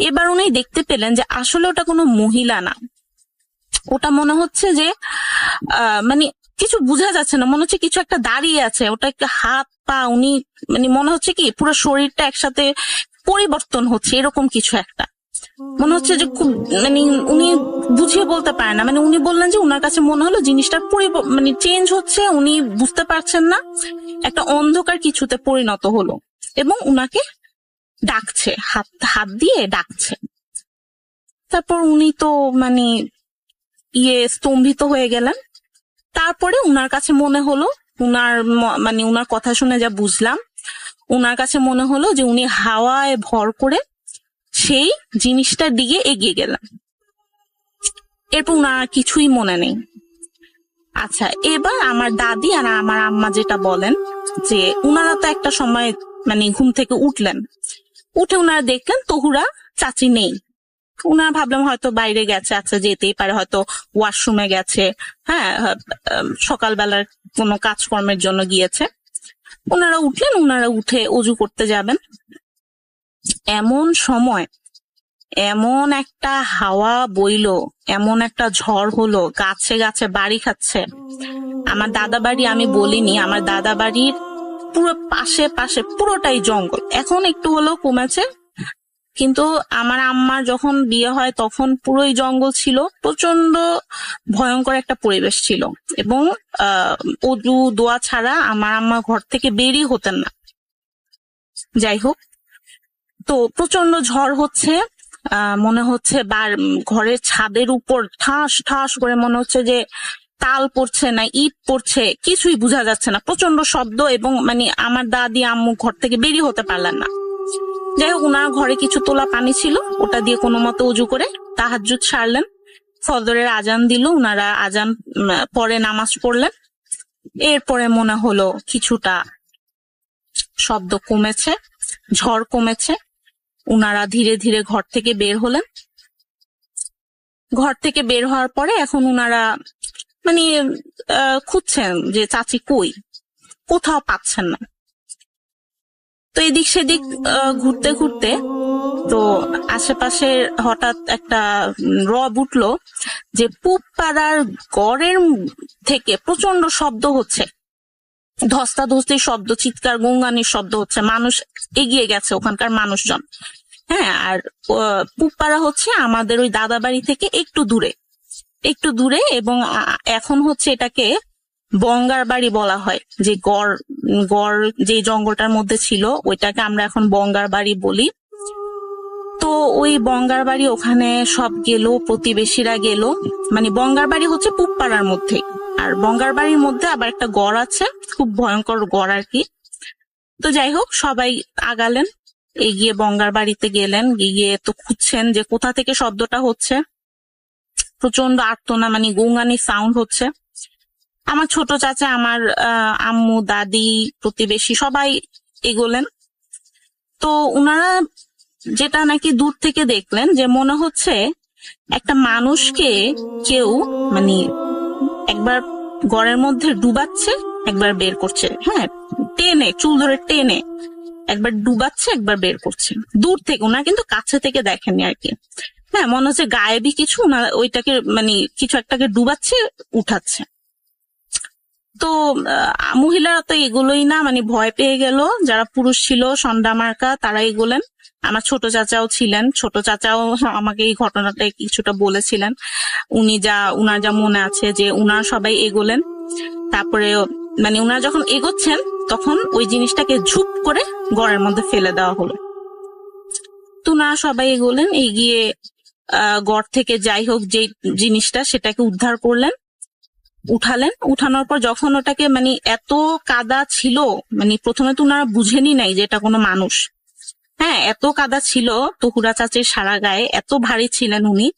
এবার উনি দেখতে পেলেন যে আসলে ওটা কোনো মহিলা না, ওটা মনে হচ্ছে যে মানে কিছু বোঝা যাচ্ছে না, মনে হচ্ছে কিছু একটা দাঁড়িয়ে আছে, ওটা একটা হাত পা, উনি মানে মনে হচ্ছে কি পুরো শরীরটা একসাথে পরিবর্তন হচ্ছে, এরকম কিছু একটা মনে হচ্ছে যে খুব, মানে উনি বুঝিয়ে বলতে পারেন না, মানে উনি বললেন যে উনার কাছে মনে হলো জিনিসটা মানে চেঞ্জ হচ্ছে, উনি বুঝতে পারছেন না, একটা অন্ধকার কিছুতে পরিণত হলো এবং উনাকে ডাকছে, হাত দিয়ে ডাকছে। তারপর উনি তো মানে স্তম্ভিত হয়ে গেলেন। তারপরে উনার কাছে মনে হলো, মানে উনার কথা শুনে যা বুঝলাম, উনার কাছে মনে হলো যে উনি হাওয়ায় ভর করে সেই জিনিসটার দিকে এগিয়ে গেলেন। এরপর উনার কিছুই মনে নেই। আচ্ছা, এবার আমার দাদি আর আমার আম্মা যেটা বলেন যে উনারা তো একটা সময় মানে ঘুম থেকে উঠলেন, উঠে উনারা দেখলেন তহুরা চাচি নেই। উনারা ভাবলাম হয়তো বাইরে গেছে, আচ্ছা যেতেই পারে, হয়তো ওয়াশরুমে গেছে, হ্যাঁ সকালবেলার কোনো কাজকর্মের জন্য গিয়েছে। উনারা উঠলেন, উনারা উঠে অজু করতে যাবেন, এমন সময় এমন একটা হাওয়া বইলো, এমন একটা ঝড় হলো, গাছে গাছে বাড়ি খাচ্ছে। আমার দাদা বাড়ি আমি বলিনি, আমার দাদা বাড়ির পুরো পাশে পাশে পুরোটাই জঙ্গল, এখন একটু হলেও কমেছে, কিন্তু আমার আম্মার যখন বিয়ে হয় তখন পুরোই জঙ্গল ছিল, প্রচন্ড ভয়ঙ্কর একটা পরিবেশ ছিল এবং অজু দোয়া ছাড়া আমার আম্মা ঘর থেকে বেরই হতেন না। যাই হোক, তো প্রচন্ড ঝড় হচ্ছে, মনে হচ্ছে ঘরের ছাদের উপর ঠাস ঠাস করে মনে হচ্ছে যে তাল পড়ছে না ইট পড়ছে, কিছুই বোঝা যাচ্ছে না, প্রচন্ড শব্দ, এবং মানে আমার দাদি আম্মু ঘর থেকে বেরিয়ে হতে পারলেন না। যাই হোক, ওনার ঘরে কিছু তোলা পানি ছিল, ওটা দিয়ে কোনো মতে উজু করে তাহাজ্জুদ সারলেন, ফজরের আজান দিল, ওনারা আজান পরে নামাজ পড়লেন। এরপরে মনে হলো কিছুটা শব্দ কমেছে, ঝড় কমেছে, উনারা ধীরে ধীরে ঘর থেকে বের হলেন। ঘর থেকে বের হওয়ার পরে এখন উনারা মানে খুঁজছেন যে চাচি কই, কোথাও পাচ্ছেন না। তো এদিক সেদিক ঘুরতে ঘুরতে তো আশেপাশে হঠাৎ একটা রব উঠলো যে পূব পাড়ার গড়ের থেকে প্রচন্ড শব্দ হচ্ছে, ধস্তাধস্তির শব্দ, চিৎকার গুনগানির শব্দ হচ্ছে, মানুষ এগিয়ে গেছে ওখানকার মানুষজন। হ্যাঁ, আর পূব পাড়া হচ্ছে আমাদের ওই দাদা বাড়ি থেকে একটু দূরে এবং এখন হচ্ছে এটাকে বঙ্গার বাড়ি বলা হয়। যে গড় যে জঙ্গলটার মধ্যে ছিল ওইটাকে আমরা এখন বঙ্গার বাড়ি বলি। তো ওই বঙ্গার বাড়ি ওখানে সব গেল, প্রতিবেশীরা গেল। মানে বঙ্গার বাড়ি হচ্ছে পূব পাড়ার মধ্যে, আর বঙ্গার বাড়ির মধ্যে আবার একটা গড় আছে, খুব ভয়ঙ্কর গড় আর কি। তো যাই হোক, সবাই আগালেন, এগিয়ে বঙ্গার বাড়িতে গেলেন, গিয়ে তো খুঁজছেন যে কোথা থেকে শব্দটা হচ্ছে। প্রচন্ড আর্তনা, মানে গুনগানি সাউন্ড হচ্ছে। আমার ছোট চাচা, আমার আম্মু, দাদি, প্রতিবেশী সবাই এগোলেন। তো উনারা যেটা নাকি দূর থেকে দেখলেন যে মনে হচ্ছে একটা মানুষকে কেউ মানে একবার ঘরের মধ্যে ডুবাচ্ছে, একবার বের করছে। হ্যাঁ, টেনে, চুল ধরে টেনে একবার ডুবাচ্ছে, একবার বের করছে দূর থেকে। ওনারা কিন্তু কাছে থেকে দেখেনি আর কি। হ্যাঁ, মনে হচ্ছে গায়েবী কিছু, ওনারা ওইটাকে মানে কিছু একটাকে ডুবাচ্ছে, উঠাচ্ছে। তো মহিলারা তো এগুলোই না, মানে ভয় পেয়ে গেল। যারা পুরুষ ছিল সন্ধ্যা মার্কা, তারা এগোলেন। আমার ছোট চাচাও ছিলেন, ছোট চাচাও আমাকে এই ঘটনাটা কিছুটা বলেছিলেন। উনার যা মনে আছে যে উনার সবাই এগোলেন। তারপরে মানে উনারা যখন এগোচ্ছেন তখন ওই জিনিসটাকে ঝুপ করে ঘরের মধ্যে ফেলে দেওয়া হলো। তো উনারা সবাই এগোলেন, এগিয়ে ঘর থেকে যাই হোক যে জিনিসটা সেটাকে উদ্ধার করলেন, উঠালেন। উঠানোর পর যখন ওটাকে মানে এত কাদা ছিল, মানে প্রথমে তো উনারা বুঝেনি নাই যে এটা কোনো মানুষ। হ্যাঁ, এত কাদা ছিল তহুরা চাচির সারা গায়ে, এত ভারী ছিলেন উনি।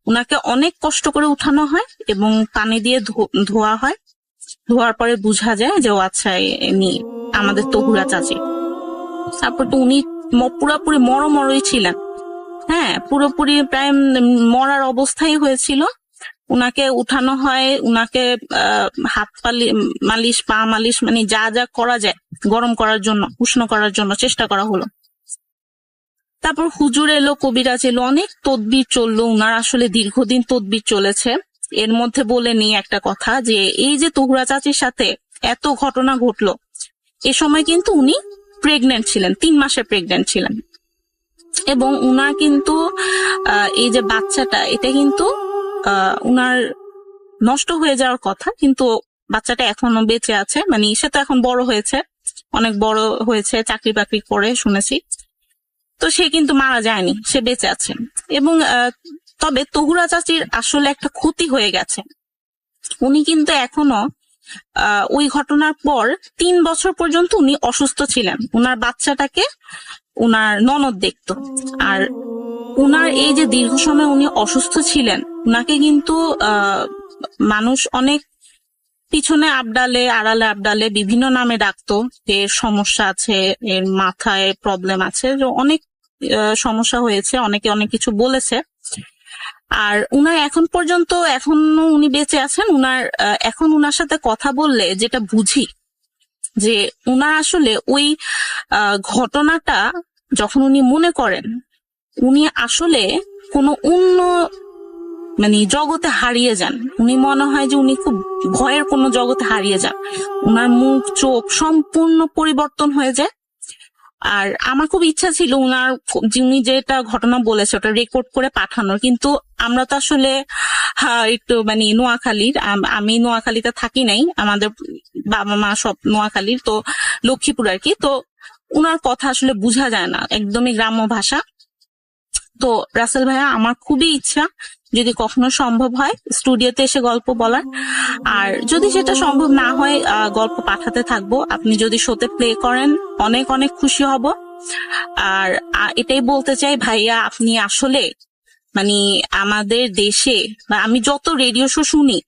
উনাকে অনেক কষ্ট করে উঠানো হয় এবং পানি দিয়ে ধোয়া হয়। ধোয়ার পরে বোঝা যায় যে ও আচ্ছা এমনি আমাদের তহুরা চাচি। তারপর তো উনি পুরোপুরি মরমরই ছিলেন। হ্যাঁ, পুরোপুরি প্রায় মরার অবস্থায় হয়েছিল। উনাকে উঠানো হয়, উনাকে হাত মালিশ, পা মালিশ, মানে যা যা করা যায় গরম করার জন্য, উষ্ণ করার জন্য চেষ্টা করা হলো। তারপর হুজুর এলো, কবিরাজ এলো, অনেক তদবির চললো। উনার আসলে দীর্ঘদিন তদবির চলেছে। এর মধ্যে বলে নিই একটা কথা, যে এই যে তহুরা চাচির সাথে এত ঘটনা ঘটলো, এ সময় কিন্তু উনি প্রেগনেন্ট ছিলেন, 3 মাসে প্রেগনেন্ট ছিলেন। এবং উনার কিন্তু এই যে বাচ্চাটা, এটা কিন্তু উনার নষ্ট হয়ে যাওয়ার কথা, কিন্তু বাচ্চাটা এখনো বেঁচে আছে। মানে সে তো এখন বড় হয়েছে, অনেক বড় হয়েছে, চাকরি বাকরি করে শুনেছি। তো সে কিন্তু মারা যায়নি, সে বেঁচে আছে। এবং তবে তহুরা চাচির আসলে একটা ক্ষতি হয়ে গেছে। উনি কিন্তু এখনো ওই ঘটনার পর 3 বছর পর্যন্ত উনি অসুস্থ ছিলেন। উনার বাচ্চাটাকে উনার ননদ দেখতো। আর উনার এই যে দীর্ঘ সময় উনি অসুস্থ ছিলেন, উনাকে কিন্তু মানুষ অনেক পিছনে আবডালে, আড়ালে আবডালে বিভিন্ন নামে ডাকতো। এর সমস্যা আছে, এর মাথায় প্রবলেম আছে, অনেক সমস্যা হয়েছে, অনেকে অনেক কিছু বলেছে। আর উনার এখন পর্যন্ত এখনো উনি বেঁচে আছেন। এখন উনার সাথে কথা বললে যেটা বুঝি, যে উনার আসলে ওই ঘটনাটা যখন উনি মনে করেন, উনি আসলে কোনো অন্য মানে জগতে হারিয়ে যান। উনি মনে হয় যে উনি খুব ভয়ের কোনো জগতে হারিয়ে যান। উনার মুখ, চোখ সম্পূর্ণ পরিবর্তন হয়ে যায়। আর আমার খুব ইচ্ছা ছিল উনি যেটা ঘটনা বলেছে ওটা রেকর্ড করে পাঠানোর, কিন্তু আমরা তো আসলে একটু মানে নোয়াখালীর, আমি নোয়াখালীতে থাকি নাই, আমাদের বাবা মা সব নোয়াখালীর, তো লক্ষ্মীপুর আর কি। তো উনার কথা আসলে বোঝা যায় না, একদমই গ্রাম্য ভাষা। তো রাসেল ভাইয়া, আমার খুবই ইচ্ছা যদি কখনো সম্ভব হয় স্টুডিওতে এসে গল্প বলার। আর যদি সেটা সম্ভব না হয়, গল্প পাঠাতে থাকবো। আপনি যদি শোতে প্লে করেন অনেক অনেক খুশি হব। আর এটাই বলতে চাই ভাইয়া, আপনি আসলে মানে আমাদের দেশে, বা আমি যত রেডিও শো শুনি,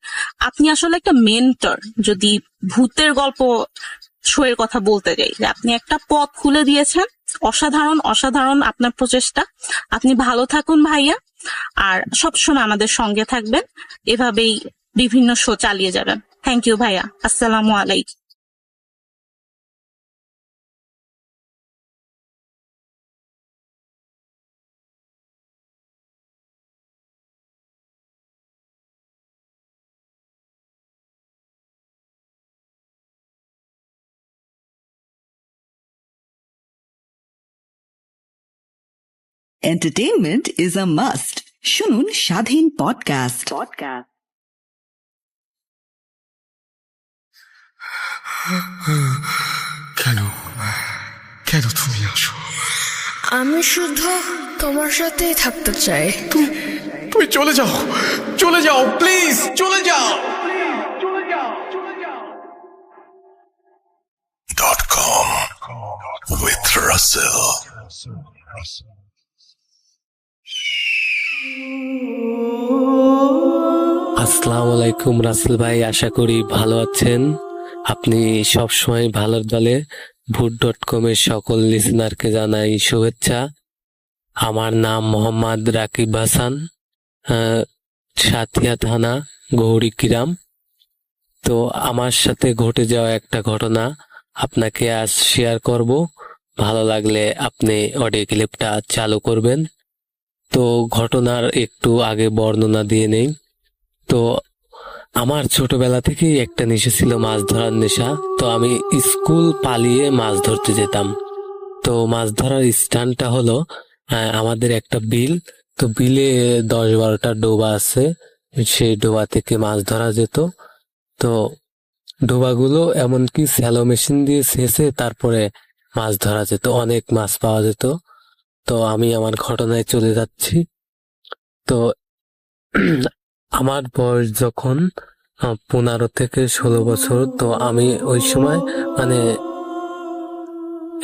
আপনি আসলে একটা মেন্টর। যদি ভূতের গল্প শোয়ের কথা বলতে যাই, যে আপনি একটা পথ খুলে দিয়েছেন। অসাধারণ, অসাধারণ আপনার প্রচেষ্টা। আপনি ভালো থাকুন ভাইয়া, আর সবসময় আমাদের সঙ্গে থাকবেন, এভাবেই বিভিন্ন শো চালিয়ে যাবেন। থ্যাংক ইউ ভাইয়া, আসসালামু আলাইকুম। Entertainment is a must. শুনুন স্বাধীন পডকাস্ট। কেন কেন তুমি আসো? আমি শুধু তোমার সাথেই থাকতে চাই। তুমি চলে যাও, চলে যাও, প্লিজ চলে যাও। .com with Russell. আসসালামু আলাইকুম রাসেল ভাই, আশা করি ভালো আছেন। আপনি সবসময় ভালোর দলে। ভুট.com এর সকল লিসনারকে জানাই শুভেচ্ছা। আমার নাম মোহাম্মদ রাকিব হাসান, সাথিয়া থানা, গৌরীগ্রাম। তো আমার সাথে ঘটে যাওয়া একটা ঘটনা আপনাকে আজ শেয়ার করব। ভালো লাগলে আপনি অডিও ক্লিপটা চালু করবেন। তো ঘটনার একটু আগে বর্ণনা দিয়ে নেই। তো আমার ছোটবেলা থেকেই একটা নেশা ছিল, মাছ ধরার নেশা। তো আমি স্কুল পালিয়ে মাছ ধরতে যেতাম। তো মাছ ধরার স্থানটা হলো আমাদের একটা বিল। তো বিলে 10-12টা ডোবা আছে, সেই ডোবা থেকে মাছ ধরা যেত। তো ডোবাগুলো এমনকি স্যালো মেশিন দিয়ে ছেঁচে তারপরে মাছ ধরা যেত, অনেক মাছ পাওয়া যেত। তো আমি আমার ঘটনায় চলে যাচ্ছি। তো আমার বয়স যখন 15 থেকে 16 বছর, তো আমি ওই সময় মানে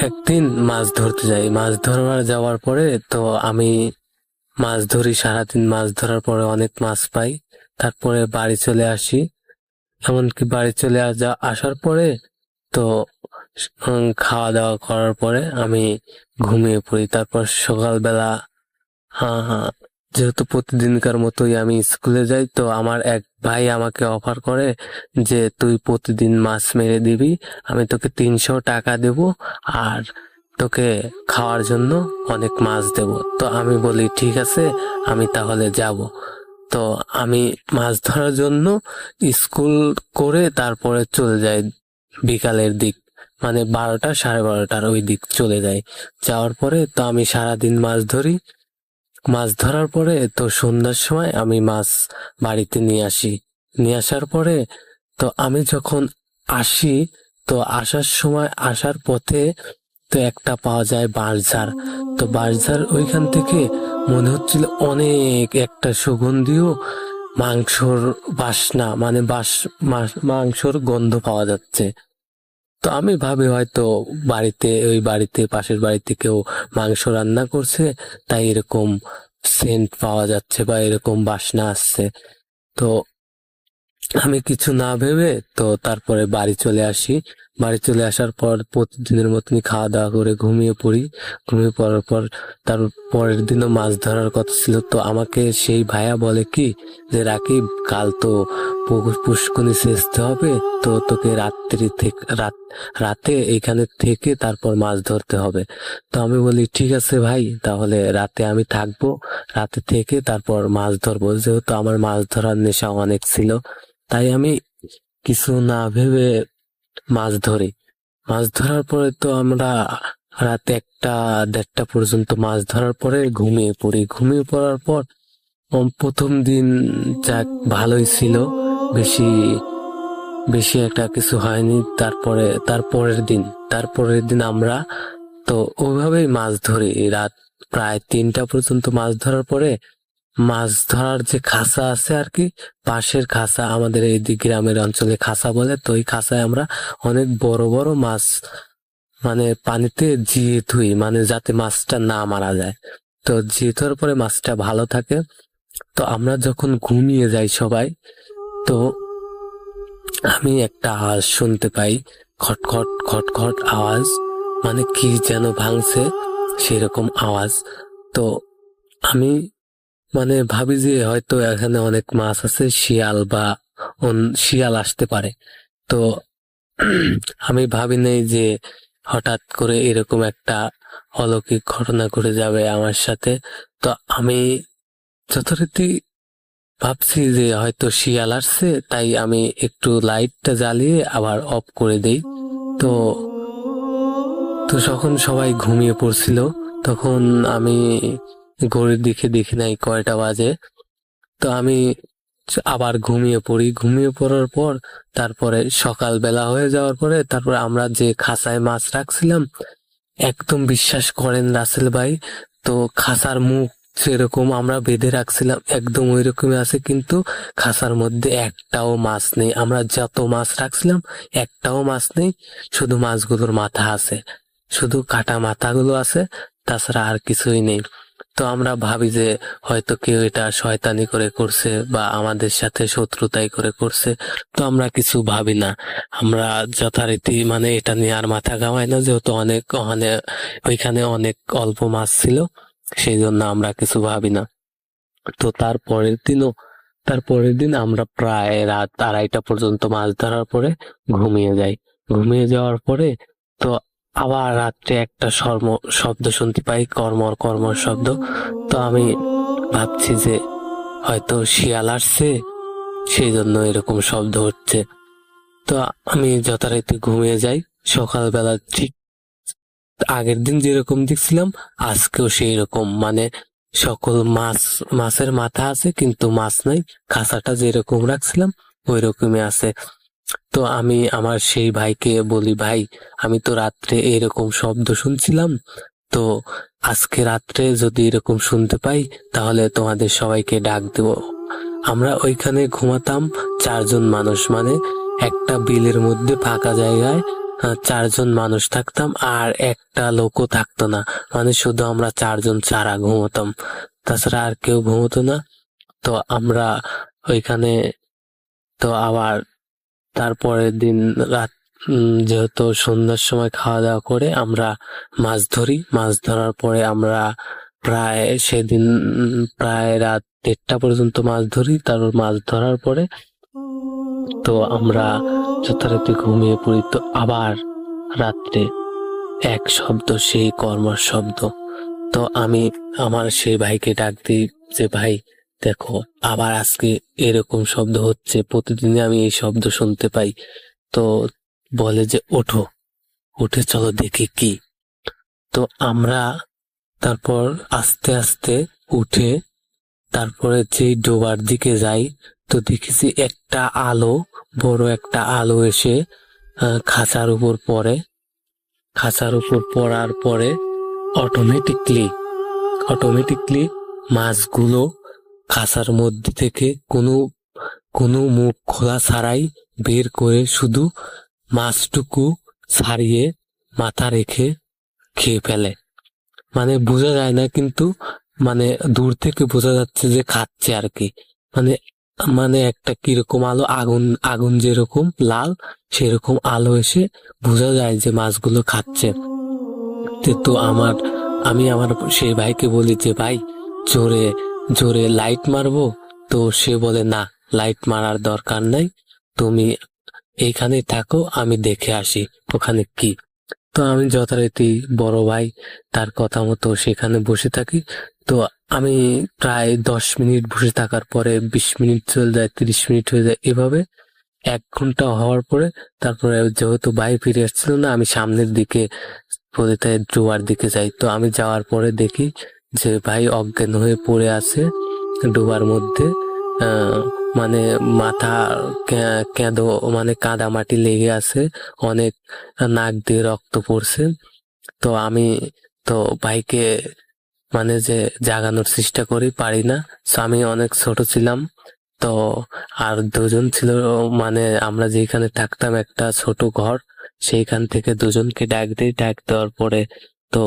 একদিন মাছ ধরতে যাই। মাছ ধরার যাওয়ার পরে তো আমি মাছ ধরি, সারাদিন মাছ ধরার পরে অনেক মাছ পাই। তারপরে বাড়ি চলে আসি। এমনকি বাড়ি চলে আসার পরে তো খাওয়া দাওয়া করার পরে আমি ঘুমিয়ে পড়ি। তারপর সকালবেলা যেহেতু প্রতিদিনকার মতোই আমি স্কুলে যাই, তো আমার এক ভাই আমাকে অফার করে যে তুই প্রতিদিন মাছ মেরে দিবি, আমি তোকে 300 টাকা দেব আর তোকে খাওয়ার জন্য অনেক মাছ দেব। তো আমি বলি ঠিক আছে, আমি তাহলে যাব। তো আমি মাছ ধরার জন্য স্কুল করে তারপরে চলে যাই বিকালের দিক, মানে 12টা 12:30 ওই দিক চলে যাই। যাওয়ার পরে তো আমি সারাদিন মাছ ধরি। মাছ ধরার পরে তো সন্ধ্যার সময় আমি মাছ বাড়িতে নিয়ে আসি। নিয়ে আসার পরে তো আমি যখন আসি, তো আসার সময় আসার পথে তো একটা পাওয়া যায় বাঁশঝাড়। তো বাঁশঝাড় ওইখান থেকে মনে হচ্ছিল অনেক একটা সুগন্ধীয় মাংসর বাসনা, মানে মাংসর গন্ধ পাওয়া যাচ্ছে। তো আমি ভাবি হয়তো ওই বাড়িতে পাশের বাড়িতে কেউ মাংস রান্না করছে, তাই এরকম সেন্ট পাওয়া যাচ্ছে বা এরকম বাসনা আসছে। তো আমি কিছু না ভেবে তো তারপরে বাড়ি চলে আসি। বাড়ি চলে আসার পর প্রতিদিনের মতনই খাওয়া দাওয়া করে ঘুমিয়ে পড়ি। ঘুমিয়ে পড়ার পর তার পরের দিনও মাছ ধরার কথা ছিল। তো আমাকে সেই ভাইয়া বলে কি যে রাকিব, কাল তো পুষ্কুনি সেচতে হবে, তো তোকে রাতে এখানে থেকে তারপর মাছ ধরতে হবে। তো আমি বলি ঠিক আছে ভাই, তাহলে রাতে আমি থাকবো, রাতে থেকে তারপর মাছ ধরবো। যেহেতু আমার মাছ ধরার নেশা অনেক ছিল, তাই আমি কিছু না ভেবে মাছ ধরি। মাছ ধরার পরে তো আমরা রাতে 1-1:30 পর্যন্ত মাছ ধরার পরে ঘুমিয়ে পড়ি। ঘুমিয়ে পড়ার পর প্রথম দিন যাক ভালোই ছিল, বেশি একটা কিছু হয়নি। তারপরের দিন আমরা তো ওইভাবেই মাছ ধরি। রাত প্রায় 3টা পর্যন্ত মাছ ধরার পরে মাছ ধরার যে খাঁচা আছে আর কি, পাশের খাঁচা, আমাদের এই গ্রামের অঞ্চলে খাঁচা বলে, তো ওই খাঁচায় আমরা অনেক বড় বড় মাছ মানে পানিতে জিয়ে থুই, মানে যাতে মাছটা না মারা যায়। তো জিয়ে থোয়ার পরে মাছটা ভালো থাকে। তো আমরা যখন ঘুমিয়ে যাই সবাই, তো আমি একটা আওয়াজ শুনতে পাই, খটখট খটখট আওয়াজ, মানে কি যেন ভাঙছে সেরকম আওয়াজ। তো আমি মানে ভাবি যে হয়তো এখানে অনেক মাছ আছে, শিয়াল আসতে পারে। তো আমি ভাবি নেই যে হঠাৎ করে এরকম একটা অলৌকিক ঘটনা ঘটে যাবে আমার সাথে। তো আমি যথারীতি ভাবছি যে হয়তো শিয়াল আসছে, তাই আমি একটু লাইটটা জ্বালিয়ে আবার অফ করে দেই। তো যখন সবাই ঘুমিয়ে পড়ছিল, তখন আমি ঘড়ির দিকে দেখি নাই কয়টা বাজে। তো আমি আবার ঘুমিয়ে পড়ি। ঘুমিয়ে পড়ার পর তারপরে সকালবেলা হয়ে যাওয়ার পরে তারপরে আমরা যে খাঁচায় মাছ রাখছিলাম, একদম বিশ্বাস করেন রাসেল ভাই, তো খাঁচার মুখ যেরকম আমরা বেঁধে রাখছিলাম একদম ওই রকমই আছে, কিন্তু খাঁচার মধ্যে একটাও মাছ নেই। আমরা যত মাছ রাখছিলাম একটাও মাছ নেই, শুধু মাছগুলোর মাথা আছে, শুধু কাটা মাথাগুলো আছে, তাছাড়া আর কিছুই নেই। তো আমরা ভাবি যে হয়তো কেউ এটা শয়তানি করে করছে বা আমাদের সাথে শত্রুতাই করে করছে, তো আমরা কিছু ভাবি না। আমরা যথারীতি মানে এটা নিয়ে আর মাথা ঘামাই না, যেহেতু ওইখানে অনেক অল্প মাছ ছিল, সেই জন্য আমরা কিছু ভাবি না। তো তারপরের দিন আমরা প্রায় রাত 2:30 পর্যন্ত মাছ ধরার পরে ঘুমিয়ে যাই। ঘুমিয়ে যাওয়ার পরে তো আবার রাত্রে একটা শব্দ শুনতে পাই, কর্মর কর্মর শব্দ। তো আমি ভাবছি যে হয়তো শিয়াল আসছে, সেই জন্য এরকম শব্দ হচ্ছে। তো আমি যথারীতি ঘুমিয়ে যাই। সকালবেলা ঠিক আগের দিন যেরকম দেখছিলাম আজকেও সেই রকম, মানে সকল মাছের মাথা আছে কিন্তু মাছ নাই, খাঁচাটা যেরকম রাখছিলাম ওই রকমই আছে। তো আমি আমার সেই ভাইকে বলি, ভাই আমি তো রাত্রে এরকম শব্দ শুনছিলাম, তো আজকে রাত্রে যদি এরকম শুনতে পাই তাহলে তোমাদের সবাইকে ডাক দেব। আমরা ওইখানে ঘুমাতাম 4 জন মানুষ, মানে একটা বিলের মধ্যে ফাঁকা জায়গায় 4 জন মানুষ থাকতাম, আর একটা লোকও থাকতো না, মানে শুধু আমরা 4 জন ছাড়া ঘুমোতাম, তাছাড়া আর কেউ ঘুমোতো না। তো আমরা ওইখানে তো আবার তারপরের দিন রাত যেহেতু সন্ধ্যার সময় খাওয়া দাওয়া করে আমরা মাছ ধরি। মাছ ধরার পরে আমরা সেদিন প্রায় রাত 1:30 পর্যন্ত মাছ ধরি। তারপর মাছ ধরার পরে তো আমরা যথারীতি ঘুমিয়ে পড়ি। তো আবার রাত্রে এক শব্দ, সেই কর্মর শব্দ। তো আমি আমার সেই ভাইকে ডাক দিই যে ভাই দেখো আবার আজকে এরকম শব্দ হচ্ছে, প্রতিদিনই আমি এই শব্দ শুনতে পাই। তো বলে যে ওঠো, উঠে চলো দেখি কি। তো আমরা তারপর আস্তে আস্তে উঠে তারপরে যে ডোবার দিকে যাই, তো দেখেছি একটা আলো, বড় একটা আলো এসে খাঁচার উপর পড়ে। খাঁচার উপর পড়ার পরে অটোমেটিকলি মাছগুলো খাঁচার মধ্যে থেকে কোনো মুখ খোলা ছাড়াই বের করে শুধু মাছটুকু ছাড়িয়ে মাথা রেখে খেয়ে ফেলে। মানে বোঝা যায় না, কিন্তু মানে দূর থেকে বোঝা যাচ্ছে যে খাচ্ছে আর কি। মানে একটা কিরকম আলো, আগুন যেরকম লাল সেরকম আলো এসে বোঝা যায় যে মাছগুলো খাচ্ছে। তো আমি আমার সেই ভাইকে বলি যে ভাই জোরে জোরে লাইট মারবো। তো সে বলে না, লাইট মারার দরকার নাই, তুমি এইখানে থাকো, আমি দেখে আসি ওখানে কি। তো আমি যথারীতি বড় ভাই তার কথা মতো সেখানে বসে থাকি। তো আমি প্রায় 10 মিনিট বসে থাকার পরে 20 মিনিট চলে যায়, 30 মিনিট হয়ে যায়, এভাবে 1 ঘন্টা হওয়ার পরে তারপরে যেহেতু ভাই ফিরে আসছিল না, আমি সামনের দিকে ডোবার দিকে যাই। তো আমি যাওয়ার পরে দেখি যে ভাই অজ্ঞান হয়ে পড়ে আছে ডোবার মধ্যে, মানে মাথা কেঁদো, মানে কাদা মাটি লেগে আছে, অনেক নাক দিয়ে রক্ত পড়ছে। তো আমি তো ভাইকে মানে যে জাগানোর চেষ্টা করি, পারি না। আমি অনেক ছোট ছিলাম, তো আর 2 জন ছিল, মানে আমরা যেখানে থাকতাম একটা ছোট ঘর, সেইখান থেকে 2 জনকে ডাক দিই। ডাক দেওয়ার পরে তো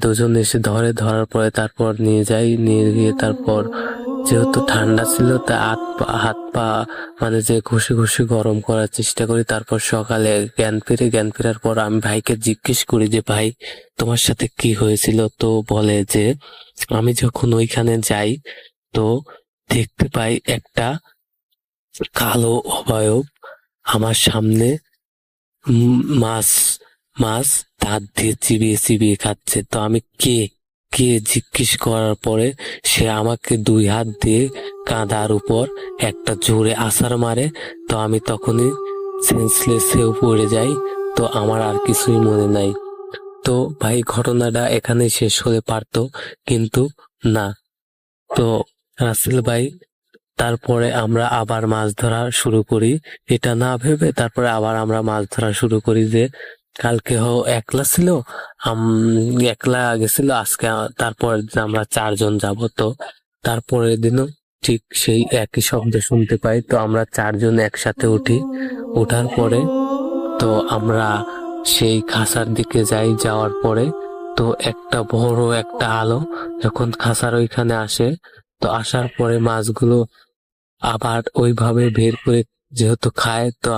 2 জন এসে ধরার পরে তারপর নিয়ে গিয়ে তারপর যেহেতু ঠান্ডা ছিল তা হাত পা মানে যে ঘষে ঘষে গরম করার চেষ্টা করি। তারপর সকালে জ্ঞান ফেরার পর আমি ভাইকে জিজ্ঞেস করি যে ভাই তোমার সাথে কি হয়েছিল। তো বলে যে আমি যখন ওইখানে যাই তো দেখতে পাই একটা কালো অবয়ব আমার সামনে মাছ দাঁত দিয়ে চিবিয়ে খাচ্ছে। তো আমি কে জিজ্ঞেস করার পরে সে আমাকে 2 হাত দিয়ে কাঁধার উপর একটা জোরে আছাড় মারে। তো আমি তখনই সেন্সলেস হয়ে পড়ে যাই। তো আমার আর কিছুই মনে নাই। তো তো ভাই ঘটনাটা এখানে শেষ হতে পারতো, কিন্তু না। তো রাসেল ভাই, তারপরে আমরা আবার মাছ ধরা শুরু করি। এটা না ভেবে তারপরে আবার আমরা মাছ ধরা শুরু করি যে কালকে একলা ছিল, একলা গেছিল, আজকে তারপর আমরা 4 জন যাব। তো তারপরের দিনও ঠিক সেই একই শব্দ শুনতে পাই। তো আমরা 4 জন একসাথে উঠি। ওঠার পরে তো আমরা সেই খাসার দিকে যাই। যাওয়ার পরে তো একটা বড় একটা আলো যখন খাসার ওইখানে আসে, তো আসার পরে মাছগুলো আবার ওইভাবে বের করে যেহেতু খায়, তো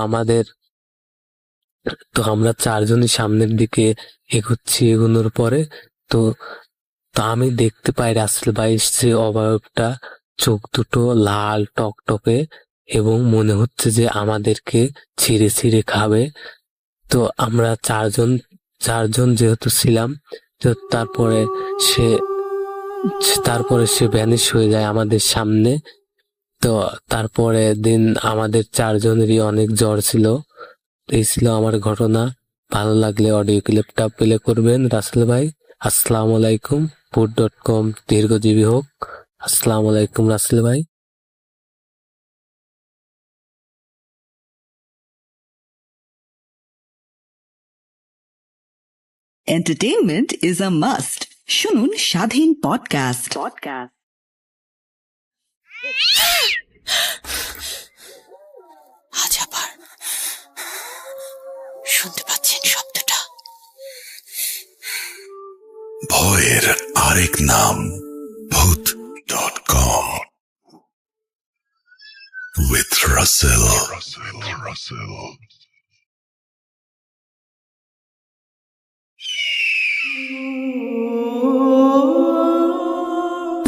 আমরা 4 জনই সামনের দিকে এগোচ্ছি। এগোনোর পরে তো আমি দেখতে পাই রাসেল ভাই যে অবয়বটা, চোখ দুটো লাল টকটকে এবং মনে হচ্ছে যে আমাদেরকে ছিঁড়ে ছিঁড়ে খাবে। তো আমরা 4 জন যেহেতু ছিলাম, তো তারপরে সে ভ্যানিশ হয়ে যায় আমাদের সামনে। তো তারপরে দিন আমাদের 4 জনেরই অনেক জ্বর ছিল। এই ছিল আমার ঘটনা। ভালো লাগলে অডিও ক্লিপটা প্লে করবেন রাসেল ভাই। আসসালামু আলাইকুম। food.com দীর্ঘজীবী হোক। আসসালামু আলাইকুম রাসেল ভাই। Entertainment is a must. শুনুন স্বাধীন পডকাস্ট। আজ আবার শুনতে পাচ্ছেন শব্দটা? ভয়ের আরেক নাম ভূত.com with Russell.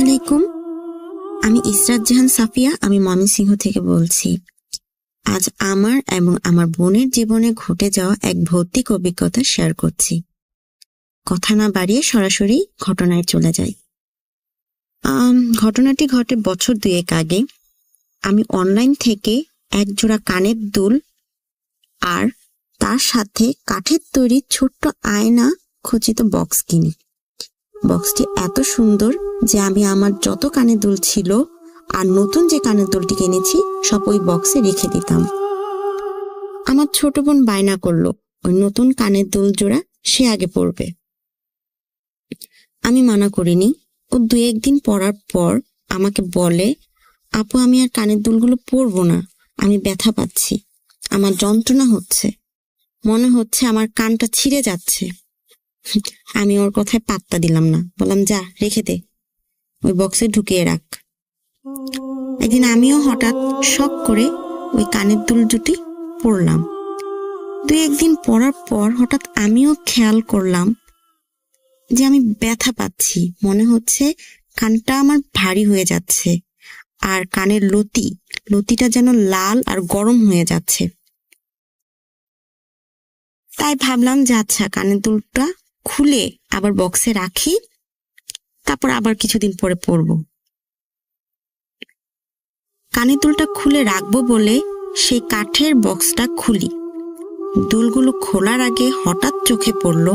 আলাইকুম, আমি ইসরাত জাহান সাফিয়া। আমি ময়মনসিংহ থেকে বলছি। আজ আমার এবং আমার বোনের জীবনে ঘটে যাওয়া এক ভৌতিক অভিজ্ঞতা শেয়ার করছি। কথা না বাড়িয়ে সরাসরি ঘটনায় চলে যাই। ঘটনাটি ঘটে বছর 2 আগে। আমি অনলাইন থেকে এক জোড়া কানের দুল আর তার সাথে কাঠের তৈরি ছোট্ট আয়না খচিত বক্স কিনি। বক্সটি এত সুন্দর যে আমি আমার যত কানের দুল ছিল আর নতুন যে কানের দুলটি কিনেছি সব ওই বক্সে রেখে দিতাম। আমার ছোট বোন বায়না করলো ওই নতুন কানের দুল জোড়া সে আগে পরবে। আমি মানা করিনি। ও 2-1 দিন পরার পর আমাকে বলে, আপু আমি আর কানের দুলগুলো পরবো না, আমি ব্যথা পাচ্ছি, আমার যন্ত্রণা হচ্ছে, মনে হচ্ছে আমার কানটা ছিঁড়ে যাচ্ছে। আমি ওর কথায় পাত্তা দিলাম না, বললাম যা রেখে দে, ওই বক্সে ঢুকিয়ে রাখ। একদিন আমিও হঠাৎ শখ করে ওই কানের দুল দুটি পরলাম। 2-1 দিন পরার পর হঠাৎ আমিও খেয়াল করলাম যে আমি ব্যথা পাচ্ছি, মনে হচ্ছে কানটা আমার ভারী হয়ে যাচ্ছে আর কানের লতিটা যেন লাল আর গরম হয়ে যাচ্ছে। তাই ভাবলাম যে আচ্ছা কানের দুলটা খুলে আবার বক্সে রাখি, তারপর আবার কিছুদিন পরে পরবো। কানের দুলটা খুলে রাখবো বলে সেই কাঠের বক্সটা খুলি। দুলগুলো খোলার আগে হঠাৎ চোখে পড়ল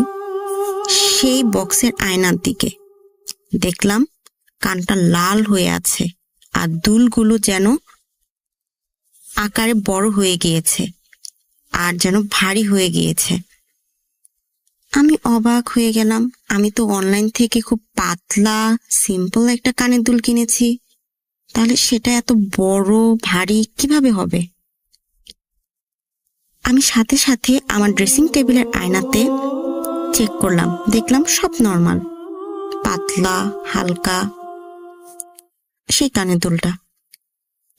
সেই বক্সের আয়নার দিকে। দেখলাম কানটা লাল হয়ে আছে আর দুলগুলো যেন আকারে বড় হয়ে গিয়েছে আর যেন ভারী হয়ে গিয়েছে। আমি অবাক হয়ে গেলাম। আমি তো অনলাইন থেকে খুব পাতলা সিম্পল একটা কানের দুল কিনেছি, তাহলে সেটা এত বড় ভারী কিভাবে হবে? আমি সাথে সাথে আমার ড্রেসিং টেবিলের আয়নাতে চেক করলাম, দেখলাম সব নর্মাল, পাতলা হালকা সেই কানের দুলটা।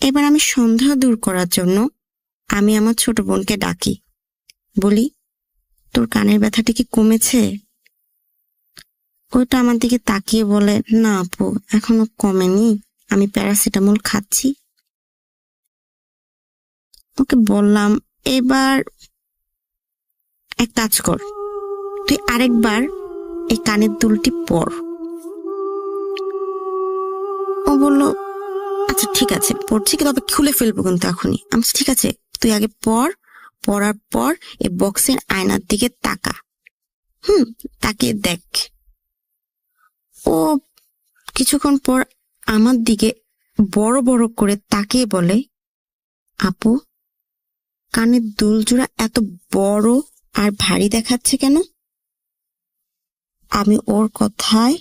এবার আমি সন্দেহ দূর করার জন্য আমি আমার ছোট বোনকে ডাকি, বলি তোর কানের ব্যথাটা কি কমেছে? ওইটা আমার দিকে তাকিয়ে বলে, না আপু এখনো কমেনি, আমি প্যারাসিটামল খাচ্ছি। ওকে বললাম এবার এক কাজ কর, তুই আরেকবার এই কানের দুলটি পর। ও বলল আচ্ছা ঠিক আছে পড়ছি, তবে খুলে ফেলবো কিন্তু এখনই। আমি ঠিক আছে তুই আগে পড়ার পর এই বক্সের আয়নার দিকে তাকা। তাকে দেখ। ও কিছুক্ষণ পর আমার দিকে বড় বড় করে তাকিয়ে বলে, আপু, কানের দুলজোড়া এত বড় আর ভারী দেখাচ্ছে কেন? আমি ওর কথায়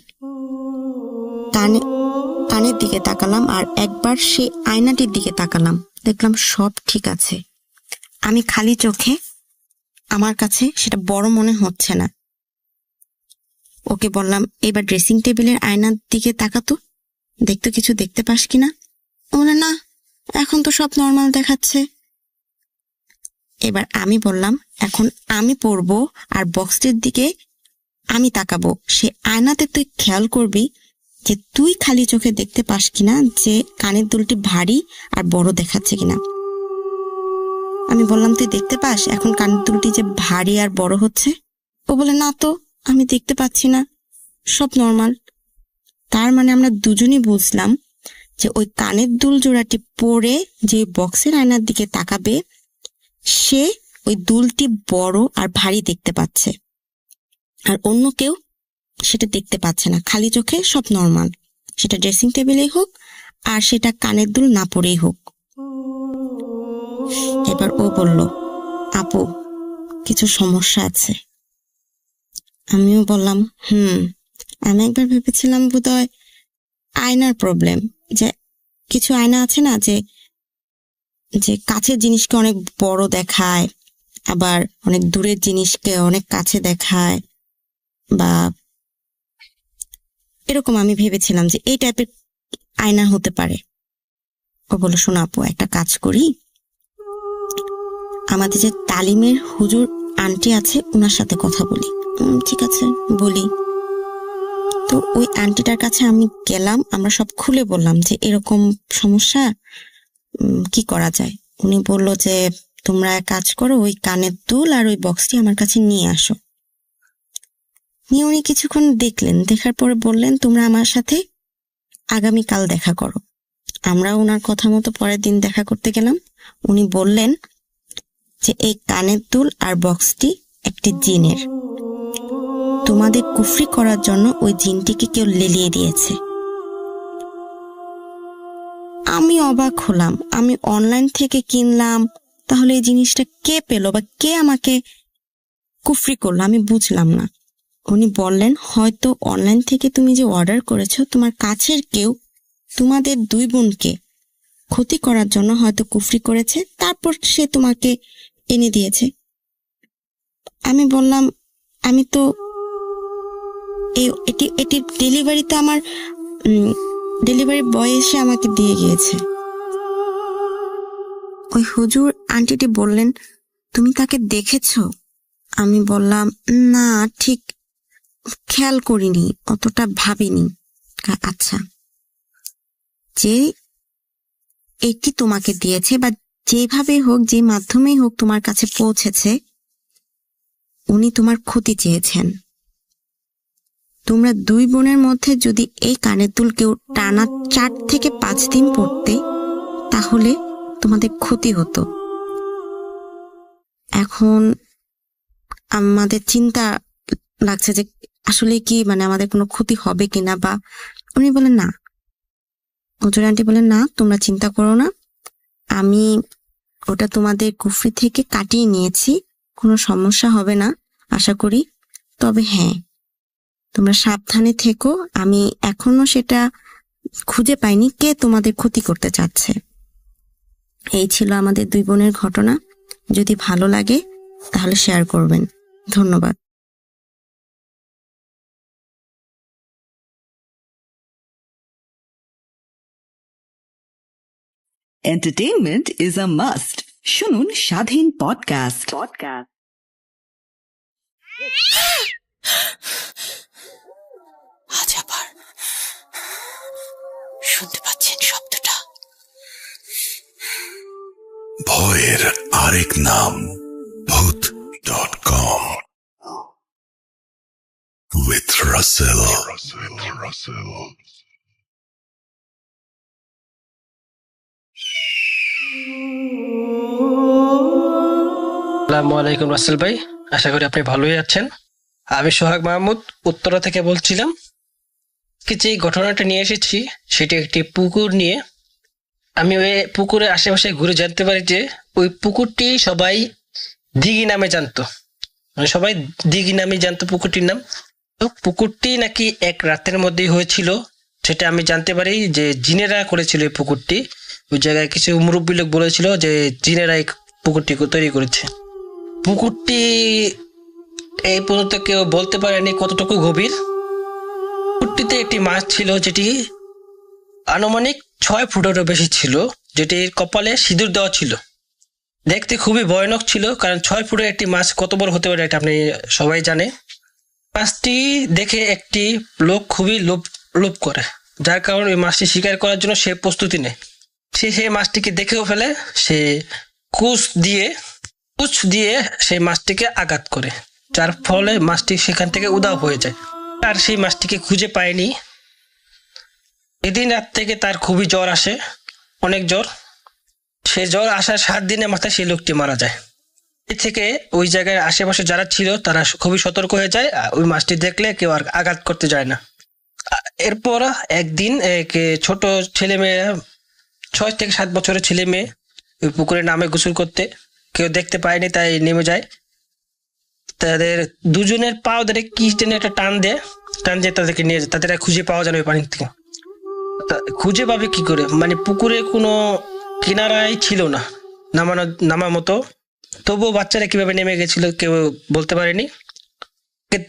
কানের দিকে তাকালাম আর একবার সেই আয়নাটির দিকে তাকালাম। দেখলাম সব ঠিক আছে। আমি খালি চোখে আমার কাছে সেটা বড় মনে হচ্ছে না। ওকে বললাম, এবার ড্রেসিং টেবিলের আয়নার দিকে তাকাতো, দেখতো কিছু দেখতে পাস কিনা। ও বলে, না, এখন তো সব নর্মাল দেখাচ্ছে। এবার আমি বললাম, এখন আমি পরবো আর বক্সটির দিকে আমি তাকাবো। সে আয়নাতে তুই খেয়াল করবি যে তুই খালি চোখে দেখতে পাস কিনা যে কানের দুলটি ভারী আর বড় দেখাচ্ছে কিনা। আমি বললাম, তুই দেখতে পাস এখন কানের দুলটি যে ভারী আর বড় হচ্ছে? ও বলে, না তো, আমি দেখতে পাচ্ছি না, সব নর্মাল। তার মানে আমরা দুজনই বুঝলাম যে ওই কানের দুল জোড়াটি পরে যে বক্সের আয়নার দিকে তাকাবে সে ওই দুলটি বড় আর ভারী দেখতে পাচ্ছে, আর অন্য কেউ সেটা দেখতে পাচ্ছে না। খালি চোখে সব নর্মাল, সেটা ড্রেসিং টেবিলেই হোক আর সেটা কানের দুল না পরেই হোক। এবার ও বলল, আপু, কিছু সমস্যা আছে। আমিও বললাম, আমি একবার ভেবেছিলাম বোধহয় আয়নার প্রবলেম, যে কিছু আয়না আছে না যে যে কাছের জিনিসকে অনেক বড় দেখায়, আবার অনেক দূরের জিনিসকে অনেক কাছে দেখায়, বা এরকম আমি ভেবেছিলাম যে এই টাইপের আয়না হতে পারে। ও বলল, শোনো আপু, একটা কাজ করি, আমাদের যে তালিমের হুজুর আন্টি আছে ওনার সাথে কথা বলি। ঠিক আছে, বলি। তো ওই আন্টিটার কাছে আমি গেলাম, আমরা সব খুলে বললাম যে এরকম সমস্যা, কি করা যায়। উনি বলল যে তোমরা এক কাজ করো, ওই কানের দুল আর ওই বক্সটি আমার কাছে নিয়ে আসো। নিয়ে উনি কিছুক্ষণ দেখলেন, দেখার পরে বললেন, তোমরা আমার সাথে আগামীকাল দেখা করো। আমরা ওনার কথা মতো পরের দিন দেখা করতে গেলাম। উনি বললেন যে এই কানের দুল আর বক্সটি একটি জিনের, তোমাদের কুফরি করার জন্য ওই জিনটিকে কেউ লেলিয়ে দিয়েছে। আমি অবাক হলাম, আমি অনলাইন থেকে কিনলাম, তাহলে এই জিনিসটা কে পেল বা কে আমাকে কুফরি করলো আমি বুঝলাম না। উনি বললেন, হয়তো অনলাইন থেকে তুমি যে অর্ডার করেছো তোমার কাছের কেউ তোমাদের দুই বোনকে ক্ষতি করার জন্য হয়তো কুফরি করেছে, তারপর সে তোমাকে এনে দিয়েছে। আমি বললাম, আমি তো এটি ডেলিভারি তো আমার ডেলিভারি বয় এসে আমাকে দিয়ে গিয়েছে। ওই হুজুর আন্টিটি বললেন, তুমি তাকে দেখেছো? আমি বললাম, না, ঠিক খেয়াল করিনি, অতটা ভাবিনি। আচ্ছা, যে এটি তোমাকে দিয়েছে বা যেভাবে হোক, যে মাধ্যমেই হোক তোমার কাছে পৌঁছেছে, উনি তোমার ক্ষতি চেয়েছেন। তোমরা দুই বোনের মধ্যে যদি এই কানের দুল কেউ টানা 4 থেকে 5 দিন পড়তে, তাহলে তোমাদের ক্ষতি হতো। এখন আমাদের চিন্তা লাগছে যে আসলে কি আমাদের কোনো ক্ষতি হবে কিনা। বা উনি বলেন, না, হুজুর আন্টি বলেন, না, তোমরা চিন্তা করো না, আমি ওটা তোমাদের কুফরি থেকে কাটিয়ে নিয়েছি, কোনো সমস্যা হবে না আশা করি। তবে হ্যাঁ, তোমরা সাবধানে থেকো, আমি এখনো সেটা খুঁজে পাইনি কে তোমাদের ক্ষতি করতে চাচ্ছে। এই ছিল আমাদের দুই বোনের ঘটনা। যদি ভালো লাগে তাহলে শেয়ার করবেন। ধন্যবাদ। Entertainment is a must. শুনুন স্বাধীন পডকাস্ট। আজ আবার শুনতে পাচ্ছেন শব্দটা? ভয়ের আরেক নাম ভূত.com with Russell. আসসালামু আলাইকুম রাসেল ভাই, আশা করি আপনি ভালোই আছেন। আমি সোহাগ মাহমুদ উত্তরা থেকে বলছিলাম। যে ঘটনাটা নিয়ে এসেছি সেটা একটি পুকুর নিয়ে। আমি ওই পুকুরের আশেপাশে ঘুরে জানতে পারি যে ওই পুকুরটি সবাই দিঘি নামে জানতো, মানে সবাই দিঘি নামে জানতো পুকুরটির নাম। তো পুকুরটি নাকি এক রাতের মধ্যেই হয়েছিল, সেটা আমি জানতে পারি যে জিনেরা করেছিল এই পুকুরটি। ওই জায়গায় কিছু মুরব্বী লোক বলেছিল যে জিনেরা এই পুকুরটি তৈরি করেছে। পুকুরটি এই পর্যন্ত কেউ বলতে পারেনি কতটুকু গভীর। পুকুরটিতে একটি মাছ ছিল যেটি আনুমানিক 6 ফুটেরও বেশি ছিল, যেটির কপালে সিঁদুর দেওয়া ছিল। দেখতে খুবই ভয়ানক ছিল, কারণ 6 ফুটের একটি মাছ কত বড় হতে পারে এটা আপনি সবাই জানে। মাছটি দেখে একটি লোক খুবই লোভ করে, যার কারণে ওই মাছটি শিকার করার জন্য সে প্রস্তুতি নেয়। সেই মাছটিকে দেখেও ফেলে, সে কুচ দিয়ে সেই মাছটিকে আঘাত করে, যার ফলে মাছটি সেখান থেকে উধাও হয়ে যায়। আর সেই মাছটিকে খুঁজে পায়নি। এদিন রাত থেকে তার খুবই জ্বর আসে, অনেক জ্বর। সে জ্বর আসার 7 দিনের মাথায় সেই লোকটি মারা যায়। এ থেকে ওই জায়গায় আশেপাশে যারা ছিল তারা খুবই সতর্ক হয়ে যায়, ওই মাছটি দেখলে কেউ আর আঘাত করতে যায় না। এরপর একদিন ছোট ছেলে মেয়ে, 6 থেকে 7 বছরের ছেলে মেয়ে ওই পুকুরে নামে গোসল করতে, কেউ দেখতে পায়নি তাই নেমে যায়। তাদের দুজনের পাও ধরে কি যেন একটা টান দিয়ে তাদেরকে নিয়ে যায়, তাদের খুঁজে পাওয়া যায় ওই পানি থেকে। খুঁজে পাবে কি করে, মানে পুকুরে কোনো কিনারাই ছিল না নামার মতো। তবুও বাচ্চারা কিভাবে নেমে গেছিল কেউ বলতে পারেনি।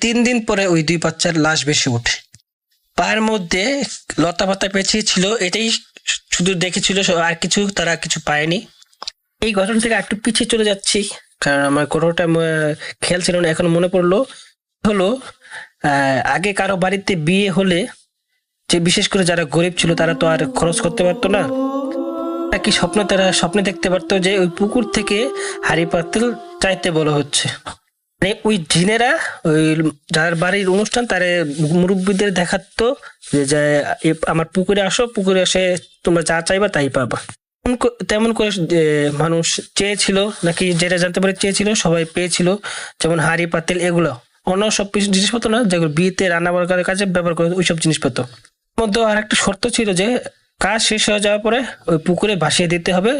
3 দিন পরে ওই 2 বাচ্চার লাশ ভেসে ওঠে। পায়ের মধ্যে লতা পাতা পেঁচিয়ে ছিল, এটাই শুধু দেখেছিল, আর তারা কিছু পায়নি। এই ঘটনা থেকে একটু পিছিয়ে চলে যাচ্ছি, কারণ আমার কোনোটা খেয়াল ছিল না, এখন মনে পড়লো। আগে কারো বাড়িতে বিয়ে হলে, যে বিশেষ করে যারা গরিব ছিল তারা তো আর খরচ করতে পারতো না, কি তারা স্বপ্নে দেখতে পারতো যে ওই পুকুর থেকে হাড়ি পাতিল চাইতে বলা হচ্ছে। মানে ওই জিনেরা ওই যার বাড়ির অনুষ্ঠান তারা মুরব্বীদের দেখাতো যে আমার পুকুরে আসো, পুকুরে এসে তোমরা যা চাইবা তাই পাবা। তেমন করে মানুষ চেয়েছিল, নাকি যেটা জানতে পারে চেয়েছিল, সবাই পেয়েছিল। যেমন হাড়ি পাতিল, এগুলো অন্য সব জিনিসপত্র না, যেগুলো বিয়েতে রান্না বান্নার কাজে ব্যবহার করে ওইসব জিনিসপত্র। মধ্যে আর একটা শর্ত ছিল যে কাজ শেষ হয়ে যাওয়ার পরে ওই পুকুরে ভাসিয়ে দিতে হবে,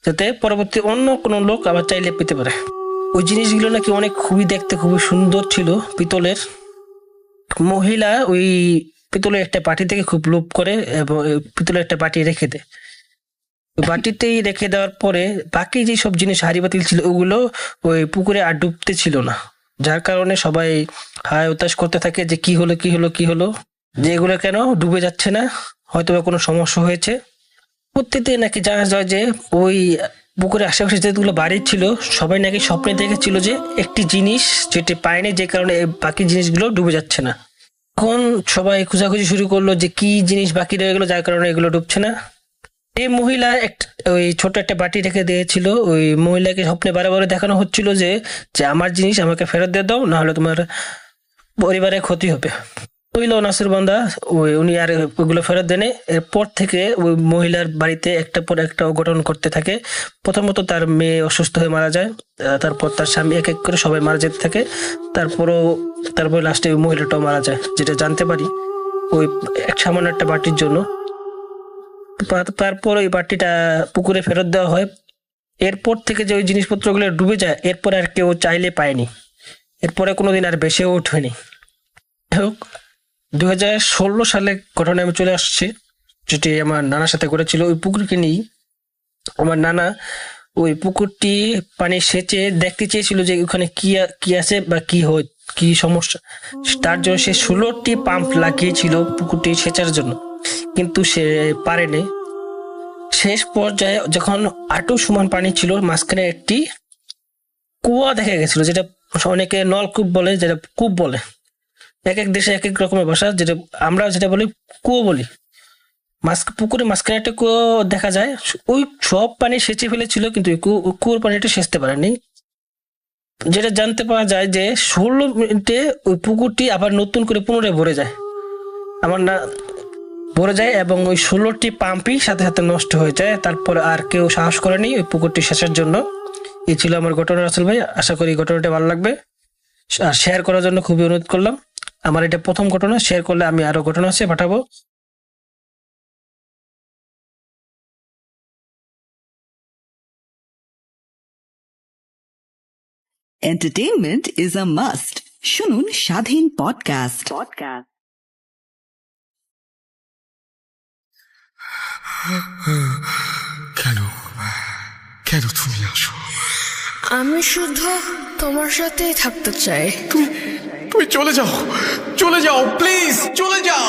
যাতে পরবর্তী অন্য কোনো লোক আবার চাইলে পেতে পারে। ওই জিনিসগুলো নাকি খুবই দেখতে খুবই সুন্দর ছিল, পিতলের। মহিলা ওই পিতলের একটা বাটি থেকে খুব লোভ করে এবং পিতলের একটা বাটি রেখে দেয়। বাটিতেই রেখে দেওয়ার পরে বাকি যে সব জিনিস হাড়ি বাতিল ছিল ওগুলো ওই পুকুরে আর ডুবতে ছিল না, যার কারণে সবাই হায় উতাস করতে থাকে যে কি হলো, যে এগুলো কেন ডুবে যাচ্ছে না, হয়তো কোনো সমস্যা হয়েছে। প্রত্যেকতে নাকি জানা যায় যে ওই পুকুরের আশেপাশে যেগুলো বাড়ি ছিল সবাই নাকি স্বপ্নে দেখেছিল যে একটি জিনিস যেটি পায়নি, যে কারণে বাকি জিনিসগুলো ডুবে যাচ্ছে না। এখন সবাই খোঁজাখুঁজি শুরু করলো যে কি জিনিস বাকি রয়ে গেলো যার কারণে এগুলো ডুবছে না। এই মহিলা ওই ছোট একটা বাটি রেখে দিয়েছিল। ওই মহিলাকে স্বপ্নে বারে দেখানো হচ্ছিল যে আমার জিনিস আমাকে ফেরত দিয়ে দাও, না হলে তোমার পরিবারের ক্ষতি হবে। নাসির বান্দা উনি আর ওগুলো ফেরত দেনে। এরপর থেকে ওই মহিলার বাড়িতে একটা পর একটা অঘটন করতে থাকে। প্রথমত তার মেয়ে অসুস্থ হয়ে মারা যায়, তারপর তার স্বামী এক এক করে সবাই মারা যেতে থাকে। তারপর লাস্টে ওই মহিলাটাও মারা যায়, যেটা জানতে পারি ওই সামান্য একটা বাটির জন্য। তারপর ওই বাটিটা পুকুরে ফেরত দেওয়া হয়। এরপর থেকে যে ওই জিনিসপত্রগুলো ডুবে যায়, এরপরে আর কেউ চাইলে পায়নি, এরপরে কোনোদিন আর বেশিও ওঠেনি। 2016 সালে ঘটনা আমি চলে আসছি, যেটি আমার নানার সাথে ঘটেছিল। ওই পুকুরকে নিয়ে আমার নানা ওই পুকুরটি পানি সেচে দেখতে চেয়েছিল যে ওখানে কি আছে বা কি সমস্যা। তার জন্য সে 16টি পাম্প লাগিয়েছিল পুকুরটি সেচার জন্য, কিন্তু সে পারেনি। শেষ পর্যায়ে যখন আটু সমান পানি ছিল, মাঝখানে একটি কুয়া দেখা গেছিল, যেটা অনেকে নলকূপ বলে, যেটা কূপ বলে। এক এক দেশে এক এক রকমের ভাষা, আমরা যেটা বলি কুয়ো বলি। পুকুরে মাঝখানে একটা কুয়ো দেখা যায়। ওই সব পানি সেচে ফেলেছিল, কিন্তু কুয়োর পানিটা সেচতে পারেনি। যেটা জানতে পাওয়া যায় যে 16 মিনিটে ওই পুকুরটি আবার নতুন করে পুনরায় ভরে যায়। এবং ওই 16টি পাম্পই সাথে সাথে নষ্ট হয়ে যায়। তারপর আর কেউ সাহস করেনি ওই পুকুরটি সেচের জন্য। এই ছিল আমার ঘটনা রাসেল ভাই, আশা করি ঘটনাটা ভালো লাগবে। আর শেয়ার করার জন্য খুবই অনুরোধ করলাম। আমার এটা প্রথম ঘটনা, শেয়ার করলে আমি আরো ঘটনা আছে পাঠাবো। Entertainment is a must. শুনুন স্বাধীন পডকাস্ট। কেন কেন তুমি আসো? আমি শুধু তোমার সাথেই থাকতে চাই। তুমি চলে যাও, চলে যাও, প্লিজ চলে যাও।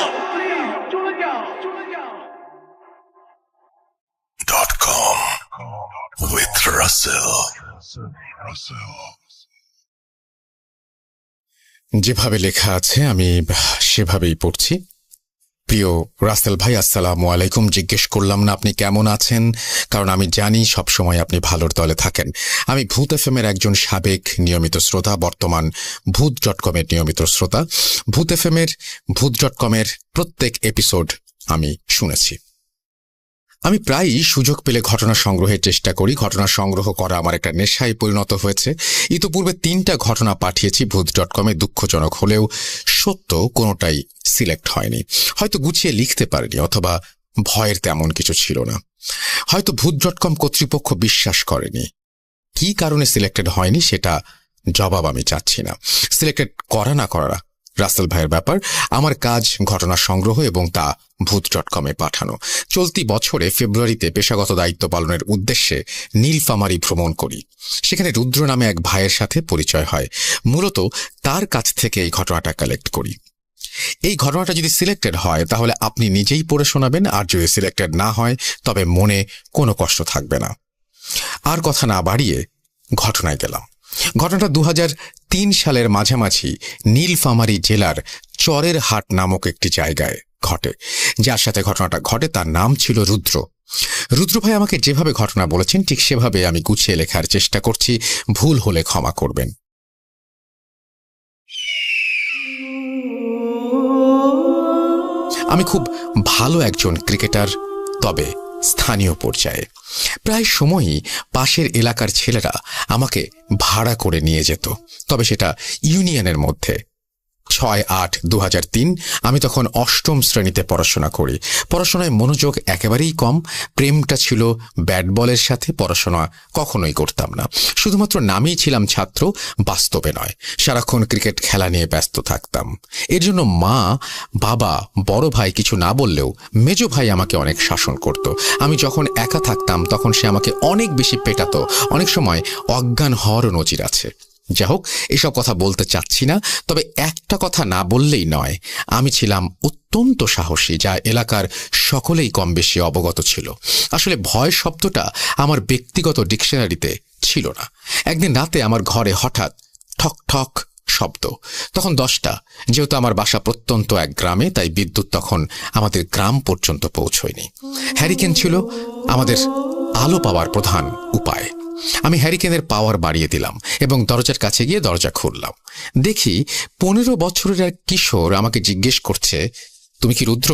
.com with Russell. যেভাবে লেখা আছে আমি সেভাবেই পড়ছি। প্রিয় রাসেল ভাই, আসসালামু আলাইকুম। জিজ্ঞেস করলাম না আপনি কেমন আছেন, কারণ আমি জানি সবসময় আপনি ভালোর দলে থাকেন। আমি ভূত এফএমের একজন সাবেক নিয়মিত শ্রোতা, বর্তমান ভূত.com-এর নিয়মিত শ্রোতা। ভূত.com-এর প্রত্যেক এপিসোড আমি শুনেছি। আমি প্রায়ই সুযোগ পেলে ঘটনা সংগ্রহের চেষ্টা করি। ঘটনা সংগ্রহ করা আমার একটা নেশায় পরিণত হয়েছে। ইতোপূর্বে 3টা ঘটনা পাঠিয়েছি ভূত.com-এ। দুঃখজনক হলেও সত্য, কোনোটাই সিলেক্ট হয়নি। হয়তো গুছিয়ে লিখতে পারিনি, অথবা ভয়ের তেমন কিছু ছিল না। হয়তো ভূত.com কর্তৃপক্ষ বিশ্বাস করেনি। কি কারণে সিলেক্টেড হয়নি সেটা জবাব আমি চাচ্ছি না। সিলেক্টেড করা না করা রাসেল ভাইয়ের ব্যাপার। আমার কাজ ঘটনা সংগ্রহ এবং তা ভূত.com-এ পাঠানো। চলতি বছরে ফেব্রুয়ারিতে পেশাগত দায়িত্ব পালনের উদ্দেশ্যে নীলফামারী ভ্রমণ করি। সেখানে রুদ্র নামে এক ভাইয়ের সাথে পরিচয় হয়। মূলত তার কাছ থেকে এই ঘটনাটা কালেক্ট করি। এই ঘটনাটা যদি সিলেক্টেড হয় তাহলে আপনি নিজেই পড়ে শোনাবেন, আর যদি সিলেক্টেড না হয় তবে মনে কোনো কষ্ট থাকবে না। আর কথা না বাড়িয়ে ঘটনায় গেলাম। ঘটনাটা 2003 সালের মাঝামাঝি নীলফামারী জেলার চরের হাট নামক একটি জায়গায় ঘটে। যার সাথে ঘটনাটা ঘটে তার নাম ছিল রুদ্র। রুদ্র ভাই আমাকে যেভাবে ঘটনা বলেছেন ঠিক সেভাবে আমি গুছিয়ে লেখার চেষ্টা করছি। ভুল হলে ক্ষমা করবেন। আমি খুব ভালো একজন ক্রিকেটার, তবে স্থানীয় পর্যায়ে। প্রায় সময়ই পাশের এলাকার ছেলেরা আমাকে ভাড়া করে নিয়ে যেত, তবে সেটা ইউনিয়নের মধ্যে। 6-8-2003 আমি তখন 8ম শ্রেণীতে পড়াশোনা করি। পড়াশোনায় মনোযোগ একেবারেই কম। প্রেমটা ছিল ব্যাট বলের সাথে, পড়াশোনা কখনোই করতাম না। শুধুমাত্র নামেই ছিলাম ছাত্র, বাস্তবে নয়। সারাক্ষণ ক্রিকেট খেলা নিয়ে ব্যস্ত থাকতাম। এর জন্য মা, বাবা, বড় ভাই কিছু না বললেও মেজ ভাই আমাকে অনেক শাসন করত। আমি যখন একা থাকতাম তখন সে আমাকে অনেক বেশি পেটাতো। অনেক সময় অজ্ঞান হওয়ারও নজির আছে। যাই হোক, এসব কথা বলতে চাচ্ছি না, তবে একটা কথা না বললেই নয়, আমি ছিলাম অত্যন্ত সাহসী, যা এলাকার সকলেই কম বেশি অবগত ছিল। আসলে ভয় শব্দটা আমার ব্যক্তিগত ডিকশনারিতে ছিল না। একদিন রাতে আমার ঘরে হঠাৎ ঠক ঠক শব্দ। তখন 10টা। যেহেতু আমার বাসা প্রত্যন্ত এক গ্রামে, তাই বিদ্যুৎ তখন আমাদের গ্রাম পর্যন্ত পৌঁছয়নি। হ্যারিকেন ছিল আমাদের আলো পাওয়ার প্রধান উপায়। আমি হ্যারিকেনের পাওয়ার বাড়িয়ে দিলাম এবং দরজার কাছে গিয়ে দরজা খুললাম। দেখি 15 বছরের এক কিশোর আমাকে জিজ্ঞেস করছে, তুমি কি রুদ্র?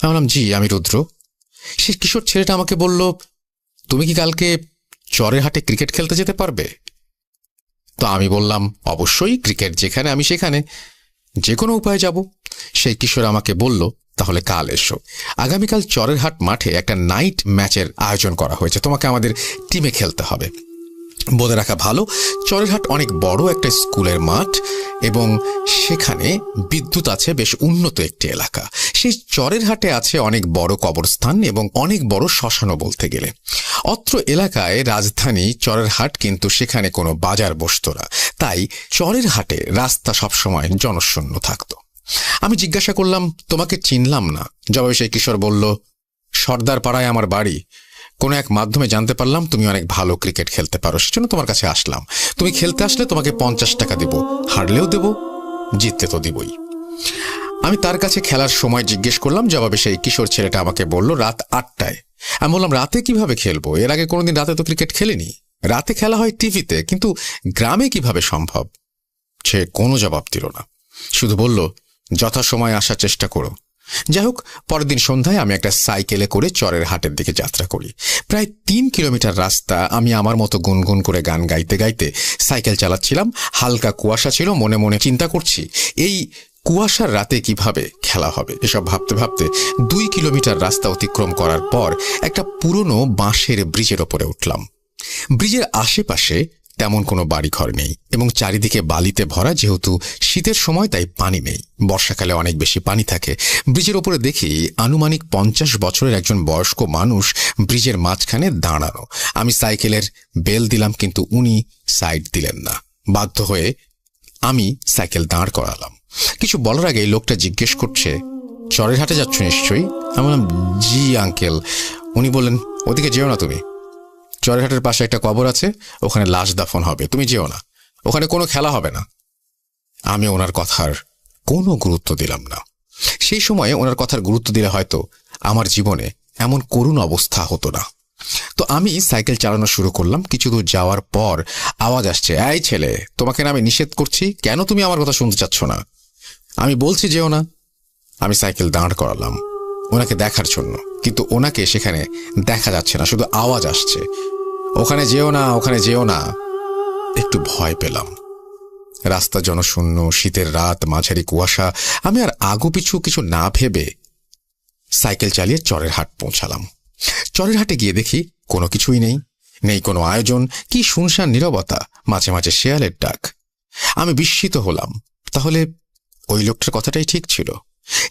আমি বললাম, জি আমি রুদ্র। সে কিশোর ছেলেটা আমাকে বলল, তুমি কি কালকে চরের হাটে ক্রিকেট খেলতে যেতে পারবে? তো আমি বললাম, অবশ্যই, ক্রিকেট যেখানে আমি সেখানে, যে কোনো উপায়ে যাব। সেই কিশোর আমাকে বলল, তাহলে কাল এসো। আগামীকাল চরের হাট মাঠে একটা নাইট ম্যাচের আয়োজন করা হয়েছে, তোমাকে আমাদের টিমে খেলতে হবে। বলে রাখা ভালো, চরের হাট অনেক বড় একটা স্কুলের মাঠ এবং সেখানে বিদ্যুৎ আছে, বেশ উন্নত একটি এলাকা। সেই চরের হাটে আছে অনেক বড় কবরস্থান এবং অনেক বড় শ্মশানও বলতে গেলে। অত্র এলাকায় রাজধানী চরের হাট, কিন্তু সেখানে কোনো বাজার বসত না, তাই চরের হাটে রাস্তা সবসময় জনশূন্য থাকত। আমি জিজ্ঞাসা করলাম, তোমাকে চিনলাম না। জবাবে সেই কিশোর বলল, সর্দার পাড়ায় আমার বাড়ি। কোনো এক মাধ্যমে জানতে পারলাম তুমি অনেক ভালো ক্রিকেট খেলতে পারো, সেজন্য তোমার কাছে আসলাম। তুমি খেলতে আসলে তোমাকে 50 টাকা দেব, হারলেও দেব, জিততে তো দিবই। আমি তার কাছে খেলার সময় জিজ্ঞেস করলাম। জবাবে সেই কিশোর ছেলেটা আমাকে বলল, রাত 8টায়। আমি বললাম, রাতে কিভাবে খেলবো? এর আগে কোনোদিন রাতে তো ক্রিকেট খেলিনি। রাতে খেলা হয় টিভিতে, কিন্তু গ্রামে কিভাবে সম্ভব? সে কোনো জবাব দিল না, শুধু বলল, যথাসময়ে আসার চেষ্টা করো। যাই হোক, পরের দিন সন্ধ্যায় আমি একটা সাইকেলে করে চরের হাটের দিকে যাত্রা করি। প্রায় 3 কিলোমিটার রাস্তা আমি আমার মতো গুনগুন করে গান গাইতে গাইতে সাইকেল চালাচ্ছিলাম। হালকা কুয়াশা ছিল, মনে মনে চিন্তা করছি এই কুয়াশার রাতে কিভাবে খেলা হবে। এসব ভাবতে ভাবতে 2 কিলোমিটার রাস্তা অতিক্রম করার পর একটা পুরনো বাঁশের ব্রিজের ওপরে উঠলাম। ব্রিজের আশেপাশে তেমন কোনো বাড়িঘর নেই এবং চারিদিকে বালিতে ভরা। যেহেতু শীতের সময় তাই পানি নেই, বর্ষাকালে অনেক বেশি পানি থাকে। ব্রিজের ওপরে দেখি আনুমানিক 50 বছরের একজন বয়স্ক মানুষ ব্রিজের মাঝখানে দাঁড়ানো। আমি সাইকেলের বেল দিলাম, কিন্তু উনি সাইড দিলেন না। বাধ্য হয়ে আমি সাইকেল দাঁড় করালাম। কিছু বলার আগে লোকটা জিজ্ঞেস করছে, চরের হাটে যাচ্ছ নিশ্চয়ই? আমি বললাম, জি আঙ্কেল। উনি বললেন, ওদিকে যেও না তুমি, চরের হাটের পাশে একটা কবর আছে, ওখানে লাশ দাফন হবে, তুমি যেও না, ওখানে কোনো খেলা হবে না। আমি ওনার কথার কোনো গুরুত্ব দিলাম না। সেই সময়ে ওনার কথার গুরুত্ব দিলে হয়তো আমার জীবনে এমন করুণ অবস্থা হতো না। তো আমি সাইকেল চালানো শুরু করলাম। কিছু দূর যাওয়ার পর আওয়াজ আসছে, এই ছেলে, তোমাকে না আমি নিষেধ করছি, কেন তুমি আমার কথা শুনতে চাচ্ছ না? আমি বলছি যেও না। আমি সাইকেল দাঁড় করালাম ওনাকে দেখার জন্য, কিন্তু ওনাকে সেখানে দেখা যাচ্ছে না, শুধু আওয়াজ আসছে, ওখানে যেও না, ওখানে যেও না। একটু ভয় পেলাম। রাস্তা জনশূন্য, শীতের রাত, মাঝারি কুয়াশা। আমি আর আগু পিছু কিছু না ভেবে সাইকেল চালিয়ে চরের হাট পৌঁছালাম। চরের হাটে গিয়ে দেখি কোনো কিছুই নেই, নেই কোনো আয়োজন, কি শুনশান নীরবতা, মাঝে মাঝে শেয়ালের ডাক। আমি বিস্মিত হলাম, তাহলে ওই লোকটার কথাটাই ঠিক ছিল।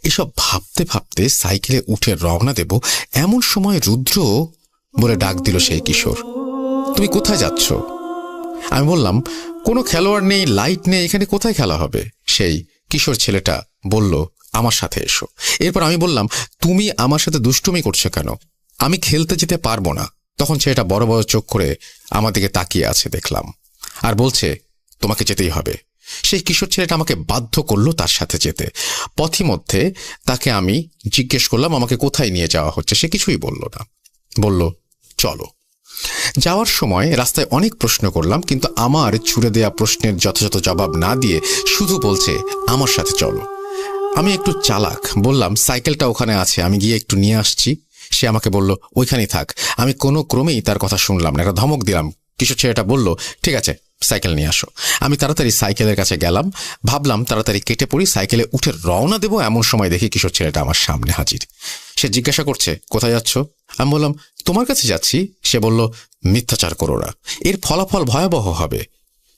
এসব ভাবতে ভাবতে সাইকেলে উঠে রওনা দেব, এমন সময় রুদ্র বলে ডাক দিল সেই কিশোর, তুমি কোথায় যাচ্ছ? আমি বললাম, কোনো খেলোয়াড় নেই, লাইট নেই, এখানে কোথায় খেলা হবে? সেই কিশোর ছেলেটা বলল, আমার সাথে এসো। এরপর আমি বললাম, তুমি আমার সাথে দুষ্টুমি করছো কেন? আমি খেলতে যেতে পারবো না। তখন ছেলেটা বড় বড় চোখ করে আমার দিকে তাকিয়ে আছে দেখলাম, আর বলছে, তোমাকে যেতেই হবে। সেই কিশোর ছেলেটা আমাকে বাধ্য করলো তার সাথে যেতে। পথিমধ্যে তাকে আমি জিজ্ঞেস করলাম আমাকে কোথায় নিয়ে যাওয়া হচ্ছে। সে কিছুই বলল না, বলল, চলো। যাওয়ার সময় রাস্তায় অনেক প্রশ্ন করলাম, কিন্তু আমার ছুড়ে দেয়া প্রশ্নের যথাযথ জবাব না দিয়ে শুধু বলছে, আমার সাথে চলো। আমি একটু চালাক, বললাম, সাইকেলটা ওখানে আছে, আমি গিয়ে একটু নিয়ে আসছি। সে আমাকে বলল, ওইখানেই থাক। আমি কোনো ক্রমেই তার কথা শুনলাম না, একটা ধমক দিলাম। কিশোর ছেলেটা বলল, ঠিক আছে, সাইকেল নিয়ে আসো। আমি তাড়াতাড়ি সাইকেলের কাছে গেলাম, ভাবলাম তাড়াতাড়ি কেটে পড়ি, সাইকেলে উঠে রওনা দেবো। এমন সময় দেখি কিশোর ছেলেটা আমার সামনে হাজির। সে জিজ্ঞাসা করছে, কোথায় যাচ্ছ? আমি বললাম, তোমার কাছে যাচ্ছি। সে বলল, মিথ্যাচার করো না, এর ফলাফল ভয়াবহ হবে,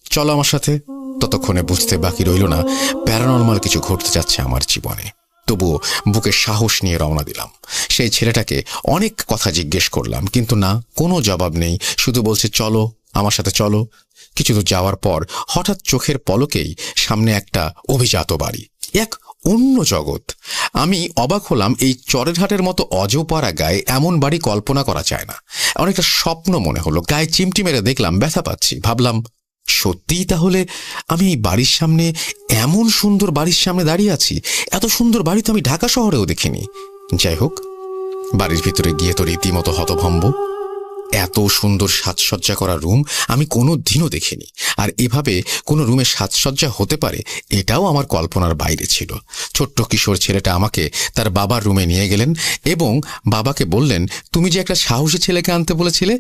চলো আমার সাথে। ততক্ষণে বুঝতে বাকি রইল না প্যারানর্মাল কিছু ঘটতে যাচ্ছে আমার জীবনে। তবুও বুকে সাহস নিয়ে রওনা দিলাম। সেই ছেলেটাকে অনেক কথা জিজ্ঞেস করলাম, কিন্তু না, কোনো জবাব নেই, শুধু বলছে, চলো আমার সাথে চলো। কিছু দূর যাওয়ার পর হঠাৎ চোখের পলকেই সামনে একটা অভিজাত বাড়ি, এক অন্য জগৎ। আমি অবাক হলাম, এই চরের হাটের মতো অজপাড়া গায়ে এমন বাড়ি কল্পনা করা যায় না। অনেকটা স্বপ্ন মনে হলো। গায়ে চিমটি মেরে দেখলাম ব্যথা পাচ্ছি। ভাবলাম, সত্যিই তাহলে আমি এই বাড়ির সামনে, এমন সুন্দর বাড়ির সামনে দাঁড়িয়ে আছি। এত সুন্দর বাড়ি তো আমি ঢাকা শহরেও দেখিনি। যাই হোক, বাড়ির ভিতরে গিয়ে তো রীতিমতো হতভম্ব। এত সুন্দর সাজসজ্জা করা রুম আমি কোনো দিনও দেখিনি। আর এভাবে কোনো রুমে সাজসজ্জা হতে পারে এটাও আমার কল্পনার বাইরে ছিল। ছোট্ট কিশোর ছেলেটা আমাকে তার বাবার রুমে নিয়ে গেলেন এবং বাবাকে বললেন, তুমি যে একটা সাহসী ছেলেকে আনতে বলেছিলে,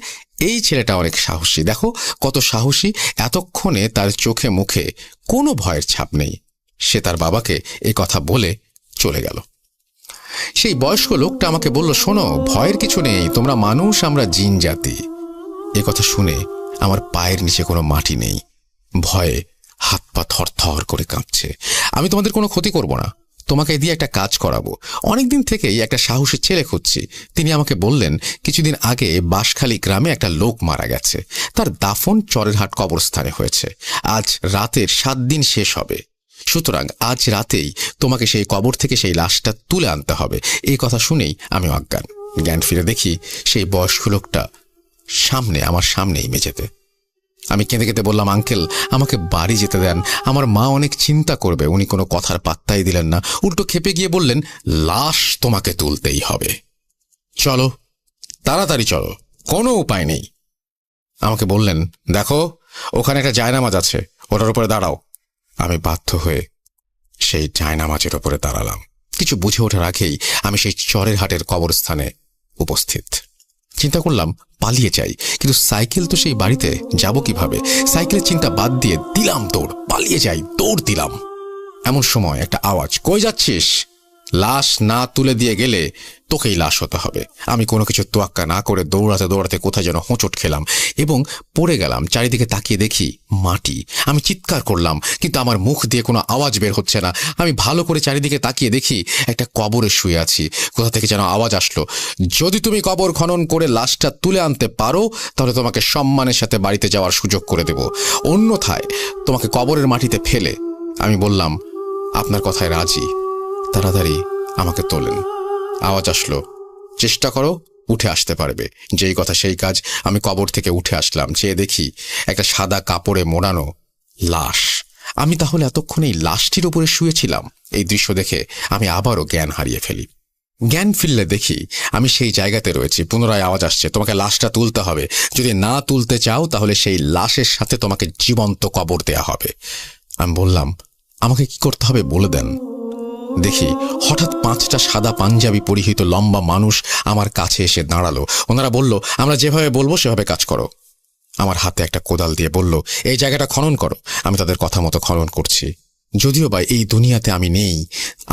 এই ছেলেটা অনেক সাহসী, দেখো কত সাহসী। এতক্ষণে তার চোখে মুখে কোনো ভয়ের ছাপ নেই। সে তার বাবাকে এ কথা বলে চলে গেল। সেই বয়স্ক লোকটা আমাকে বলল, শোনো, ভয়ের কিছু নেই, তোমরা মানুষ, আমরা জিন জাতি। এ কথা শুনে আমার পায়ের নিচে কোনো মাটি নেই, ভয়ে হাত পা থরথর করে কাঁপছে। আমি তোমাদের কোনো ক্ষতি করব না, তোমাকে দিয়ে একটা কাজ করাবো। অনেকদিন থেকেই একটা সাহসী ছেলে খুঁজছি। তিনি আমাকে বললেন, কিছুদিন আগে বাঁশখালী গ্রামে একটা লোক মারা গেছে, তার দাফন চরের হাট কবরস্থানে হয়েছে। আজ রাতের 7 দিন শেষ হবে, সুতরাং আজ রাতেই তোমাকে সেই কবর থেকে সেই লাশটা তুলে আনতে হবে। এই কথা শুনেই আমি অজ্ঞান। জ্ঞান ফিরে দেখি সেই বয়স্ক লোকটা আমার সামনেই মেঝেতে। আমি কেঁদে কেঁদে বললাম, আঙ্কেল, আমাকে বাড়ি যেতে দেন, আমার মা অনেক চিন্তা করবে। উনি কোনো কথার পাত্তাই দিলেন না, উল্টো খেপে গিয়ে বললেন, লাশ তোমাকে তুলতেই হবে, চলো তাড়াতাড়ি চলো, কোনো উপায় নেই। আমাকে বললেন, দেখো ওখানে একটা জায়নামাজ আছে, ওটার উপরে দাঁড়াও। আমি বাধ্য হয়ে সেই জায়নামাজের ওপরে দাঁড়ালাম। কিছু বুঝে ওঠার আগেই আমি সেই চরের হাটের কবরস্থানে উপস্থিত। চিন্তা করলাম পালিয়ে যাই, কিন্তু সাইকেল তো সেই বাড়িতে, যাব কিভাবে? সাইকেলের চিন্তা বাদ দিয়ে দিলাম দৌড়, পালিয়ে যাই, দৌড় দিলাম। এমন সময় একটা আওয়াজ, কই যাচ্ছিস? লাশ না তুলে দিয়ে গেলে তোকেই লাশ হতে হবে। আমি কোনো কিছু তোয়াক্কা না করে দৌড়াতে দৌড়াতে কোথায় যেন হোঁচট খেলাম এবং পড়ে গেলাম। চারিদিকে তাকিয়ে দেখি মাটি। আমি চিৎকার করলাম, কিন্তু আমার মুখ দিয়ে কোনো আওয়াজ বের হচ্ছে না। আমি ভালো করে চারিদিকে তাকিয়ে দেখি একটা কবরে শুয়ে আছি। কোথা থেকে যেন আওয়াজ আসলো, যদি তুমি কবর খনন করে লাশটা তুলে আনতে পারো তাহলে তোমাকে সম্মানের সাথে বাড়িতে যাওয়ার সুযোগ করে দেব, অন্যথায় তোমাকে কবরের মাটিতে ফেলে। আমি বললাম, আপনার কথায় রাজি। তাড়াতাড়ি আমাকে তোলেন। আওয়াজ আসলো, চেষ্টা করো, উঠে আসতে পারবে। যেই কথা সেই কাজ। আমি কবর থেকে উঠে আসলাম। চেয়ে দেখি একটা সাদা কাপড়ে মোড়ানো লাশ। আমি তাহলে এতক্ষণ এই লাশটির উপরে শুয়েছিলাম। এই দৃশ্য দেখে আমি আবারও জ্ঞান হারিয়ে ফেলি। জ্ঞান ফিরলে দেখি আমি সেই জায়গাতে রয়েছি। পুনরায় আওয়াজ আসছে, তোমাকে লাশটা তুলতে হবে। যদি না তুলতে চাও তাহলে সেই লাশের সাথে তোমাকে জীবন্ত কবর দেয়া হবে। আমি বললাম, আমাকে কি করতে হবে বলে দেন। দেখি হঠাৎ 5টা সাদা পাঞ্জাবি পরিহিত লম্বা মানুষ আমার কাছে এসে দাঁড়ালো। ওনারা বলল, আমরা যেভাবে বলবো সেভাবে কাজ করো। আমার হাতে একটা কোদাল দিয়ে বলল, এই জায়গাটা খনন করো। আমি তাদের কথা মতো খনন করছি। যদিও বা এই দুনিয়াতে আমি নেই,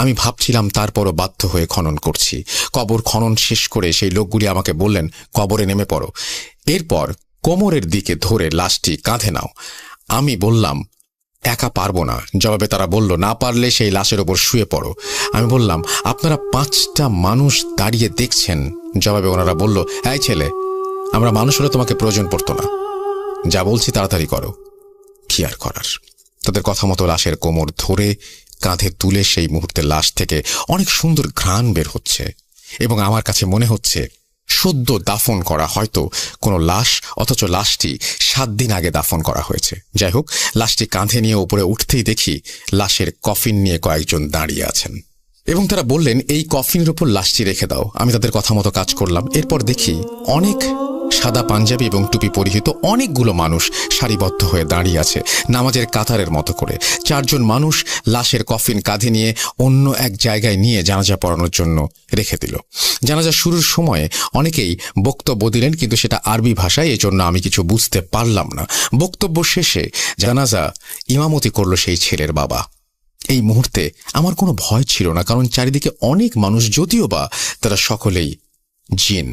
আমি ভাবছিলাম, তারপরও বাধ্য হয়ে খনন করছি। কবর খনন শেষ করে সেই লোকগুলি আমাকে বললেন, কবরে নেমে পড়ো। এরপর কোমরের দিকে ধরে লাশটি কাঁধে নাও। আমি বললাম, একা পারবো না। জবাবে তারা বলল, না পারলে সেই লাশের ওপর শুয়ে পড়ো। আমি বললাম, আপনারা 5টা মানুষ দাঁড়িয়ে দেখছেন। জবাবে ওনারা বলল, এই ছেলে, আমরা মানুষ হলে তোমাকে প্রয়োজন পড়তো না। যা বলছি তাড়াতাড়ি করো। কি আর করার। তাদের কথা মতো লাশের কোমর ধরে কাঁধে তুলে সেই মুহূর্তে লাশ থেকে অনেক সুন্দর ঘ্রাণ বের হচ্ছে এবং আমার কাছে মনে হচ্ছে সদ্য দাফন করা হয়তো কোনো লাশ, অথচ লাশটি 7 দিন আগে দাফন করা হয়েছে। যাই হোক, লাশটি কাঁধে নিয়ে উপরে উঠতেই দেখি লাশের কফিন নিয়ে কয়েকজন দাঁড়িয়ে আছেন এবং তারা বললেন, এই কফিনের উপর লাশটি রেখে দাও। আমি তাদের কথা মতো কাজ করলাম। এরপর দেখি অনেক সাদা পাঞ্জাবি এবং টুপি পরিহিত অনেকগুলো মানুষ সারিবদ্ধ হয়ে দাঁড়িয়ে আছে, নামাজের কাতারের মতো করে। 4 জন মানুষ লাশের কফিন কাঁধে নিয়ে অন্য এক জায়গায় নিয়ে জানাজা পড়ানোর জন্য রেখে দিল। জানাজা শুরুর সময়ে অনেকেই বক্তব্য দিলেন, কিন্তু সেটা আরবি ভাষায়, এজন্য আমি কিছু বুঝতে পারলাম না। বক্তব্য শেষে জানাজা ইমামতি করলো সেই ছেলের বাবা। এই মুহূর্তে আমার কোনো ভয় ছিল না, কারণ চারিদিকে অনেক মানুষ, যদিও বা তারা সকলেই জিন।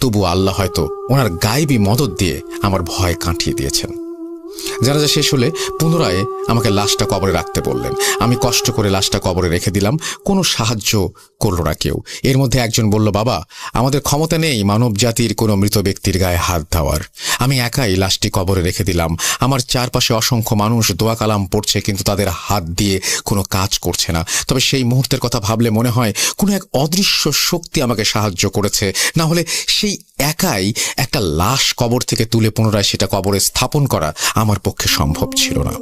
তবু আল্লাহ হয়তো ওনার গায়েবী মদত দিয়ে আমার ভয় কাটিয়ে দিয়েছেন। জানাজা শেষ হলে পুনরায় আমাকে লাশটা কবরে রাখতে বললেন। আমি কষ্ট করে লাশটা কবরে রেখে দিলাম। কোনো সাহায্য করলো না কেউ। এর মধ্যে একজন বলল, বাবা, আমাদের ক্ষমতা নেই মানব জাতির কোনো মৃত ব্যক্তির গায়ে হাত দেওয়ার। আমি একাই লাশটি কবরে রেখে দিলাম। আমার চারপাশে অসংখ্য মানুষ দোয়া কালাম পড়ছে, কিন্তু তাদের হাত দিয়ে কোনো কাজ করছে না। তবে সেই মুহূর্তের কথা ভাবলে মনে হয় কোনো এক অদৃশ্য শক্তি আমাকে সাহায্য করেছে। না হলে সেই একাই একটা লাশ কবর থেকে তুলে পুনরায় সেটা কবরে স্থাপন করা আমার পক্ষে সম্ভব ছিল না।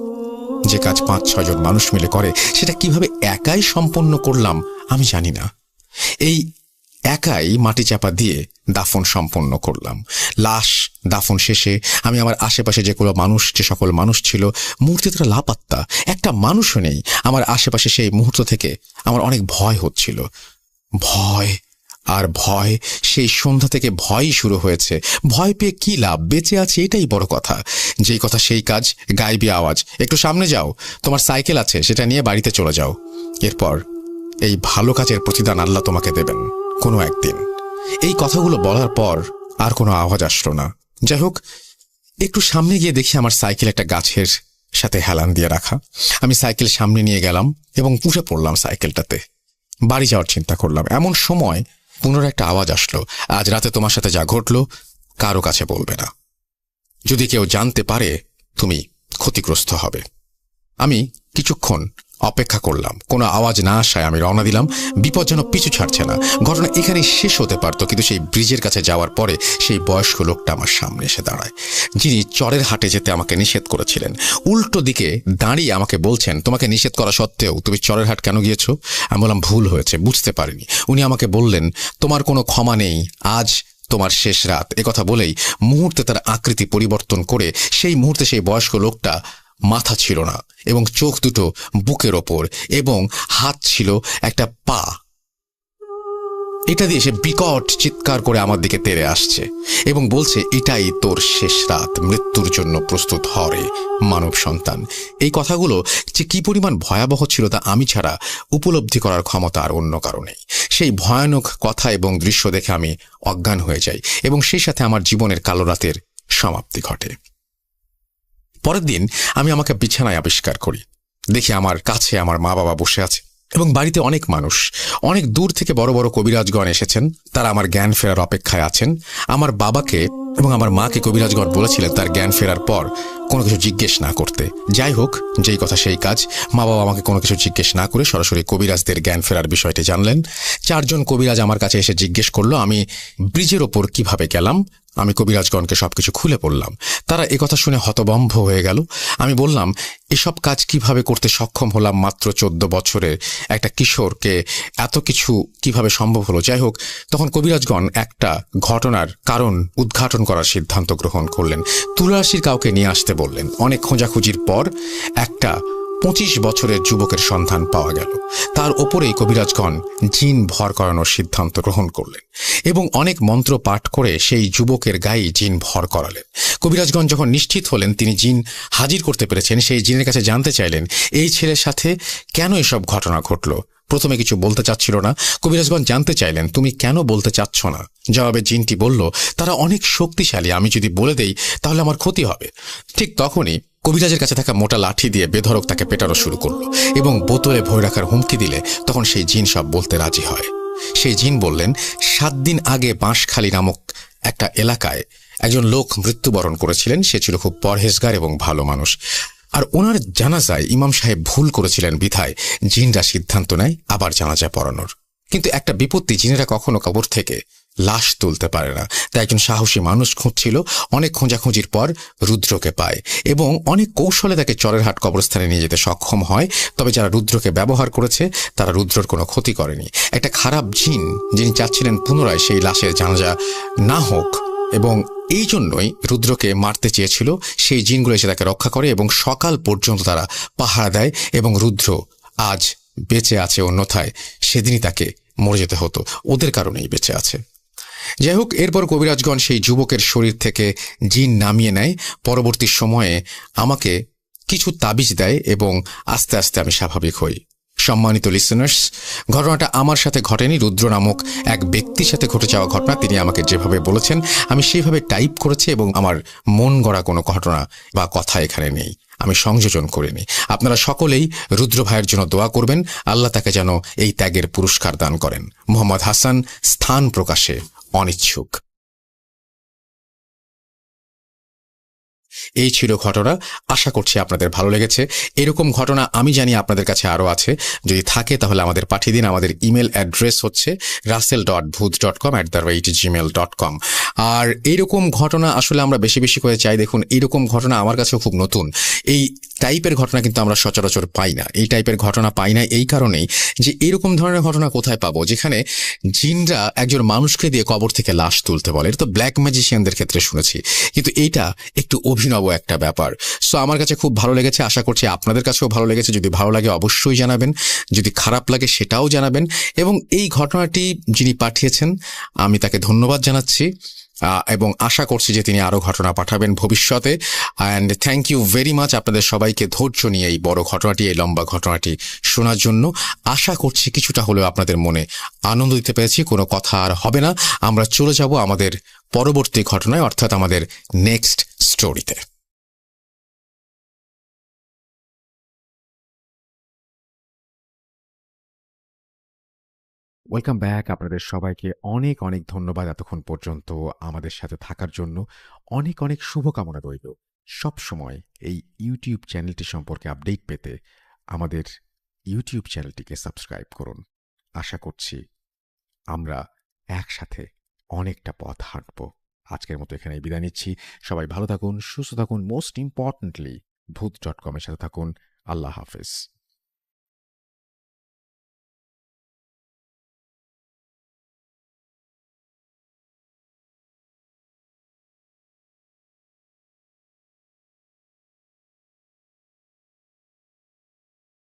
যে কাজ 5-6 জন মানুষ মিলে করে, সেটা কিভাবে একাই সম্পন্ন করলাম আমি জানি না। এই একাই মাটি চাপা দিয়ে দাফন সম্পন্ন করলাম। লাশ দাফন শেষে আমি আমার আশেপাশে যে সকল মানুষ ছিল, মুহূর্তে তারা লাপাত্তা, একটা মানুষও নেই আমার আশেপাশে। সেই মুহূর্ত থেকে আমার অনেক ভয় হচ্ছিল। ভয় আর ভয়। সেই সন্ধ্যা থেকে ভয়ই শুরু হয়েছে। ভয় পেয়ে কি লাভ? বেঁচে আছে, এটাই বড় কথা। যেই কথা সেই কাজ। গায়েবী আওয়াজ, একটু সামনে যাও, তোমার সাইকেল আছে, সেটা নিয়ে বাড়িতে চলে যাও। এরপর এই ভালো কাজের প্রতিদান আল্লাহ তোমাকে দেবেন কোনো একদিন। এই কথাগুলো বলার পর আর কোনো আওয়াজ আসলো না। যাই হোক, একটু সামনে গিয়ে দেখি আমার সাইকেল একটা গাছের সাথে হেলান দিয়ে রাখা। আমি সাইকেল সামনে নিয়ে গেলাম এবং উঠে পড়লাম সাইকেলটাতে। বাড়ি যাওয়ার চিন্তা করলাম। এমন সময় পুনরায় একটা আওয়াজ আসলো, আজ রাতে তোমার সাথে যা ঘটলো কারো কাছে বলবে না। যদি কেউ জানতে পারে তুমি ক্ষতিগ্রস্ত হবে। আমি কিছুক্ষণ অপেক্ষা করলাম। কোনো আওয়াজ না আসায় আমি রওনা দিলাম। বিপদ যেন পিছু ছাড়ছে না। ঘটনা এখানেই শেষ হতে পারত, কিন্তু সেই ব্রিজের কাছে যাওয়ার পরে সেই বয়স্ক লোকটা আমার সামনে এসে দাঁড়ায়, যিনি চরের হাটে যেতে আমাকে নিষেধ করেছিলেন। উল্টো দিকে দাঁড়িয়ে আমাকে বলছেন, তোমাকে নিষেধ করা সত্ত্বেও তুমি চরের হাট কেন গিয়েছো? আমি বললাম, ভুল হয়েছে, বুঝতে পারিনি। উনি আমাকে বললেন, তোমার কোনো ক্ষমা নেই, আজ তোমার শেষ রাত। একথা বলেই মুহূর্তে তার আকৃতি পরিবর্তন করে সেই মুহূর্তে সেই বয়স্ক লোকটা মাথা ছিল না এবং চোখ দুটো বুকের ওপর এবং হাত ছিল একটা পা। এটা দিয়ে সে বিকট চিৎকার করে আমার দিকে তেড়ে আসছে এবং বলছে, এটাই তোর শেষ রাত, মৃত্যুর জন্য প্রস্তুত হরে মানব সন্তান। এই কথাগুলো যে কি পরিমাণ ভয়াবহ ছিল তা আমি ছাড়া উপলব্ধি করার ক্ষমতা আর অন্য কারণেই। সেই ভয়ানক কথা এবং দৃশ্য দেখে আমি অজ্ঞান হয়ে যাই এবং সেই সাথে আমার জীবনের কালো রাতের সমাপ্তি ঘটে। পরের দিন আমি আমাকে বিছানায় আবিষ্কার করি। দেখি আমার কাছে আমার মা বাবা বসে আছে এবং বাড়িতে অনেক মানুষ, অনেক দূর থেকে বড় বড় কবিরাজগণ এসেছেন। তারা আমার জ্ঞান ফেরার অপেক্ষায় আছেন। আমার বাবাকে এবং আমার মাকে কবিরাজগণ বলেছিলেন তার জ্ঞান ফেরার পর কোনো কিছু জিজ্ঞেস না করতে। যাই হোক, যেই কথা সেই কাজ। মা বাবা আমাকে কোনো কিছু জিজ্ঞেস না করে সরাসরি কবিরাজদের জ্ঞান ফেরার বিষয়টি জানলেন। 4 জন কবিরাজ আমার কাছে এসে জিজ্ঞেস করলো আমি ব্রিজের ওপর কিভাবে গেলাম। আমি কবিরাজগণকে সবকিছু খুলে বললাম। তারা একথা শুনে হতভম্ব হয়ে গেল। আমি বললাম, এসব কাজ কিভাবে করতে সক্ষম হলাম? মাত্র 14 বছরের একটা কিশোরকে এত কিছু কিভাবে সম্ভব হলো? যাই হোক, তখন কবিরাজগণ একটা ঘটনার কারণ উদ্ঘাটন করার সিদ্ধান্ত গ্রহণ করলেন। তুলারাশির কাউকে নিয়ে আসতে বললেন। অনেক খোঁজাখুঁজির পর একটা 25 বছরের যুবকের সন্ধান পাওয়া গেল। তার ওপরেই কবিরাজগণ জিন ভর করানোর সিদ্ধান্ত গ্রহণ করলেন এবং অনেক মন্ত্র পাঠ করে সেই যুবকের গায়ে জিন ভর করালেন। কবিরাজগণ যখন নিশ্চিত হলেন তিনি জিন হাজির করতে পেরেছেন, সেই জিনের কাছে জানতে চাইলেন এই ছেলের সাথে কেন এসব ঘটনা ঘটল। প্রথমে কিছু বলতে চাচ্ছিল না। কবিরাজগণ জানতে চাইলেন তুমি কেন বলতে চাচ্ছ না? জবাবে জিনটি বলল, তারা অনেক শক্তিশালী, আমি যদি বলে দেই তাহলে আমার ক্ষতি হবে। ঠিক তখনই কবিরাজের কাছে থাকা মোটা লাঠি দিয়ে বেধড়ক তাকে পেটানো শুরু করলো এবং বোতলে ভরে রাখার হুমকি দিলে তখন সেই জিন সব বলতে রাজি হয়। সেই জিন বললেন, 7 দিন আগে বাঁশখালী নামক একটা এলাকায় একজন লোক মৃত্যুবরণ করেছিলেন। সে ছিল খুব পরহেজগার এবং ভালো মানুষ। আর ওনার জানাজায় ইমাম সাহেব ভুল করেছিলেন বিধায় জিনরা সিদ্ধান্ত নেয় আবার জানাজা পড়ানোর। কিন্তু একটা বিপত্তি, জিনেরা কখনো কবর থেকে লাশ তুলতে পারে না। তাই একজন সাহসী মানুষ খুঁজছিল। অনেক খোঁজাখুঁজির পর রুদ্রকে পায় এবং অনেক কৌশলে তাকে চরেরহাট কবরস্থানে নিয়ে যেতে সক্ষম হয়। তবে যারা রুদ্রকে ব্যবহার করেছে তারা রুদ্রর কোনো ক্ষতি করেনি। একটা খারাপ জিন যিনি চাচ্ছিলেন পুনরায় সেই লাশের জানাজা না হোক এবং এই জন্যই রুদ্রকে মারতে চেয়েছিল। সেই জিনগুলো এসে তাকে রক্ষা করে এবং সকাল পর্যন্ত তারা পাহারা দেয় এবং রুদ্র আজ বেঁচে আছে, অন্যথায় সেদিনই তাকে মরে যেতে হতো। ওদের কারণেই বেঁচে আছে। যাই হোক, এরপর কবিরাজগণ সেই যুবকের শরীর থেকে জিন নামিয়ে নেয়। পরবর্তী সময়ে আমাকে কিছু তাবিজ দেয় এবং আস্তে আস্তে আমি স্বাভাবিক হই। সম্মানিত লিসেনার্স, ঘটনাটা আমার সাথে ঘটেনি, রুদ্র নামক এক ব্যক্তির সাথে ঘটে যাওয়া ঘটনা। তিনি আমাকে যেভাবে বলেছেন আমি সেইভাবে টাইপ করেছি এবং আমার মন গড়া কোনো ঘটনা বা কথা এখানে নেই, আমি সংযোজন করিনি। আপনারা সকলেই রুদ্র ভাইয়ের জন্য দোয়া করবেন, আল্লাহ তাকে যেন এই ত্যাগের পুরস্কার দান করেন। মোহাম্মদ হাসান, স্থান প্রকাশে অনিচ্ছুক। এই ছিল ঘটনা। আশা করছি আপনাদের ভালো লেগেছে। এরকম ঘটনা আমি জানি আপনাদের কাছে আরও আছে। যদি থাকে তাহলে আমাদের পাঠিয়ে দিন। আমাদের ইমেল অ্যাড্রেস হচ্ছে russell.booth.com@gmail.com। আর এইরকম ঘটনা আসলে আমরা বেশি বেশি করে চাই। দেখুন, এইরকম ঘটনা আমার কাছেও খুব নতুন। এই টাইপের ঘটনা কিন্তু আমরা সচরাচর পাই না। এই টাইপের ঘটনা পাই না এই কারণেই যে এরকম ধরনের ঘটনা কোথায় পাবো যেখানে জিনরা একজন মানুষকে দিয়ে কবর থেকে লাশ তুলতে বলে। এটা তো ব্ল্যাক ম্যাজিশিয়ানদের ক্ষেত্রে শুনেছি, কিন্তু এইটা একটু অভিনব একটা ব্যাপার। সো আমার কাছে খুব ভালো লেগেছে। আশা করছি আপনাদের কাছেও ভালো লেগেছে। যদি ভালো লাগে অবশ্যই জানাবেন, যদি খারাপ লাগে সেটাও জানাবেন। এবং এই ঘটনাটি যিনি পাঠিয়েছেন আমি তাকে ধন্যবাদ জানাচ্ছি এবং আশা করছি যে তিনি আরও ঘটনা পাঠাবেন ভবিষ্যতে। And thank you very much আপনাদের সবাইকে ধৈর্য নিয়ে এই বড় ঘটনাটি, এই লম্বা ঘটনাটি শোনার জন্য। আশা করছি কিছুটা হলেও আপনাদের মনে আনন্দ দিতে পেরেছি। কোনো কথা আর হবে না, আমরা চলে যাব আমাদের পরবর্তী ঘটনায়, অর্থাৎ আমাদের নেক্সট স্টোরিতে। Welcome back. আপনাদের সবাইকে অনেক অনেক ধন্যবাদ এতক্ষণ পর্যন্ত আমাদের সাথে থাকার জন্য। অনেক অনেক শুভকামনা রইল। সব সময় এই ইউটিউব চ্যানেলটি সম্পর্কে আপডেট পেতে আমাদের ইউটিউব চ্যানেলটিকে সাবস্ক্রাইব করুন। আশা করছি আমরা একসাথে অনেকটা পথ হাঁটব। আজকের মতো এখানে বিদায় নিচ্ছি। সবাই ভালো থাকুন, সুস্থ থাকুন, মোস্ট ইম্পর্টেন্টলি ভূত.com এর সাথে থাকুন। আল্লাহ হাফেজ।